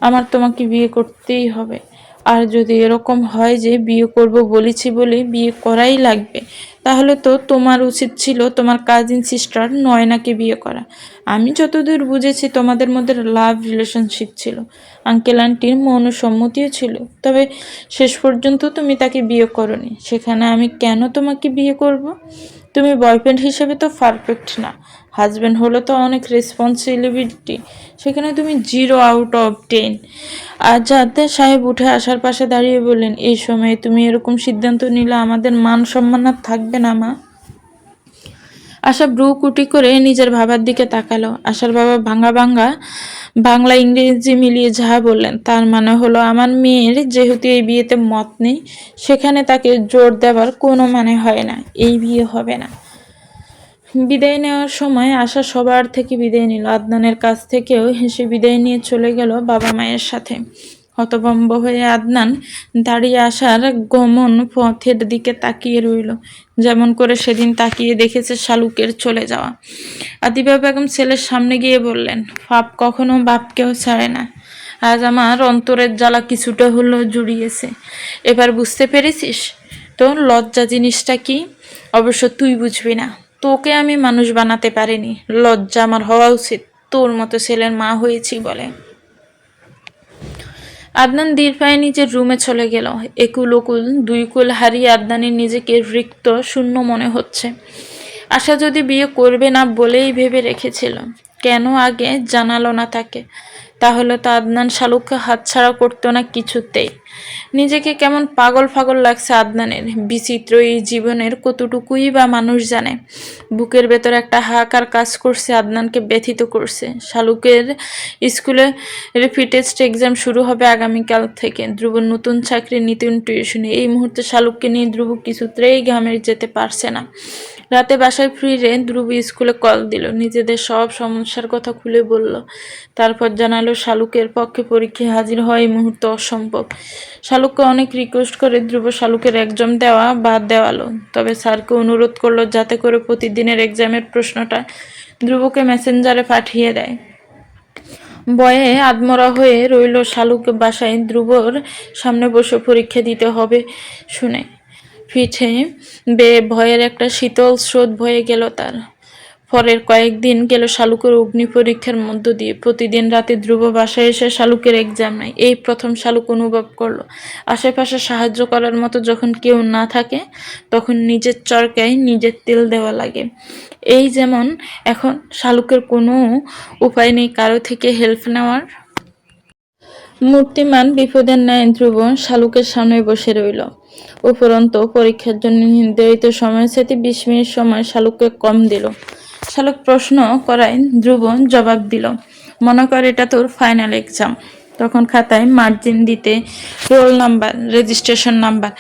আমার তোমাকে বিয়ে করতেই হবে। আর যদি এরকম হয় যে বিয়ে করব বলেছি বলে বিয়ে করাই লাগবে, তাহলে তো তোমার উচিত ছিল তোমার কাজিন সিস্টার নয়নাকে বিয়ে করা। আমি যতদূর বুঝেছি তোমাদের মধ্যে লাভ রিলেশনশিপ ছিল, আঙ্কেল আন্টির মনসম্মতিও ছিল, তবে শেষ পর্যন্ত তুমি তাকে বিয়ে করনি। সেখানে আমি কেন তোমাকে বিয়ে করব? তুমি বয়ফ্রেন্ড হিসেবে তো পারফেক্ট না, হাজব্যান্ড হলো তো অনেক রেসপন্সিবিলিটি, সেখানে তুমি 0 out of 10। আর যাতে সাহেব উঠে আসার পাশে দাঁড়িয়ে বললেন, এই সময়ে তুমি এরকম সিদ্ধান্ত নিলে আমাদের মান সম্মান আর থাকবে না মা। আশা ব্রু কুটি করে নিজের বাবার দিকে তাকালো। আশার বাবা ভাঙা ভাঙা বাংলা ইংরেজি মিলিয়ে যাহা বললেন তার মানে হলো, আমার মেয়ের যেহেতু এই বিয়েতে মত নেই, সেখানে তাকে জোর দেওয়ার কোনো মানে হয় না, এই বিয়ে হবে না। বিদায় নেওয়ার সময় আশা সবার থেকে বিদায় নিল। আদনানের কাছ থেকেও হেসে বিদায় নিয়ে চলে গেল বাবা মায়ের সাথে। হতভম্ব হয়ে আদনান দাঁড়িয়ে আসার গমন পথের দিকে তাকিয়ে রইল, যেমন করে সেদিন তাকিয়ে দেখেছে শালুকের চলে যাওয়া। আদিবা বেগম ছেলের সামনে গিয়ে বললেন, পাপ কখনো বাপকেও ছাড়ে না। আজ আমার অন্তরের জ্বালা কিছুটা হলেও জুড়িয়েছে। এবার বুঝতে পেরেছিস তো লজ্জা জিনিসটা কি? অবশ্য তুই বুঝবি না, তোকে আমি মানুষ বানাতে পারিনি। লজ্জা আমার হওয়া উচিত, তোর মতো ছেলের মা হয়েছি বলে। আদনান ধীর পায়ে নিজের রুমে চলে গেল। একুল ওকুল দুই কুল হারিয়ে আদনানের নিজেকে রিক্ত শূন্য মনে হচ্ছে। আশা যদি বিয়ে করবে না বলেই ভেবে রেখেছিল, কেন আগে জানালো না তাকে? তাহলে তো আদনান শালুককে হাতছাড়া করতো না কিছুতেই। নিজেকে কেমন পাগল পাগল লাগছে আদনানের। বিচিত্র এই জীবনের কতটুকুই বা মানুষ জানে। বুকের ভেতর একটা হাহাকার কাজ করছে, আদনানকে ব্যথিত করছে। শালুকের স্কুলে রিপিট টেস্ট এক্সাম শুরু হবে আগামীকাল থেকে। ধ্রুবর নতুন চাকরি, নতুন টিউশনি। এই মুহূর্তে শালুককে নিয়ে ধ্রুব কিছুতেই ঘামে যেতে পারছে না। রাতে বাসায় ফিরে ধ্রুব স্কুলে কল দিল, নিজেদের সব সমস্যার কথা খুলে বলল। তারপর জানালো শালুকের পক্ষে পরীক্ষায় হাজির হওয়া এই মুহূর্তে অসম্ভব। শালুককে অনেক রিকোয়েস্ট করে ধ্রুব শালুকের এক্সাম দেওয়া বাদ দেওয়ালো, তবে স্যারকে অনুরোধ করলো যাতে করে প্রতিদিনের এক্সামের প্রশ্নটা ধ্রুবকে মেসেঞ্জারে পাঠিয়ে দেয়। ভয়ে আদমরা হয়ে রইল শালুক বাসায়। ধ্রুবর সামনে বসে পরীক্ষা দিতে হবে শুনে পিঠে বেয়ে ভয়ের একটা শীতল স্রোত বয়ে গেল তার। পরের কয়েকদিন গেল শালুকের অগ্নি পরীক্ষার মধ্য দিয়ে। প্রতিদিন রাতে ধ্রুব বাসায় এসে শালুকের এক্সাম নেয়। এই প্রথম শালুক অনুভব করলো, আশেপাশে সাহায্য করার মতো যখন কেউ না থাকে, তখন নিজের চরকায় নিজের তেল দেওয়া লাগে। এই যেমন এখন শালুকের কোনো উপায় নেই কারো থেকে হেল্প নেওয়ার। মূর্তিমান বিপদের ন্যায় ধ্রুব শালুকের সামনে বসে রইল। উপরন্ত পরীক্ষার জন্য নির্ধারিত সময় সাথে 20 মিনিট সময় শালুককে কম দিল। শালুক প্রশ্ন করায় ধ্রুব জবাব দিল, মনে কর এটা তোর ফাইনাল এক্সাম। তখন খাতায় মার্জিন দিতে, রোল নাম্বার, রেজিস্ট্রেশন নাম্বার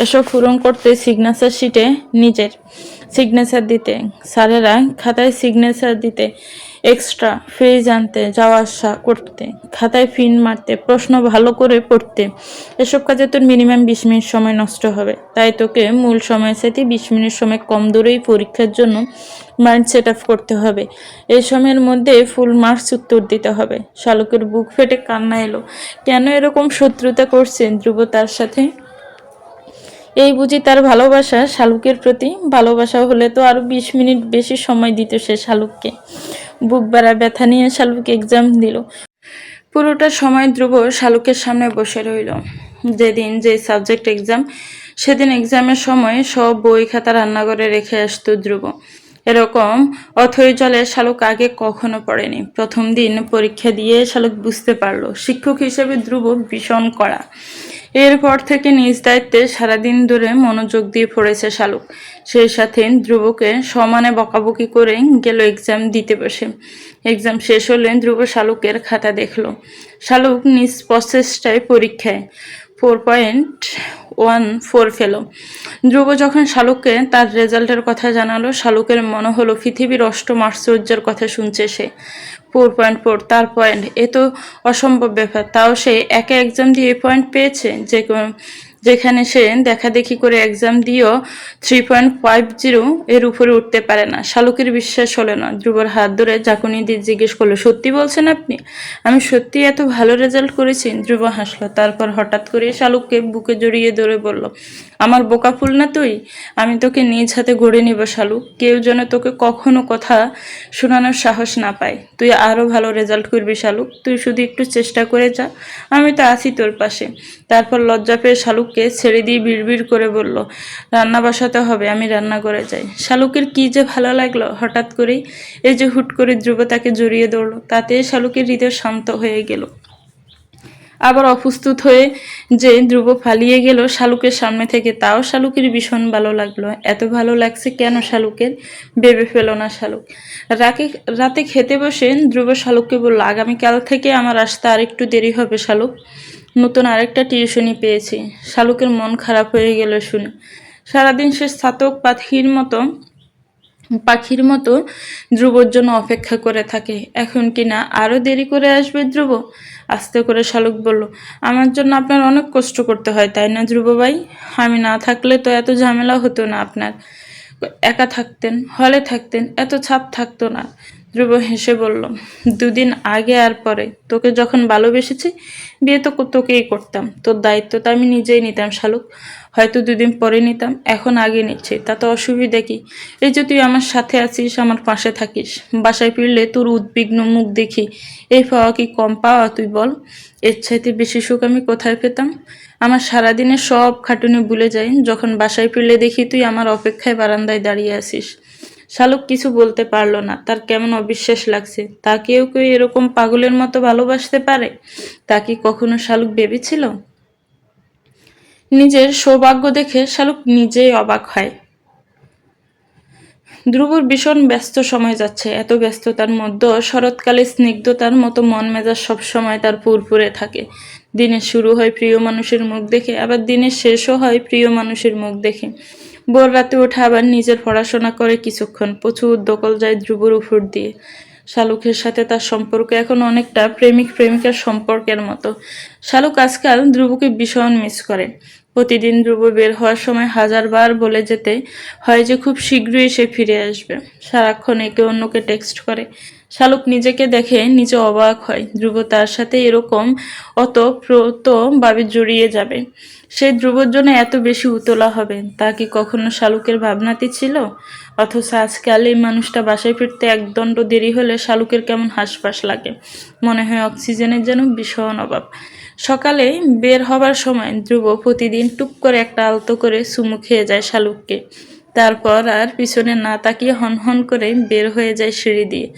এসব পূরণ করতে, সিগনেচার শিটে নিজের সিগনেচার দিতে, স্যারেরা খাতায় সিগনেচার দিতে, এক্সট্রা ফেজ আনতে, যাওয়া আসা করতে, খাতায় ফিন মারতে, প্রশ্ন ভালো করে পড়তে, এসব কাজে তোর মিনিমাম 20 মিনিট সময় নষ্ট হবে। তাই তোকে মূল সময়ের সাথে 20 মিনিট সময় কম দূরেই পরীক্ষার জন্য মাইন্ড সেট আপ করতে হবে। এই সময়ের মধ্যে ফুল মার্কস উত্তর দিতে হবে। শালুকের বুক ফেটে কান্না এলো। কেন এরকম শত্রুতা করছেন ধ্রুব তার সাথে? এই বুঝি তার ভালোবাসা শালুকের প্রতি? ভালোবাসা হলে তো আরো 20 মিনিট বেশি সময় দিত সে শালুককে। বুক বাড়া ব্যথা নিয়ে শালুক এক্সাম দিল। পুরোটা সময় ধ্রুব শালুকের সামনে বসে রইল। যেদিন যে সাবজেক্ট এক্সাম, সেদিন এক্সামের সময় সব বই খাতা রান্নাঘরে রেখে আসতো ধ্রুব। এরকম অথই জলে শালুক আগে কখনো পড়েনি। প্রথম দিন পরীক্ষা দিয়ে শালুক বুঝতে পারলো শিক্ষক হিসেবে ধ্রুব ভীষণ কড়া। এরপর থেকে নিজ দায়িত্বে সারাদিন ধরে মনোযোগ দিয়ে পড়েছে শালুক। সেই সাথে ধ্রুবকে সমানে বকাবকি করে গেল এক্সাম দিতে বসে। এক্সাম শেষ হলে ধ্রুব শালুকের খাতা দেখলো। শালুক নিজ প্রচেষ্টায় পরীক্ষায় 4.14 পেল। ধ্রুব যখন শালুককে তার রেজাল্টের কথা জানালো, শালুকের মনে হলো পৃথিবীর অষ্টম আশ্চর্যের কথা শুনছে সে। 4.4 তার পয়েন্ট, এ তো অসম্ভব ব্যাপার। তাও সে একা এক্সাম দিয়ে পয়েন্ট পেয়েছে, যেখানে সে দেখাদেখি করে এক্সাম দিয়েও 3.50 এর উপরে উঠতে পারে না। শালুকের বিশ্বাস হলো না। ধ্রুবর হাত ধরে ঝাঁকুনি দিয়ে জিজ্ঞেস করলো, সত্যি বলছেন আপনি? আমি সত্যি এত ভালো রেজাল্ট করেছি? ধ্রুব হাসলো। তারপর হঠাৎ করে শালুককে বুকে জড়িয়ে ধরে বলল, আমার বোকা ফুল না তুই? আমি তোকে নিজ হাতে গড়ে নিব শালুক। কেউ যেন তোকে কখনো কথা শোনানোর সাহস না পায়। তুই আরো ভালো রেজাল্ট করবি শালুক, তুই শুধু একটু চেষ্টা করে যা, আমি তো আছি তোর পাশে। তারপর লজ্জা পেয়ে শালুককে ছেড়ে দিয়ে বিড়বিড় করে বলল, রান্না বসাতে হবে, আমি রান্না করে যাই। শালুকের কি যে ভালো লাগলো হঠাৎ করেই। এই যে হুট করে ধ্রুব তাকে জড়িয়ে ধরলো, তাতে শালুকের হৃদয় শান্ত হয়ে গেল। আবার অপ্রস্তুত হয়ে যে ধ্রুব পালিয়ে গেল শালুকের সামনে থেকে, তাও শালুকের ভীষণ ভালো লাগলো। এত ভালো লাগছে কেন শালুকের, ভেবে পেল না শালুক। রাতে খেতে বসে ধ্রুব শালুককে বলল, আগামীকাল থেকে আমার আসতে আর একটু দেরি হবে শালুক, নতুন আরেকটা টিউশনি পেয়েছি। শালুকের মন খারাপ হয়ে গেল শুনে। সারাদিন সে ছাতক পাখির মতো ধ্রুবর জন্য অপেক্ষা করে থাকে। এখন কি না আরো দেরি করে আসবে ধ্রুব? আস্তে করে শালুক বলল, আমার জন্য আপনার অনেক কষ্ট করতে হয় তাই না ধ্রুব ভাই? আমি না থাকলে তো এত ঝামেলা হতো না আপনার। একা থাকতেন, হলে থাকতেন, এত ছাপ থাকতো না। ধ্রুব হেসে বলল, দুদিন আগে আর পরে তোকে যখন ভালোবেসেছি, বিয়ে তো তোকেই করতাম। তোর দায়িত্বটা আমি নিজেই নিতাম শালুক। হয়তো দুদিন পরে নিতাম, এখন আগে নিচ্ছি, তাতে অসুবিধা কি? এই যে তুই আমার সাথে আছিস, আমার পাশে থাকিস, বাসায় ফিরলে তোর উদ্বিগ্ন মুখ দেখি, এই পাওয়া কি কম পাওয়া তুই বল? এর চাইতে বেশি সুখ আমি কোথায় পেতাম? আমার সারাদিনের সব খাটুনি ভুলে যাই যখন বাসায় ফিরলে দেখি তুই আমার অপেক্ষায় বারান্দায় দাঁড়িয়ে আছিস। শালুক কিছু বলতে পারলো না, তার কেমন অবিশ্বাস লাগছে। তা কেউ কেউ এরকম পাগলের মতো ভালোবাসতে পারে? তা কি কখনো শালুক ভেবেছিল? নিজের সৌভাগ্য দেখে শালুক নিজেই অবাক হয়। ধ্রুবর ভীষণ ব্যস্ত সময় যাচ্ছে। এত ব্যস্ততার মধ্যেও শরৎকালে স্নিগ্ধতার মতো মন মেজাজ সবসময় তার ফুরফুরে থাকে। দিনের শুরু হয় প্রিয় মানুষের মুখ দেখে, আবার দিনের শেষও হয় প্রিয় মানুষের মুখ দেখে। ভোর রাতে ওঠে, আবার নিজের পড়াশোনা করে কিছুক্ষণ। প্রচুর দখল যায় ধ্রুবর উপর দিয়ে। শালুকের সাথে তার সম্পর্ক এখন অনেকটা প্রেমিক প্রেমিকার সম্পর্কের মতো। শালুক আজকাল ধ্রুবকে ভীষণ মিস করে। প্রতিদিন ধ্রুব বের হওয়ার সময় হাজারবার বলে যেতে হয় যে খুব শীঘ্রই সে ফিরে আসবে। সারাক্ষণ একে অন্যকে টেক্সট করে। শালুক নিজেকে দেখে নিজে অবাক হয়, ধ্রুব তার সাথে এরকম অতপ্রতভাবে জড়িয়ে যাবে। সে ধ্রুবর জন্য এত বেশি উতলা হবে, তা কি কখনো শালুকের ভাবনাতে ছিল? অথচ আজকাল এই মানুষটা বাসায় ফিরতে একদণ্ড দেরি হলে শালুকের কেমন হাঁসফাঁস লাগে, মনে হয় অক্সিজেনের যেন ভীষণ অভাব। সকালে বের হবার সময় ধ্রুব প্রতিদিন টুক করে একটা আলতো করে চুমু খেয়ে যায় শালুককে। তারপর আর পিছনে না তাকিয়ে হনহন করে বের হয়ে যায় সিঁড়ি দিয়ে।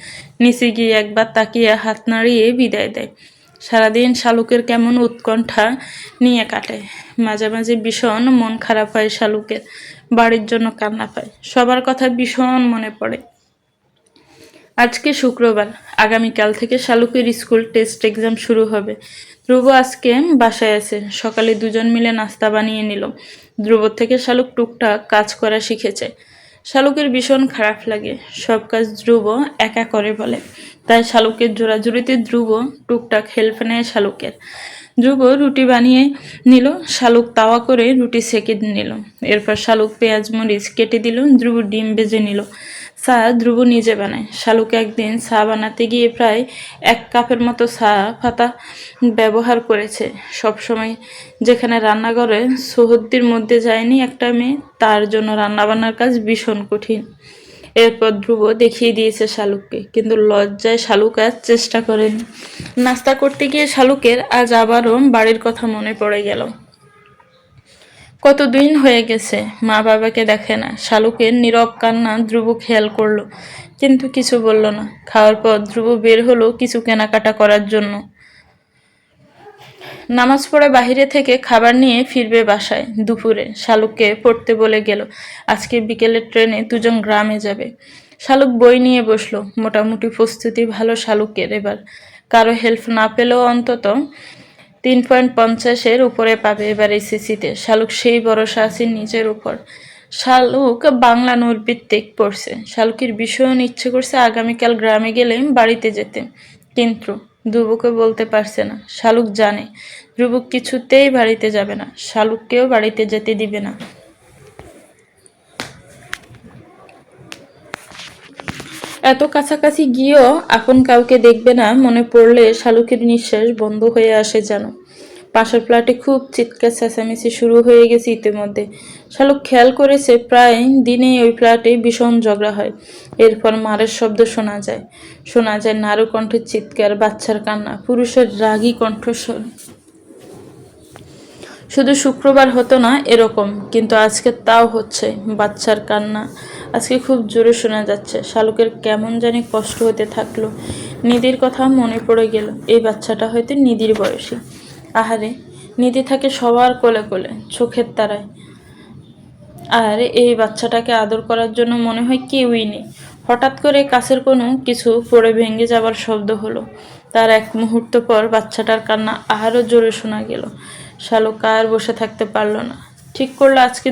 নিচে গিয়ে একবার তাকিয়ে হাত নাড়িয়ে বিদায় দেয়। সারাদিন শালুকের কেমন উৎকণ্ঠা নিয়ে কাটে। মাঝে মাঝে ভীষণ মন খারাপ হয় শালুকের, বাড়ির জন্য কান্না পায়, সবার কথা ভীষণ মনে পড়ে। আজকে শুক্রবার, আগামীকাল থেকে শালুকের স্কুল টেস্ট এক্সাম শুরু হবে। ধ্রুব আজকে বাসায় আছে। সকালে দুজন মিলে নাস্তা বানিয়ে নিল। ধ্রুব থেকে শালুক টুকটাক কাজ করা শিখেছে। শালুকের ভীষণ খারাপ লাগে, সব কাজ ধ্রুব একা করে বলে। তাই শালুকের জোরাজুরিতে ধ্রুব টুকটাক হেল্প নেয় শালুকের। ধ্রুব রুটি বানিয়ে নিল, শালুক তাওয়া করে রুটি সেঁকে নিল। এরপর শালুক পেঁয়াজ মরিচ কেটে দিল, ধ্রুব ডিম ভেজে নিল। চা ধ্রুব নিজে বানায়। শালুক একদিন চা বানাতে গিয়ে প্রায় 1 কাপের মতো চা পাতা ব্যবহার করেছে। সবসময় যেখানে রান্নাঘরে সহদ্দির মধ্যে যায়নি একটা মেয়ে, তার জন্য রান্নাবান্নার কাজ ভীষণ কঠিন। এরপর ধ্রুব দেখিয়ে দিয়েছে শালুককে, কিন্তু লজ্জায় শালুক আজ চেষ্টা করেনি। নাস্তা করতে গিয়ে শালুকের আজ আবারও বাড়ির কথা মনে পড়ে গেল। কতদিন হয়ে গেছে মা বাবাকে দেখে না। শালুকের নীরব কান্না ধ্রুব খেয়াল করলো, কিন্তু কিছু বলল না। খাওয়ার পর ধ্রুব বের হলো কিছু কেনাকাটা করার জন্য। নামাজ পড়ে বাহিরে থেকে খাবার নিয়ে ফিরবে বাসায় দুপুরে। শালুককে পড়তে বলে গেল। আজকে বিকেলের ট্রেনে দুজন গ্রামে যাবে। শালুক বই নিয়ে বসলো। মোটামুটি প্রস্তুতি ভালো শালুকের এবার। কারো হেল্প না পেলেও অন্তত 3.50-এর উপরে পাবে এবার এসএসসিতে। শালুক সেই ভরসা আছে নিজের উপর। শালুক বাংলা নৈর্ভিত্তিক পড়ছে। শালুকের ভীষণ ইচ্ছে করছে আগামীকাল গ্রামে গেলে বাড়িতে যেতে, কিন্তু ধ্রুবকে বলতে পারছে না। শালুক জানে ধ্রুব কিছুতেই বাড়িতে যাবে না, শালুককেও বাড়িতে যেতে দিবে না। এত কাছাকাছি গিয়েও আপন কাউকে দেখবে না মনে পড়লে শালুকের নিঃশ্বাস বন্ধ হয়ে আসে যেন। পাশের ফ্ল্যাটে খুব চিৎকার চেঁচামেচি শুরু হয়ে গেছে ইতিমধ্যে। শালুক খেয়াল করেছে প্রায় দিনেই ওই ফ্ল্যাটে ভীষণ ঝগড়া হয়। এরপর মারের শব্দ শোনা যায় নারু কণ্ঠের চিৎকার, বাচ্চার কান্না, পুরুষের রাগী কণ্ঠস্বর। শুধু শুক্রবার হতো না এরকম, কিন্তু আজকে তাও হচ্ছে। বাচ্চার কান্না আজকে খুব জোরে শোনা যাচ্ছে। শালুকের কেমন জানি কষ্ট হতে থাকলো। নিধির কথা মনে পড়ে গেল। এই বাচ্চাটা হয়তো নিধির বয়সী। আহারে, নিধি থাকে সবার কোলে কোলে, চোখের তারায়। আর এই বাচ্চাটাকে আদর করার জন্য মনে হয় কেউই নেই। হঠাৎ করে কাছের কোনো কিছু পড়ে ভেঙে যাবার শব্দ হলো। তার এক মুহূর্ত পর বাচ্চাটার কান্না আরও জোরে শোনা গেল। শালুক আর বসে থাকতে পারলো না। ঠিক করলো আজকে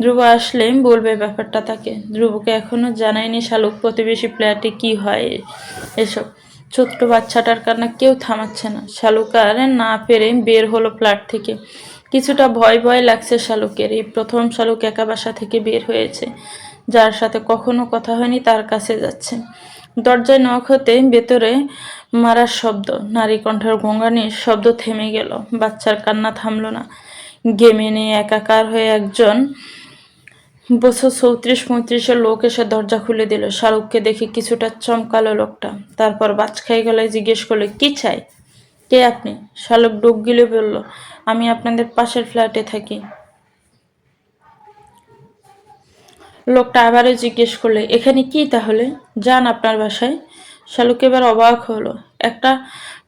ধ্রুব আসলে বলবে ব্যাপারটা তাকে। ধ্রুবকে এখনো জানায়নি শালুক প্রতিবেশী ফ্ল্যাটে কি হয় এসব। ছোট্ট বাচ্চাটার কান্না কেউ থামাচ্ছে না। শালুক আর না পেরে বের হলো ফ্ল্যাট থেকে। কিছুটা ভয় ভয় লাগছে শালুকের। এই প্রথম শালুক একা বাসা থেকে বের হয়েছে। যার সাথে কখনো কথা হয়নি তার কাছে যাচ্ছে। দরজায় নখ হতে ভেতরে মারার শব্দ, নারী কণ্ঠের গোঙানির শব্দ থেমে গেল। বাচ্চার কান্না থামলো না। গেমে নিয়ে একাকার হয়ে একজন বছর 34-35-এর লোক এসে দরজা খুলে দিল। শাহরুখকে দেখে কিছুটা চমকালো লোকটা। তারপর বাজ খাই গলায় জিজ্ঞেস করলো, কি চাই? কে আপনি? শালুক ডুব গিলে বলল, আমি আপনাদের পাশের ফ্ল্যাটে থাকি। লোকটা আবারও জিজ্ঞেস করলে, এখানে কি তাহলে? যান আপনার বাসায়। শালুক এবার অবাক হলো।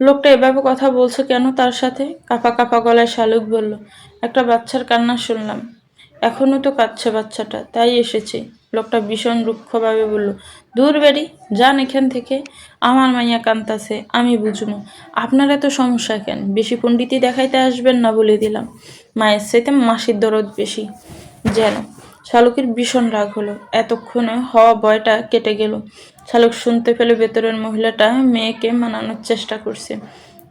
লোকটা এভাবে কথা বলছে কেন তার সাথে? কাঁপা কাঁপা গলায় শালুক বলল, একটা বাচ্চার কান্না শুনলাম। এখনো তো কাঁদছে বাচ্চাটা, তাই এসেছি। লোকটা ভীষণ রুক্ষভাবে বলল, দূর বেরি, যান এখান থেকে। আমার মাইয়া কান্তাছে, আমি বুঝবো। আপনার এত সমস্যা কেন? বেশি পণ্ডিতি দেখাইতে আসবেন না বলে দিলাম। মায়ের চাইতে মাসির দরদ বেশি যেন। শালুকের ভীষণ রাগ হলো। এতক্ষণে হওয়া ভয়টা কেটে গেল। শালুক শুনতে পেলে ভেতরের মহিলাটা মেয়েকে মানানোর চেষ্টা করছে।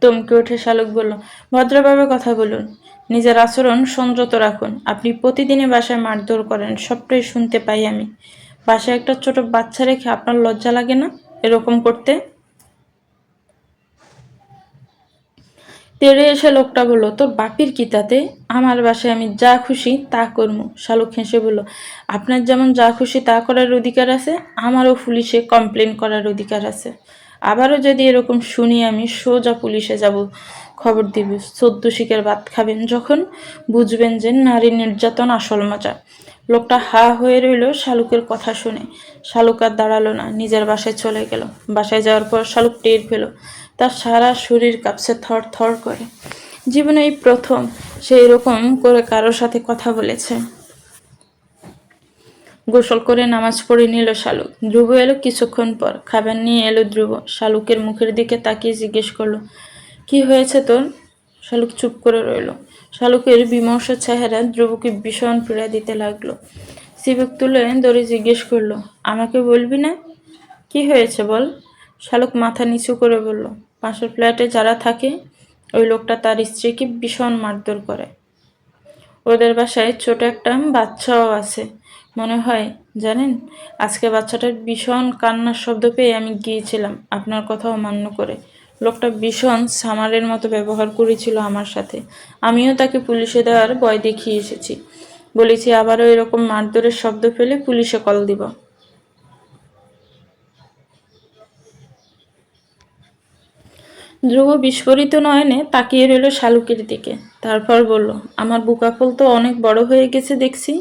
চমকে উঠে শালুক বলল, ভদ্রভাবে কথা বলুন, নিজের আচরণ সংযত রাখুন। আপনি প্রতিদিনই বাসায় মারধর করেন, সবটাই শুনতে পাই আমি। বাসায় একটা ছোট বাচ্চা রেখে আপনার লজ্জা লাগে না এরকম করতে? তেড়ে এসে লোকটা বলল, তোর বাপির কি তাতে? আমার বাসায় আমি যা খুশি তা করবো। শালুক হেসে বলল, আপনার যেমন যা খুশি তা করার অধিকার আছে, আমারও পুলিশে কমপ্লেন করার অধিকার আছে। আবারও যদি এরকম শুনি আমি সোজা পুলিশে যাব, খবর দিব। 14 শিকের ভাত খাবেন যখন, বুঝবেন যে নারী নির্যাতন আসল মজা। লোকটা হা হয়ে রইল শালুকের কথা শুনে। শালুক আর দাঁড়ালো না, নিজের বাসায় চলে গেল। বাসায় যাওয়ার পর শালুক টের পেল তার সারা শরীর কাঁপছে থর থর করে। জীবনে এই প্রথম সে এরকম করে কারোর সাথে কথা বলেছে। গোসল করে নামাজ পড়ে নিল শালুক। ধ্রুব এলো কিছুক্ষণ পর। খাবার নিয়ে এলো ধ্রুব। শালুকের মুখের দিকে তাকিয়ে জিজ্ঞেস করলো, কি হয়েছে তোর? শালুক চুপ করে রইল। শালুকের বিমর্ষ চেহারা ধ্রুবকে ভীষণ পীড়া দিতে লাগলো। চিবুক তুলে ধরে জিজ্ঞেস করলো, আমাকে বলবি না? কি হয়েছে বল। শালুক মাথা নিচু করে বলল, পাশের ফ্ল্যাটে যারা থাকে ওই লোকটা তার স্ত্রীকে ভীষণ মারধর করে। ওদের বাসায় ছোট একটা বাচ্চাও আছে মনে হয়, জানেন? আজকে বাচ্চাটার ভীষণ কান্নার শব্দ পেয়ে আমি গিয়েছিলাম আপনার কথা অমান্য করে। লোকটা ভীষণ সামারের মতো ব্যবহার করেছিল আমার সাথে। আমিও তাকে পুলিশে দেওয়ার ভয় দেখিয়ে এসেছি। বলেছি আবারও এরকম মারধরের শব্দ পেলে পুলিশে কল দিব। ধ্রুব বিস্ফোরিত নয়নে তাকিয়ে রইল শালুকের দিকে। তারপর বলল, আমার বুকাফল তো অনেক বড় হয়ে গেছে দেখছি।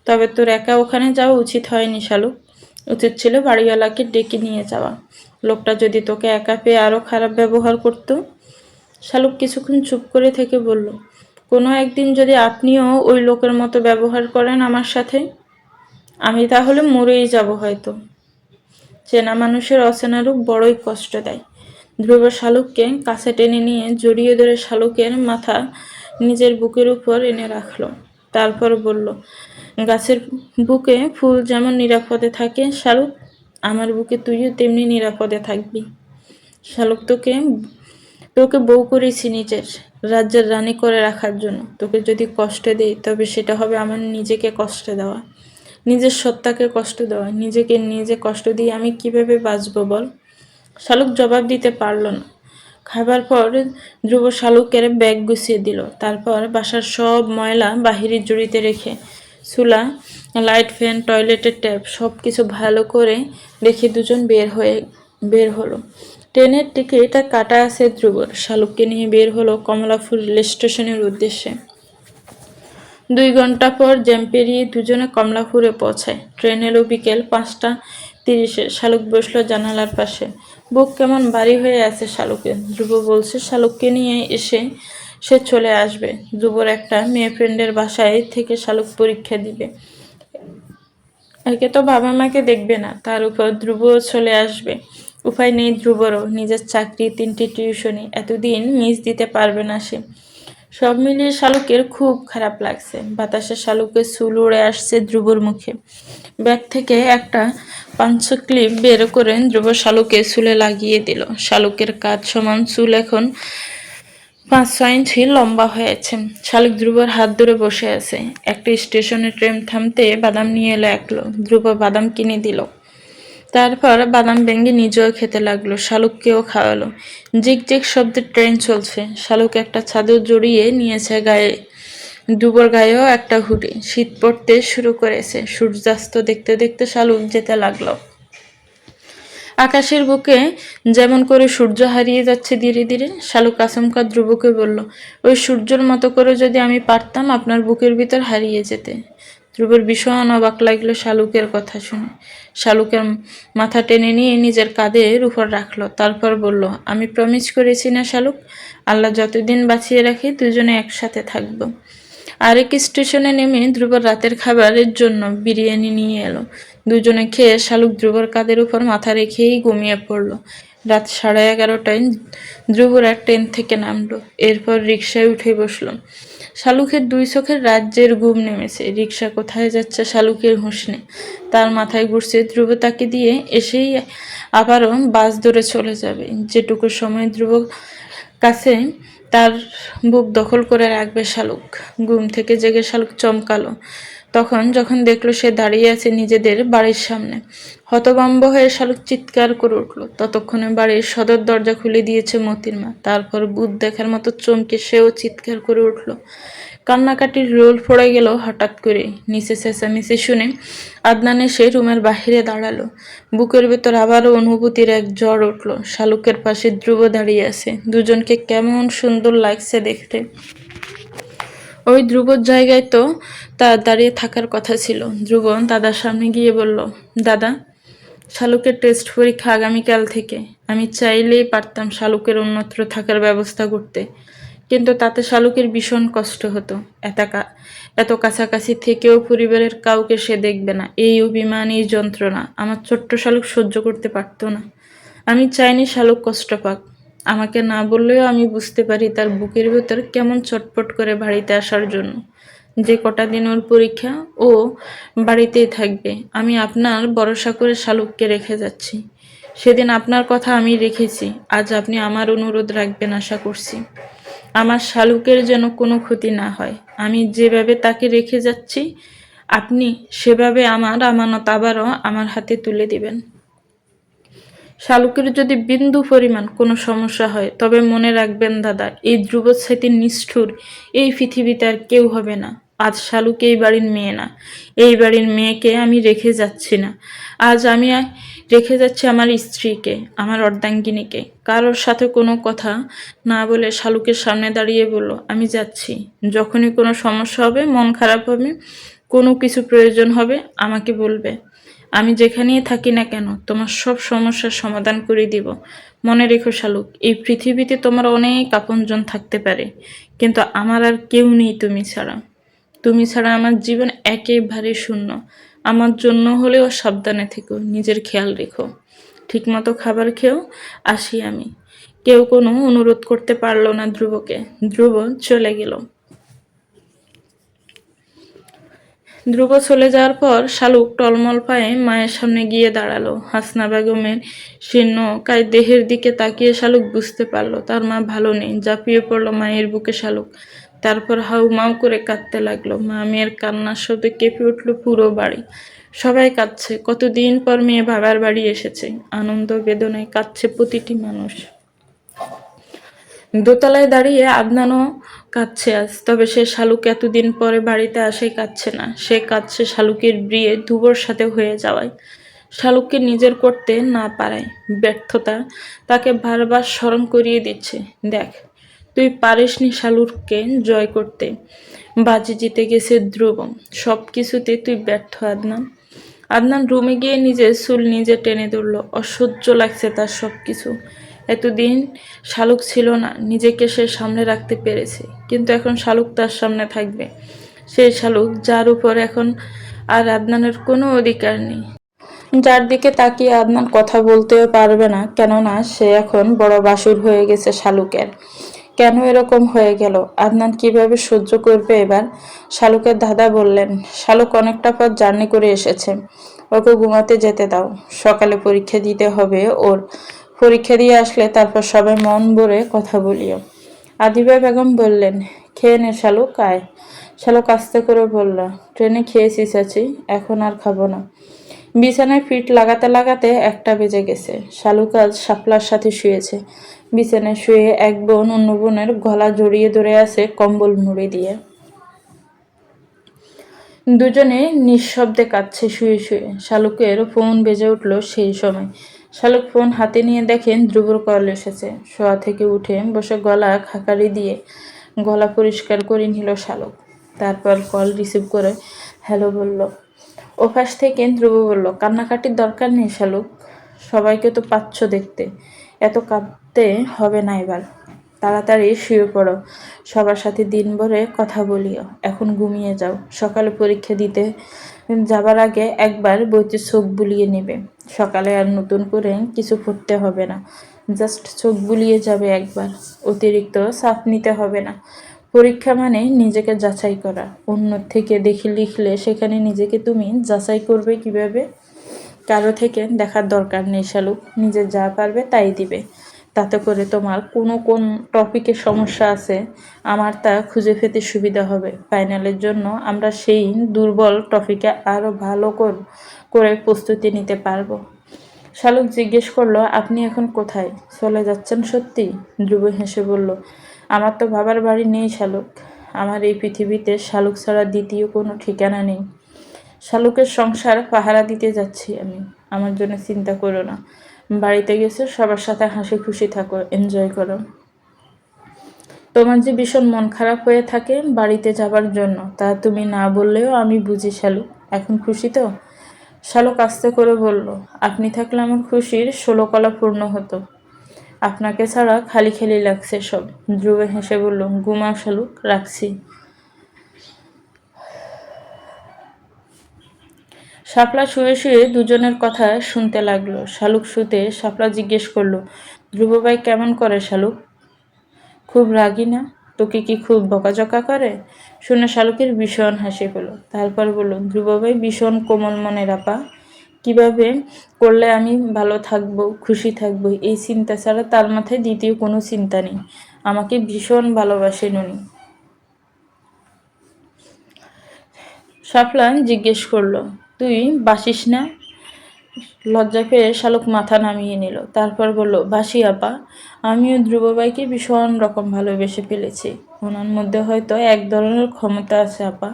তবে তোর একা ওখানে যাওয়া উচিত হয়নি শালুক। উচিত ছিল বাড়িওয়ালাকে ডেকে নিয়ে যাওয়া। লোকটা যদি তোকে একা পেয়ে আরও খারাপ ব্যবহার করত। শালুক কিছুক্ষণ চুপ করে থেকে বলল, কোনো একদিন যদি আপনিও ওই লোকের মতো ব্যবহার করেন আমার সাথে, আমি তাহলে মরেই যাব হয়তো। চেনা মানুষের অচেনা রূপ বড়ই কষ্ট দেয়। ধ্রুব শালুককে কাছে টেনে নিয়ে জড়িয়ে ধরে শালুকের মাথা নিজের বুকের উপর এনে রাখলো। তারপর বলল, গাছের বুকে ফুল যেমন নিরাপদে থাকে শালুক, আমার বুকে তুইও তেমনি নিরাপদে থাকবি। শালুক তোকে বউ করেছি নিজের রাজ্যের রানী করে রাখার জন্য। তোকে যদি কষ্ট দেই তবে সেটা হবে আমার নিজেকে কষ্ট দেওয়া, নিজের সত্তাকে কষ্ট দেওয়া। নিজেকে নিজে কষ্ট দিয়ে আমি কিভাবে বাঁচবো বল? শালুক জবাব দিতে পারল না। খাবার পর ধ্রুব শালুকের ব্যাগ গুছিয়ে দিল। তারপর বাসার সব ময়লা বাহিরে জড়িতে রেখে চুলা, লাইট, ফ্যান, টয়লেটের ট্যাপ সব কিছু ভালো করে রেখে দুজন বের হলো। ট্রেনের টিকিট কাটা আছে ধ্রুবর। শালুককে নিয়ে বের হলো কমলাপুর রেল স্টেশনের উদ্দেশ্যে। 2 ঘন্টা পর জ্যাম পেরিয়ে দুজনে কমলাপুরে পৌঁছায়। ট্রেন এলো বিকেল 5টা 30-এ। শালুক বসলো জানালার পাশে। বুক কেমন ভারী হয়ে আছে শালুকে। ধ্রুব বলছে শালুককে নিয়ে এসে সে চলে আসবে। ধ্রুবর একটা মেয়ে ফ্রেন্ডের বাসায় থেকে শালুক পরীক্ষা দিবে। একে তো বাবা মাকে দেখবে না, তার উপর ধ্রুবও চলে আসবে। উপায় নেই ধ্রুবরও, নিজের চাকরি, 3টি টিউশনি, এতদিন মিস দিতে পারবে না সে। সব মিলিয়ে শালুকের খুব খারাপ লাগছে। বাতাসে শালুকের চুল উড়ে আসছে ধ্রুবর মুখে। ব্যাগ থেকে একটা পাঁচ ক্লিপ বের করে ধ্রুব শালুকে চুলে লাগিয়ে দিল। শালুকের কাঁধ সমান চুল এখন 5-6 ইঞ্চি লম্বা হয়েছে। শালুক ধ্রুবর হাত ধরে বসে আছে। একটা স্টেশনে ট্রেন থামতে বাদাম নিয়ে এলো এক লোক। ধ্রুব বাদাম কিনে দিল। তারপর বাদাম ভেঙে নিজেও খেতে লাগলো, শালুককেও খাওয়ালো। জিক জিক শব্দে ট্রেন চলছে। শালুক একটা চাদর জড়িয়ে নিয়েছে গায়ে। ধ্রুবর গায়েও একটা হুডি। শীত পড়তে শুরু করেছে। সূর্যাস্ত দেখতে দেখতে শালুক যেতে লাগলো। আকাশের বুকে যেমন করে সূর্য হারিয়ে যাচ্ছে ধীরে ধীরে। শালুক আচমকা ধ্রুবকে বলল, ওই সূর্যের মতো করে যদি আমি পারতাম আপনার বুকের ভিতর হারিয়ে যেতে। ধ্রুবের ভীষণ অবাক লাগলো শালুকের কথা শুনে। শালুকের মাথা টেনে নিয়ে নিজের কাঁধের উপর রাখলো। তারপর বলল, আমি প্রমিস করেছি না শালুক, আল্লাহ যতদিন বাঁচিয়ে রাখে দুজনে একসাথে থাকবো। আরেক স্টেশনে নেমে ধ্রুব রাতের খাবারের জন্য বিরিয়ানি নিয়ে এলো। দুজনে খেয়ে শালুক ধ্রুবর কাঁধের উপর মাথা রেখেই ঘুমিয়ে পড়লো। রাত 11:30টায় ধ্রুবরা ট্রেন থেকে নামলো। এরপর রিকশায় উঠে বসলো। শালুকের 2 চোখের রাজ্যের ঘুম নেমেছে। রিকশা কোথায় যাচ্ছে শালুকের হুঁশ নেই। তার মাথায় ঘুরছে ধ্রুব তাকে দিয়ে এসেই আবারও বাস ধরে চলে যাবে। যেটুকু সময় ধ্রুব কাছে তার বুক দখল করে রাখবে শালুক। ঘুম থেকে জেগে শালুক চমকালো যখন দেখলো সে দাঁড়িয়ে আছে নিজেদের বাড়ির সামনে। হতভম্ব হয়ে শালুক চিৎকার করে উঠল। ততক্ষণে বাড়ির সদর দরজা খুলে দিয়েছে মতির মা। তারপর ভূত দেখার মতো চমকে সেও চিৎকার করে উঠল। কান্নাকাটির রোল পড়ে গেল হঠাৎ করে। নিচে চেঁচামেচি শুনে আদনান এসে রুমের বাহিরে দাঁড়ালো। বুকের ভেতর আবারও অনুভূতির এক ঝড় উঠল। শালুকের পাশে ধ্রুব দাঁড়িয়ে আছে। দুজনকে কেমন সুন্দর লাগছে দেখতে। ওই ধ্রুবর জায়গায় তো তার দাঁড়িয়ে থাকার কথা ছিল। ধ্রুব দাদার সামনে গিয়ে বলল, দাদা, শালুকের টেস্ট পরীক্ষা আগামীকাল থেকে। আমি চাইলেই পারতাম শালুকের অন্যত্র থাকার ব্যবস্থা করতে, কিন্তু তাতে শালুকের ভীষণ কষ্ট হতো। এত কাছাকাছি থেকেও পরিবারের কাউকে সে দেখবে না। এই অভিমান, এই যন্ত্রণা আমার ছোট্ট শালুক সহ্য করতে পারত না। আমি চাইনি শালুক কষ্ট পাক। আমাকে না বললেও আমি বুঝতে পারি তার বুকের ভেতর কেমন চটপট করে বাড়িতে আসার জন্য। যে কটা দিন ওর পরীক্ষা, ও বাড়িতেই থাকবে। আমি আপনার ভরসা করে শালুককে রেখে যাচ্ছি। সেদিন আপনার কথা আমি রেখেছি, আজ আপনি আমার অনুরোধ রাখবেন আশা করছি। আমার শালুকের যেন কোনো ক্ষতি না হয়। আমি যেভাবে তাকে রেখে যাচ্ছি, আপনি সেভাবে আমার আমানত আবারও আমার হাতে তুলে দিবেন। শালুকের যদি বিন্দু পরিমাণ কোনো সমস্যা হয়, তবে মনে রাখবেন দাদা, এই ধ্রুব স্মৃতি নিষ্ঠুর এই পৃথিবীতে আর কেউ হবে না। আজ শালুক এই বাড়ির মেয়ে না। এই বাড়ির মেয়েকে আমি রেখে যাচ্ছি না। আজ আমি রেখে যাচ্ছি আমার স্ত্রীকে, আমার অর্ধাঙ্গিনীকে। কারোর সাথে কোনো কথা না বলে শালুকের সামনে দাঁড়িয়ে বলল, আমি যাচ্ছি। যখনই কোনো সমস্যা হবে, মন খারাপ হবে, কোনো কিছু প্রয়োজন হবে, আমাকে বলবে। আমি যেখানেই থাকি না কেন তোমার সব সমস্যার সমাধান করে দিব। মনে রেখো শালুক, এই পৃথিবীতে তোমার অনেক আপনজন থাকতে পারে, কিন্তু আমার আর কেউ নেই তুমি ছাড়া। তুমি ছাড়া আমার জীবন একেবারে শূন্য। আমার জন্য হলেও সাবধানে থেকো, নিজের খেয়াল রেখো, ঠিকমতো খাবার খেও। আসি আমি। কেউ কোনো অনুরোধ করতে পারলো না ধ্রুবকে। ধ্রুব চলে গেল। ধ্রুব চলে যাওয়ার পর শালুক টলমল পায়ে মায়ের সামনে গিয়ে দাঁড়ালো। হাসনা বেগমের শীর্ণ কায় দেহের দিকে তাকিয়ে শালুক বুঝতে পারলো তার মা ভালো নেই। ঝাঁপিয়ে পড়লো মায়ের বুকে শালুক। তারপর হাউমাউ করে কাঁদতে লাগলো। মা মেয়ের কান্নার শব্দে কেঁপে উঠল পুরো বাড়ি। সবাই কাঁদছে। কতদিন পর মেয়ে বাবার বাড়ি এসেছে। আনন্দ বেদনায় কাঁদছে প্রতিটি মানুষ। দোতলায় দাঁড়িয়ে আদনানও কাঁদছে আজ। তবে সে শালুক এতদিন পরে বাড়িতে আসে কাঁদছে না। সে কাঁদছে শালুকের বিয়ে ধ্রুবর সাথে হয়ে যাওয়ায়, শালুককে নিজের করতে না পারায়। ব্যর্থতা তাকে বারবার স্মরণ করিয়ে দিচ্ছে, দেখ, তুই পারিসনি শালুককে জয় করতে। বাজি জিতে গেছে ধ্রুব। সব কিছুতে তুই ব্যর্থ আদনান। আদনান রুমে গিয়ে নিজের চুল নিজে টেনে ধরল। অসহ্য লাগছে তার সব কিছু। এতদিন শালুক ছিল না, নিজেকে সে সামনে রাখতে পেরেছে, কিন্তু এখন শালুক তার সামনে থাকবে। সেই শালুক যার উপর এখন আর আদনানের কোনো অধিকার নেই, যার দিকে তাকিয়ে আদনান কথা বলতেও পারবে না, কেননা সে এখন বড় বাসুর হয়ে গেছে শালুকের। কেন এরকম হয়ে গেল? আদনান কিভাবে সহ্য করবে এবার? শালুকের দাদা বললেন, শালুক অনেকটা পথ জার্নি করে এসেছে, ওকে ঘুমাতে যেতে দাও, সকালে পরীক্ষা দিতে হবে ওর। পরীক্ষা দিয়ে আসলে তারপর সবাই মন ভরে কথা বলিও। আদিবা বেগম বললেন, খেয়ে নে শালুক, আয়। শালুক আস্তে করে বলল, ট্রেনে খেয়েছি চাচি, এখন আর খাবো না। বিছানায় ফিট লাগাতে লাগাতে 1টা বেজে গেছে। শালুক আজ শাপলার সাথে শুয়েছে। বিছানায় শুয়ে এক বোন অন্য বোনের গলা জড়িয়ে ধরে আছে কম্বল মুড়ি দিয়ে। দুজনে নিঃশব্দে কাঁদছে শুয়ে শুয়ে। শালুকের ফোন বেজে উঠল সেই সময়। শালুক ফোন হাতে নিয়ে দেখেন ধ্রুবর কল এসেছে। শোয়া থেকে উঠে বসে গলা খাকারি দিয়ে গলা পরিষ্কার করে নিল শালুক। তারপর কল রিসিভ করে হ্যালো বলল। ওপাশ থেকে ধ্রুব বলল, কান্নাকাটির দরকার নেই শালুক, সবাইকে তো পাচ্ছ দেখতে, এত কাঁদতে হবে না এবার। তাড়াতাড়ি শুয়ে পড়ো, সবার সাথে দিনভরে কথা বলিও। এখন ঘুমিয়ে যাও, সকালে পরীক্ষা দিতে যাবার আগে একবার বইতে চোখ বুলিয়ে নেবে। সকালে আর নতুন করে কিছু পড়তে হবে না, জাস্ট চোখ বুলিয়ে যাবে একবার। অতিরিক্ত চাপ নিতে হবে না। পরীক্ষা মানে নিজেকে যাচাই করা। অন্য থেকে দেখে লিখলে সেখানে নিজেকে তুমি যাচাই করবে কিভাবে? কারো থেকে দেখার দরকার নেই শালুক, নিজে যা পারবে তাই দিবে। তাতে করে তোমার কোন টপিকে সমস্যা আছে আমার তা খুঁজে পেতে সুবিধা হবে। ফাইনালের জন্য আমরা সেই দুর্বল টপিকে আরও ভালো করে প্রস্তুতি নিতে পারবো। শালুক জিজ্ঞেস করলো, আপনি এখন কোথায়? চলে যাচ্ছেন সত্যি? ধ্রুব হেসে বলল, আমার তো বাবার বাড়ি নেই শালুক, আমার এই পৃথিবীতে শালুক ছাড়া দ্বিতীয় কোনো ঠিকানা নেই। শালুকের সংসার পাহারা দিতে যাচ্ছি আমি, আমার জন্য চিন্তা করো না। বাড়িতে গেছো, সবার সাথে হাসি খুশি থাকো, এনজয় করো। তোমার যে ভীষণ মন খারাপ হয়ে থাকে বাড়িতে যাবার জন্য, তা তুমি না বললেও আমি বুঝি শালুক। এখন খুশি তো? শালুক আস্তে করে বলল, আপনি থাকলে আমার খুশির 16 কলা পূর্ণ হতো। আপনাকে ছাড়া খালি খালি লাগছে সব। ধ্রুব হেসে বলল, ঘুমাও শালুক, রাখছি। শাপলা শুয়ে শুয়ে দুজনের কথা শুনতে লাগলো। শালুক শুতে শাপলা জিজ্ঞেস করলো, ধ্রুব ভাই কেমন করে শালুক? খুব রাগী না? তোকে কি খুব বকাঝকা করে? শুনে শালুকের ভীষণ হাসি পেল। তারপর বলল, ধ্রুব ভাই ভীষণ কোমল মনের আপা, কিভাবে করলে আমি ভালো থাকবো, খুশি থাকবো, এই চিন্তা ছাড়া তার মাথায় দ্বিতীয় কোনো চিন্তা নেই। আমাকে ভীষণ ভালোবাসেন উনি। শাপলা জিজ্ঞেস করলো, তুই বাসিস না? লজ্জা পেয়ে শালুক মাথা নামিয়ে নিল। তারপর বলল, বাসি আপা, আমিও ধ্রুবভাইকে ভীষণ রকম ভালোবেসে ফেলেছি। ওনার মধ্যে হয়তো এক ধরনের ক্ষমতা আছে আপা,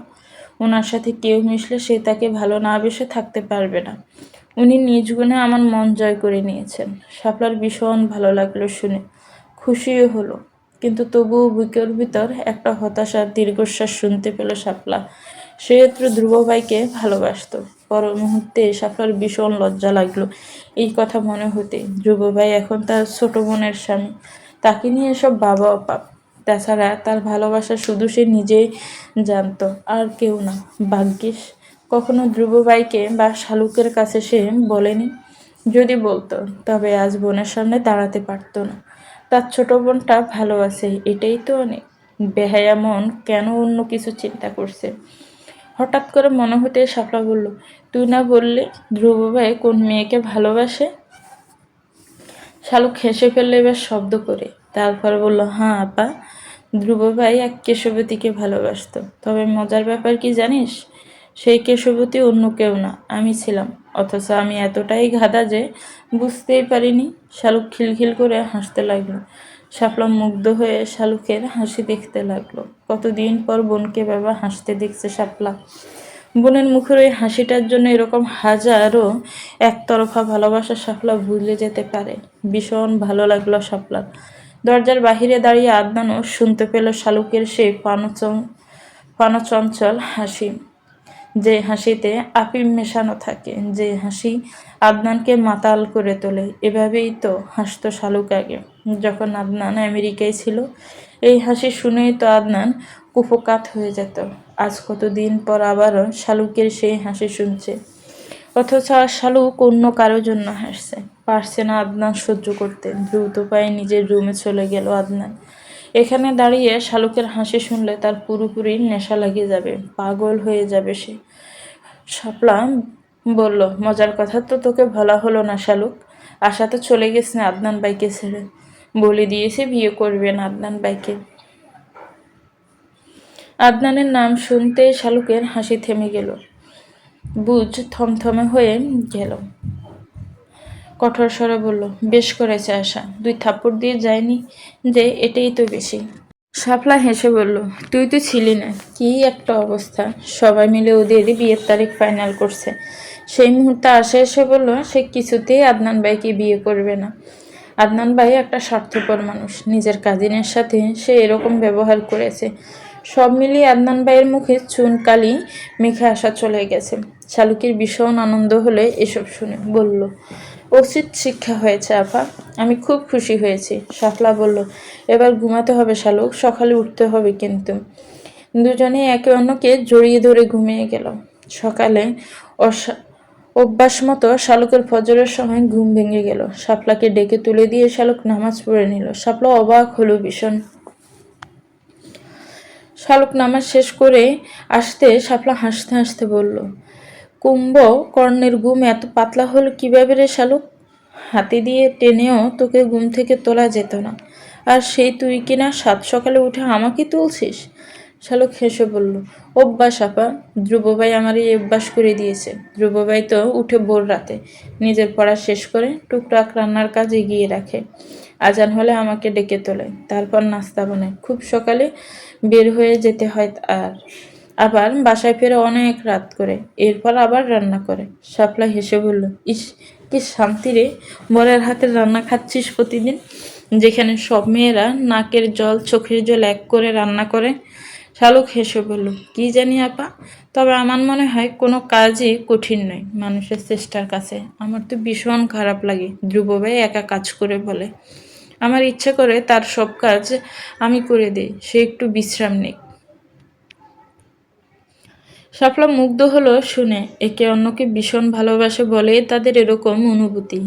ওনার সাথে কেউ মিশলে সে তাকে ভালো না বেসে থাকতে পারবে না। উনি নিজ গুণে আমার মন জয় করে নিয়েছেন। শাপলার ভীষণ ভালো লাগলো শুনে, খুশিও হলো, কিন্তু তবুও বুকের ভিতর একটা হতাশার দীর্ঘশ্বাস শুনতে পেল শাপলা। সে একটু ধ্রুব ভাইকে ভালোবাসত। পর মুহূর্তে শাপলার ভীষণ লজ্জা লাগলো এই কথা মনে হতে। ধ্রুব ভাই এখন তার ছোট বোনের স্বামী, তাকে নিয়ে সব বাবা পাপ। তাছাড়া তার ভালোবাসা শুধু সে নিজেই জানতো, আর কেউ না। ভাগ্যিস কখনো ধ্রুব ভাইকে বা শালুকের কাছে সে বলেনি। যদি বলতো তবে আজ বোনের সামনে দাঁড়াতে পারতো না। তার ছোট বোনটা ভালো আছে, এটাই তো অনেক। বেহায়া মন কেন অন্য কিছু চিন্তা করছে? হঠাৎ করে মনে হতে শাপলা বলল, তুই না বললি ধ্রুব ভাই কোন মেয়েকে ভালোবাসে? শালুক হেসে ফেললে এবার শব্দ করে। তারপর বলল, হ্যাঁ আপা, ধ্রুব ভাই এক কেশবতীকে ভালোবাসত। তবে মজার ব্যাপার কি জানিস? সেই কেশবতী অন্য কেউ না, আমি ছিলাম। অথচ আমি এতটাই গাধা যে বুঝতেই পারিনি। শালুক খিলখিল করে হাসতে লাগলো। শাপলা মুগ্ধ হয়ে শালুকের হাসি দেখতে লাগলো। কতদিন পর বোনকে বাবা হাসতে দেখছে শাপলা। বোনের মুখের ওই হাসিটার জন্য এরকম হাজারো একতরফা ভালোবাসা শাপলা ভুলে যেতে পারে। ভীষণ ভালো লাগলো শাপলার। দরজার বাহিরে দাঁড়িয়ে আদনানও শুনতে পেল শালুকের সেই পানচঞ্চল হাসি। যে হাসিতে আফিম মেশানো থাকে, যে হাসি আদনানকে মাতাল করে তোলে। এভাবেই তো হাসতো শালুক আগে, যখন আদনান আমেরিকায় ছিল। এই হাসি শুনেই তো আদনান কুপোকাত হয়ে যেত। আজ কতদিন পর আবারও শালুকের সেই হাসি শুনছে, অথচ আর শালুক অন্য কারো জন্য হাসছে। পারছে না আদনান সহ্য করতে। দ্রুত পায়ে নিজের রুমে চলে গেল আদনান। এখানে দাঁড়িয়ে শালুকের হাসি শুনলে তার পুরোপুরি নেশা লাগিয়ে যাবে, পাগল হয়ে যাবে সে। শাপলা বলল, মজার কথা তো তোকে বলা হলো না শালুক। আশা তো চলে গেছে আদনান ভাইকে ছেড়ে। বলে দিয়েছে বিয়ে করবে না আদনান ভাইকে। আদনানের নাম শুনতে শালুকের হাসি থেমে গেল, বুঝ থমথমে হয়ে গেল। কঠোর স্বরে বলল, বেশ করেছে আশা, 2 থাপ্পড় দিয়ে যায়নি যে, এটাই তো বেশি। শাপলা হেসে বলল, তুই তো ছিলি না। কি একটা অবস্থা, সবাই মিলে ওদের বিয়ের তারিখ ফাইনাল করছে। সেই মুহূর্তে আশা এসে বলল সে কিছুতেই আদনান ভাইকে বিয়ে করবে না। আদনান ভাই একটা স্বার্থপর মানুষ, নিজের কাজিনের সাথে সে এরকম ব্যবহার করেছে। সব মিলিয়ে আদনান ভাইয়ের মুখে চুন কালি মেখে আসা চলে গেছে। শালুকের ভীষণ আনন্দ হলে এসব শুনে বলল, উচিত শিক্ষা হয়েছে আপা, আমি খুব খুশি হয়েছি। শাপলা বলল, এবার ঘুমাতে হবে শালুক, সকালে উঠতে হবে কিন্তু। দুজনে একে অন্যকে জড়িয়ে ধরে ঘুমিয়ে গেল। সকালে অভ্যাস মতো শালুকের ফজরের সময় ঘুম ভেঙে গেল। শাপলাকে ডেকে তুলে দিয়ে শালুক নামাজ পড়ে নিল। শাপলা অবাক হলো ভীষণ। শালুক নামাজ শেষ করে আসতে শাপলা হাসতে হাসতে বলল, কুম্ভকর্ণের ঘুম এত পাতলা হলো কিভাবে রে শালুক? হাতে দিয়ে টেনেও তোকে ঘুম থেকে তোলা যেত না, আর সেই তুই কিনা 7 সকালে উঠে আমাকে তুলছিস। শালুক হেসে বলল, অভ্যাস আপা, ধ্রুবভাই আমার এই অভ্যাস করে দিয়েছে। ধ্রুবভাই তো উঠে ভোর রাতে নিজের পড়া শেষ করে টুকটাক রান্নার কাজ এগিয়ে রাখে। আজান হলে আমাকে ডেকে তোলে, তারপর নাস্তা বানায়। খুব সকালে বের হয়ে যেতে হয়, আর আবার বাসায় ফিরে অনেক রাত করে, এরপর আবার রান্না করে। শাপলা হেসে বলল, ইস, কি শান্তি রে, বরের হাতের রান্না খাচ্ছিস প্রতিদিন, যেখানে সব মেয়েরা নাকের জল চোখের জল এক করে রান্না করে। শালুক হেসে বলল, কি জানি আপা, তবে আমার মনে হয় কোনো কাজই কঠিন নয় মানুষের চেষ্টার কাছে। আমার তো ভীষণ খারাপ লাগে ধ্রুবভাই একা কাজ করে বলে। আমার ইচ্ছে করে তার সব কাজ আমি করে দিই, সে একটু বিশ্রাম নেই। শাপলা মুগ্ধ হলো শুনে। একে অন্যকে ভীষণ ভালোবাসে বলে তাদের এরকম অনুভূতি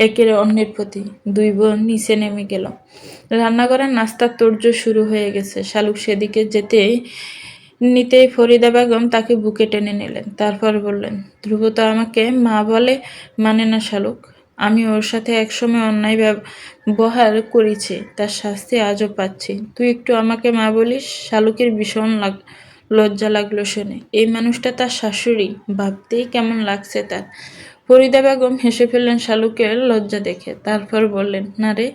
একের অন্যের প্রতি। 2 বোন নিচে নেমে গেল। রান্নাঘরের নাস্তার তোড়জোড় শুরু হয়ে গেছে। শালুক সেদিকে নিতেই ফরিদা বেগম তাকে বুকে টেনে নিলেন। তারপর বললেন, ধ্রুব তো আমাকে মা বলে মানে না শালুক। আমি ওর সাথে একসময় অন্যায় ব্যবহার করেছি, তার শাস্তি আজও পাচ্ছি। তুই একটু আমাকে মা বলিস। শালুকের ভীষণ লজ্জা লাগলো শুনে। এই মানুষটা তার শাশুড়ি, ভাবতেই কেমন লাগছে তার। ফরিদা বেগম হেসে ফেললেন শালুকের লজ্জা দেখে। তারপর বললেন, না রে,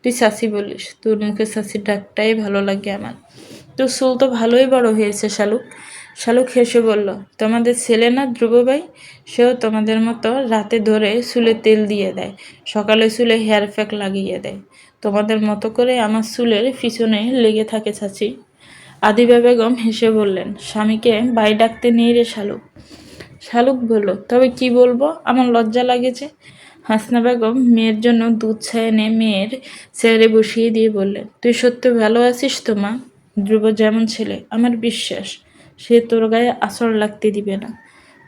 তুই চাচি বলিস, তোর মুখে চাচির ডাকটাই ভালো লাগে আমার। তোর চুল তো ভালোই বড় হয়েছে শালুক। শালুক হেসে বলল, তোমাদের ছেলে না ধ্রুবভাই, সেও তোমাদের মতো রাতে ধরে চুলে তেল দিয়ে দেয়, সকালে চুলে হেয়ার প্যাক লাগিয়ে দেয়। তোমাদের মতো করে আমার চুলের পিছনে লেগে থাকে চাচি। আদিবা বেগম হেসে বললেন, স্বামীকে বাই ডাকতে নেই রে শালুক। শালুক বলল, তবে কি বলবো, আমার লজ্জা লাগেছে। হাসনা বেগম মেয়ের জন্য দুধ চা এনে মেয়ের চেয়ারে বসিয়ে দিয়ে বললেন, তুই সত্যি ভালো আছিস তো মা? ধ্রুব যেমন ছেলে, আমার বিশ্বাস সে তোর গায়ে আঁচড় লাগতে দিবে না।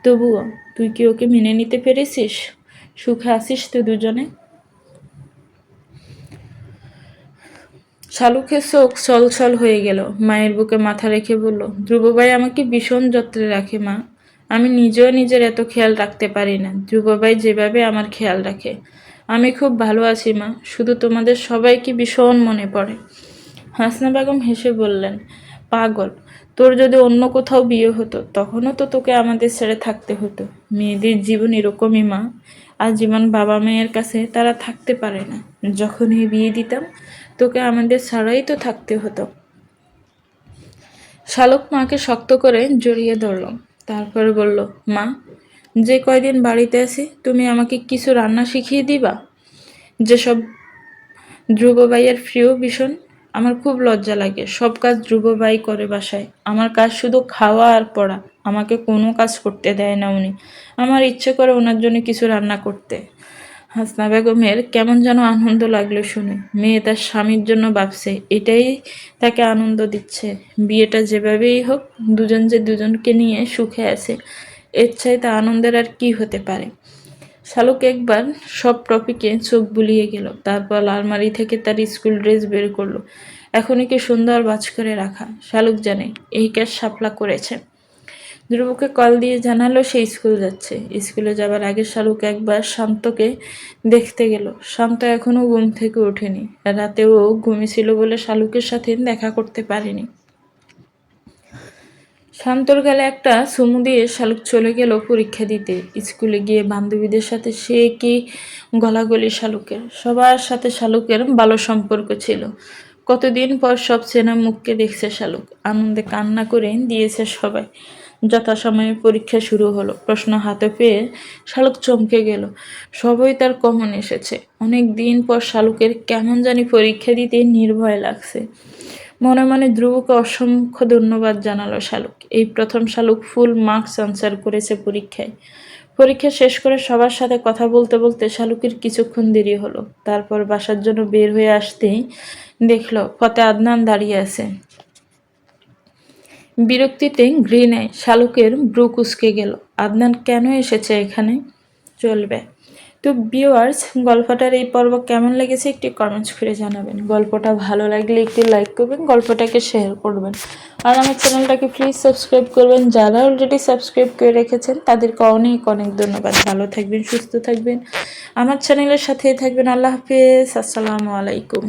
তবুও তুই কি ওকে মেনে নিতে পেরেছিস? সুখে আছিস তো দুজনে? শালুকের চোখ ছলছল হয়ে গেল। মায়ের বুকে মাথা রেখে বলল, ধ্রুবভাই আমাকে ভীষণ যত্নে রাখে মা। আমি নিজেও নিজের এত খেয়াল রাখতে পারি না, ধ্রুবভাই যেভাবে আমার খেয়াল রাখে। আমি খুব ভালো আছি মা, শুধু তোমাদের সবাইকে ভীষণ মনে পড়ে। হাসনা বেগম হেসে বললেন, পাগল, তোর যদি অন্য কোথাও বিয়ে হতো তখনও তো তোকে আমাদের ছেড়ে থাকতে হতো। মেয়েদের জীবন এরকমই মা, আজীবন বাবা মায়ের কাছে তারা থাকতে পারে না। যখনই বিয়ে দিতাম তোকে আমাদের ছাড়াই তো থাকতে হতো। শালুক মাকে শক্ত করে জড়িয়ে ধরল। তারপর বলল, মা, যে কয়দিন বাড়িতে আছি তুমি আমাকে কিছু রান্না শিখিয়ে দিবা, যেসব ধ্রুব ভাইয়ের প্রিয় ভীষণ। আমার খুব লজ্জা লাগে। সব কাজ ধ্রুব ভাই করে বাসায়। আমার কাজ শুধু খাওয়া আর পড়া। আমাকে কোনো কাজ করতে দেয় না উনি। আমার ইচ্ছে করে ওনার জন্য কিছু রান্না করতে। হাসনা বেগমের কেমন যেন আনন্দ লাগলো শুনে। মেয়ে তার স্বামীর জন্য ভাবছে, এটাই তাকে আনন্দ দিচ্ছে। বিয়েটা যেভাবেই হোক, দুজন যে দুজনকে নিয়ে সুখে আছে, এর চাইতে আনন্দের আর কি হতে পারে। শালুক একবার সব টপিকে চোখ বুলিয়ে গেল, তারপর আলমারি থেকে তার স্কুল ড্রেস বের করলো। এখনই কি সুন্দর বাজ করে রাখা। শালুক জানে এই কাজ শাপলা করেছে। ধ্রুবকে কল দিয়ে জানালো সে স্কুল যাচ্ছে। স্কুলে যাবার আগে শালুক একবার শান্তকে দেখতে গেল। শান্ত এখনো ঘুম থেকে ওঠেনি। রাতেও ঘুমিয়েছিল বলে শালুকের সাথে দেখা করতে পারেনি। শান্তর গালে একটা চুমু দিয়ে শালুক চলে গেল পরীক্ষা দিতে। স্কুলে গিয়ে বান্ধবীদের সাথে সে কি গলাগলি শালুকের। সবার সাথে শালুকের ভালো সম্পর্ক ছিল। কতদিন পর সব চেনা মুখকে দেখছে শালুক। আনন্দে কান্না করে দিয়েছে সবাই। যথাসময়ে পরীক্ষা শুরু হলো। প্রশ্ন হাতে পেয়ে শালুক চমকে গেল। সবই তার কমন এসেছে। অনেক দিন পর শালুকের কেমন জানি পরীক্ষা দিতে নির্ভয় লাগছে। মনে মনে ধ্রুবকে অসংখ্য ধন্যবাদ জানালো শালুক। এই প্রথম শালুক ফুল মার্কস আনসার করেছে পরীক্ষায়। পরীক্ষা শেষ করে সবার সাথে কথা বলতে বলতে শালুকের কিছুক্ষণ দেরি হলো। তারপর বাসার জন্য বের হয়ে আসতেই দেখলো পথে আদনান দাঁড়িয়ে আছে। বিরক্তিতে ঘৃণায় শালুকের ব্রু কুঁচকে গেল। আদনান কেন এসেছে এখানে? চলবে। তো ভিউয়ার্স, গল্পটার এই পর্ব কেমন লেগেছে একটি কমেন্টস করে জানাবেন। গল্পটা ভালো লাগলে একটি লাইক করবেন, গল্পটাকে শেয়ার করবেন, আর আমার চ্যানেলটাকে প্লিজ সাবস্ক্রাইব করবেন। যারা অলরেডি সাবস্ক্রাইব করে রেখেছেন তাদেরকে অনেক অনেক ধন্যবাদ। ভালো থাকবেন, সুস্থ থাকবেন, আমার চ্যানেলের সাথেই থাকবেন। আল্লাহ হাফেজ, আসসালামু আলাইকুম।